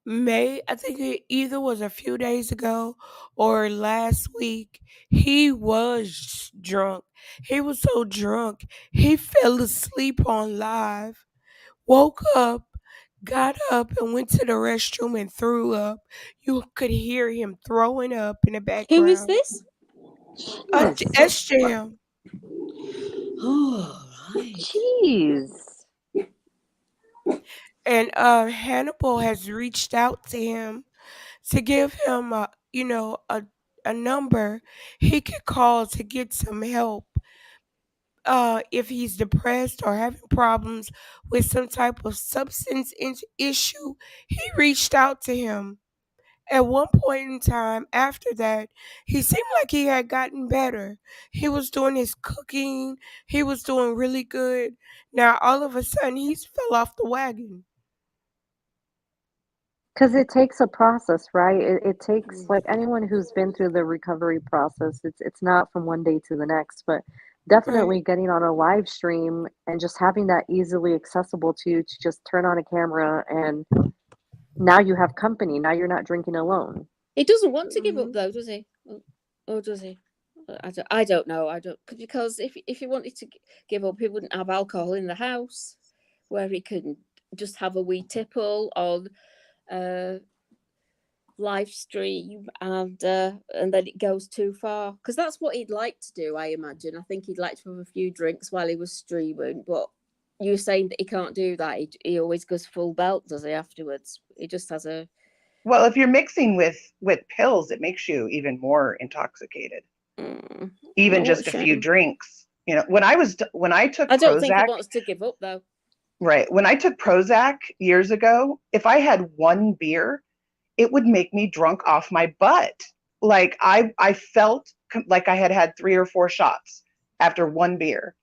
I think it either was a few days ago or last week, he was drunk. He was so drunk, he fell asleep on live, woke up, got up, and went to the restroom and threw up. You could hear him throwing up in the Who is background. this? SJAM. Oh, right. Jeez. And Hannibal has reached out to him to give him a number he could call to get some help if he's depressed or having problems with some type of issue. He reached out to him. At one point in time after that, he seemed like he had gotten better. He was doing his cooking. He was doing really good. Now all of a sudden he's fell off the wagon. Because it takes a process, right? It takes, like, anyone who's been through the recovery process, it's not from one day to the next, but definitely Right. getting on a live stream and just having that easily accessible to you to just turn on a camera, and now you have company. Now you're not drinking alone. He doesn't want to give up, though, does he? Or does he? I don't know. I don't, because if he wanted to give up, he wouldn't have alcohol in the house, where he can just have a wee tipple on live stream, and then it goes too far, because that's what he'd like to do. I imagine. I think he'd like to have a few drinks while he was streaming, but you're saying that he can't do that. He always goes full belt, does he? Afterwards, he just has a. Well, if you're mixing with pills, it makes you even more intoxicated. Even just a few drinks. You know, when I took I don't Prozac, think he wants to give up, though. Right. When I took Prozac years ago, if I had one beer, it would make me drunk off my butt. Like I felt like I had 3 or 4 shots after one beer.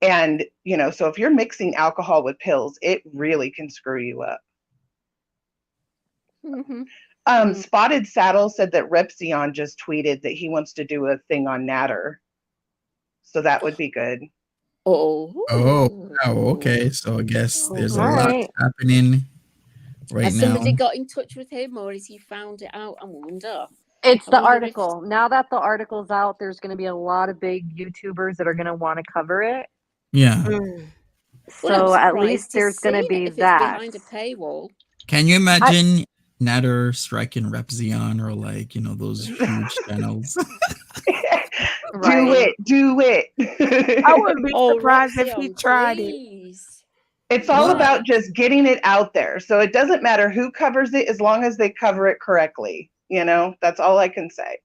And, so if you're mixing alcohol with pills, it really can screw you up. Spotted Saddle said that Repzion just tweeted that he wants to do a thing on Natter. So that would be good. Oh, okay. So I guess there's a lot Right. happening right Has now. somebody got in touch with him, or has he found it out? I wonder. It's I the wonder if- article. Now that the article's out, there's going to be a lot of big YouTubers that are going to want to cover it. Yeah. Mm. Well, So I'm at surprised least to there's going to see be it if that. it's behind a paywall. Can you imagine Natter striking Repzion or those huge channels? Right. Do it. I wouldn't be surprised if he Repzion, tried please. It's all Yeah. about just getting it out there. So it doesn't matter who covers it as long as they cover it correctly. That's all I can say.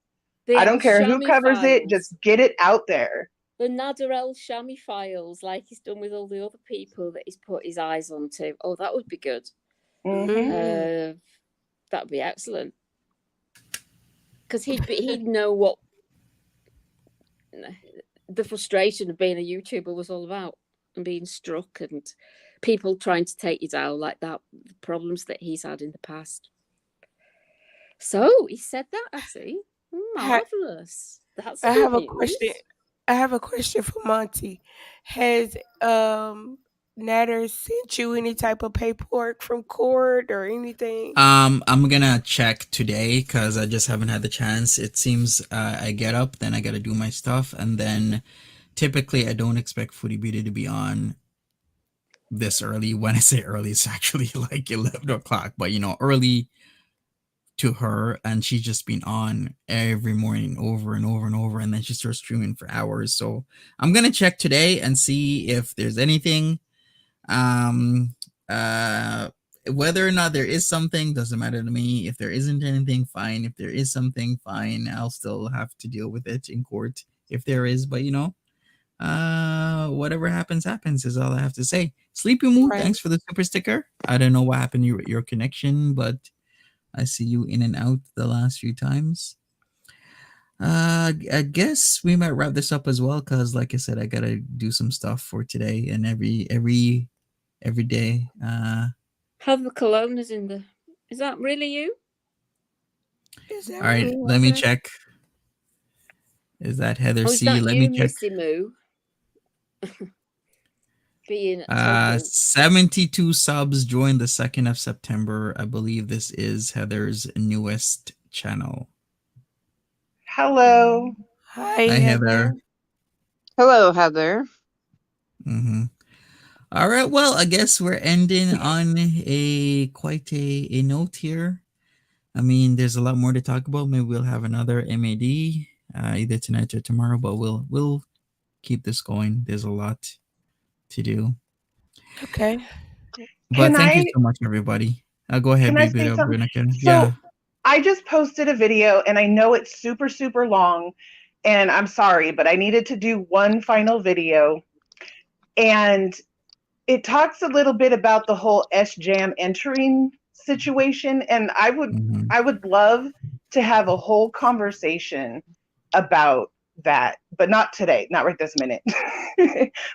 I don't care who covers it, just get it out there. The Nader El Shami files, like he's done with all the other people that he's put his eyes onto. Oh, that would be good. Mm-hmm. That would be excellent. Because he'd know what the frustration of being a YouTuber was all about, and being struck and people trying to take you down like that, the problems that he's had in the past. So he said that, I see. Marvelous. That's I good have a news. question. I have a question for Monty. Has Natter sent you any type of paperwork from court or anything? I'm gonna check today because I just haven't had the chance. It seems I get up, then I gotta do my stuff, and then typically I don't expect VIBeezers to be on this early. When I say early, it's actually like 11 o'clock, but early to her, and she's just been on every morning over and over and over, and then she starts streaming for hours. So I'm gonna check today and see if there's anything. whether or not there is something doesn't matter to me. If there isn't anything, fine. If there is something, fine. I'll still have to deal with it in court if there is. But whatever happens, happens is all I have to say. Sleepy Moo, Right. thanks for the super sticker. I don't know what happened to your connection, but I see you in and out the last few times. I guess we might wrap this up as well, because like I said, I gotta do some stuff for today and every day. Heather Cologne is in the. Is that really you? Is that All right, really let me Heather? check. Is that Heather Oh, is C? that Let you, me check. Missy Moo? Being talking. 72 subs joined the 2nd of September. I believe this is Heather's newest channel. Hello. Hi, Hi, Heather. Hello, Heather. Mm-hmm. All right. Well, I guess we're ending on quite a note here. I mean, there's a lot more to talk about. Maybe we'll have another MAD either tonight or tomorrow, but we'll keep this going. There's a lot to do. Okay. But Can thank you I so much, everybody. Go ahead, can I baby. say something? Veronica. So Yeah. I just posted a video and I know it's super, super long and I'm sorry, but I needed to do one final video. And it talks a little bit about the whole SJAM entering situation. And I Mhm. would love to have a whole conversation about that, but not today, not right this minute.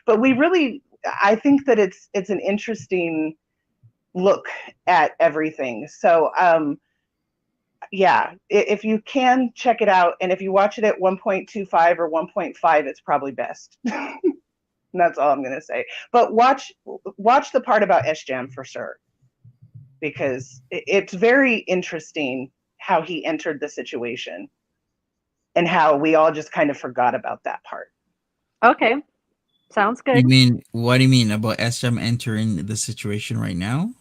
But I think that it's an interesting look at everything. So yeah, if you can check it out, and if you watch it at 1.25 or 1.5, it's probably best. And that's all I'm gonna say. But watch the part about SJAM for sure, because it's very interesting how he entered the situation and how we all just kind of forgot about that part. Okay. Sounds good. What do you mean about SJAM entering the situation right now?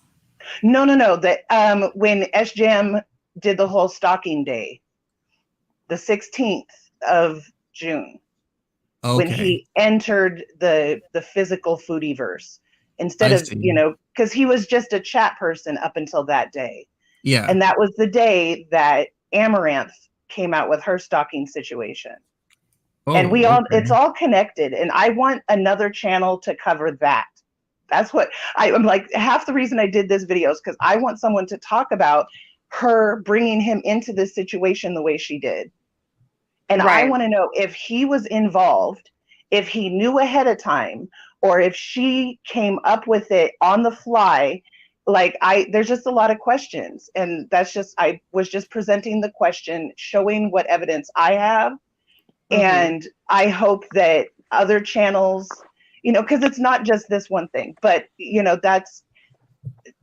No. That when SJAM did the whole stalking day, the 16th of June, when Okay. he entered the physical foodieverse instead I of, see. because he was just a chat person up until that day. Yeah. And that was the day that Amaranth came out with her stalking situation. And it's all connected. And I want another channel to cover that. That's what I'm like. Half the reason I did this video is because I want someone to talk about her bringing him into this situation the way she did. And I Right. want to know if he was involved, if he knew ahead of time, or if she came up with it on the fly. There's just a lot of questions. And I was just presenting the question, showing what evidence I have. And I hope that other channels, because it's not just this one thing, but that's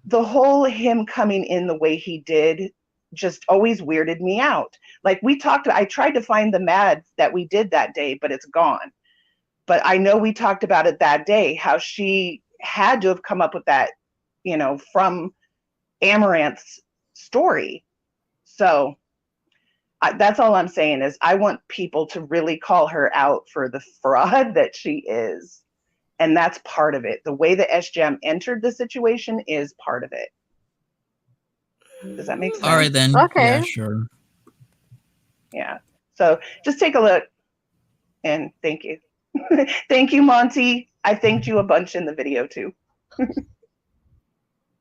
the whole him coming in the way he did just always weirded me out. Like I tried to find the mad that we did that day, but it's gone. But I know we talked about it that day, how she had to have come up with that, from Amaranth's story. So that's all I'm saying is I want people to really call her out for the fraud that she is. And that's part of it. The way that SJAM entered the situation is part of it. Does that make sense? All right then. Okay. Yeah, sure. Yeah. So just take a look and thank you. Thank you, Monty. I thanked you a bunch in the video too.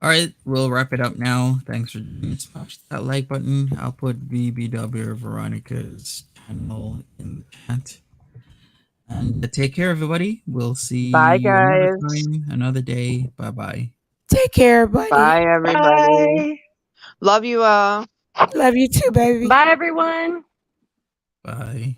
All right, we'll wrap it up now. Thanks for smash that like button. I'll put BBW Veronica's channel in the chat. And take care, everybody. We'll see Bye, you another guys. time, another day. Bye-bye. Take care, buddy. Bye, everybody. Bye. Love you all. Love you too, baby. Bye, everyone. Bye.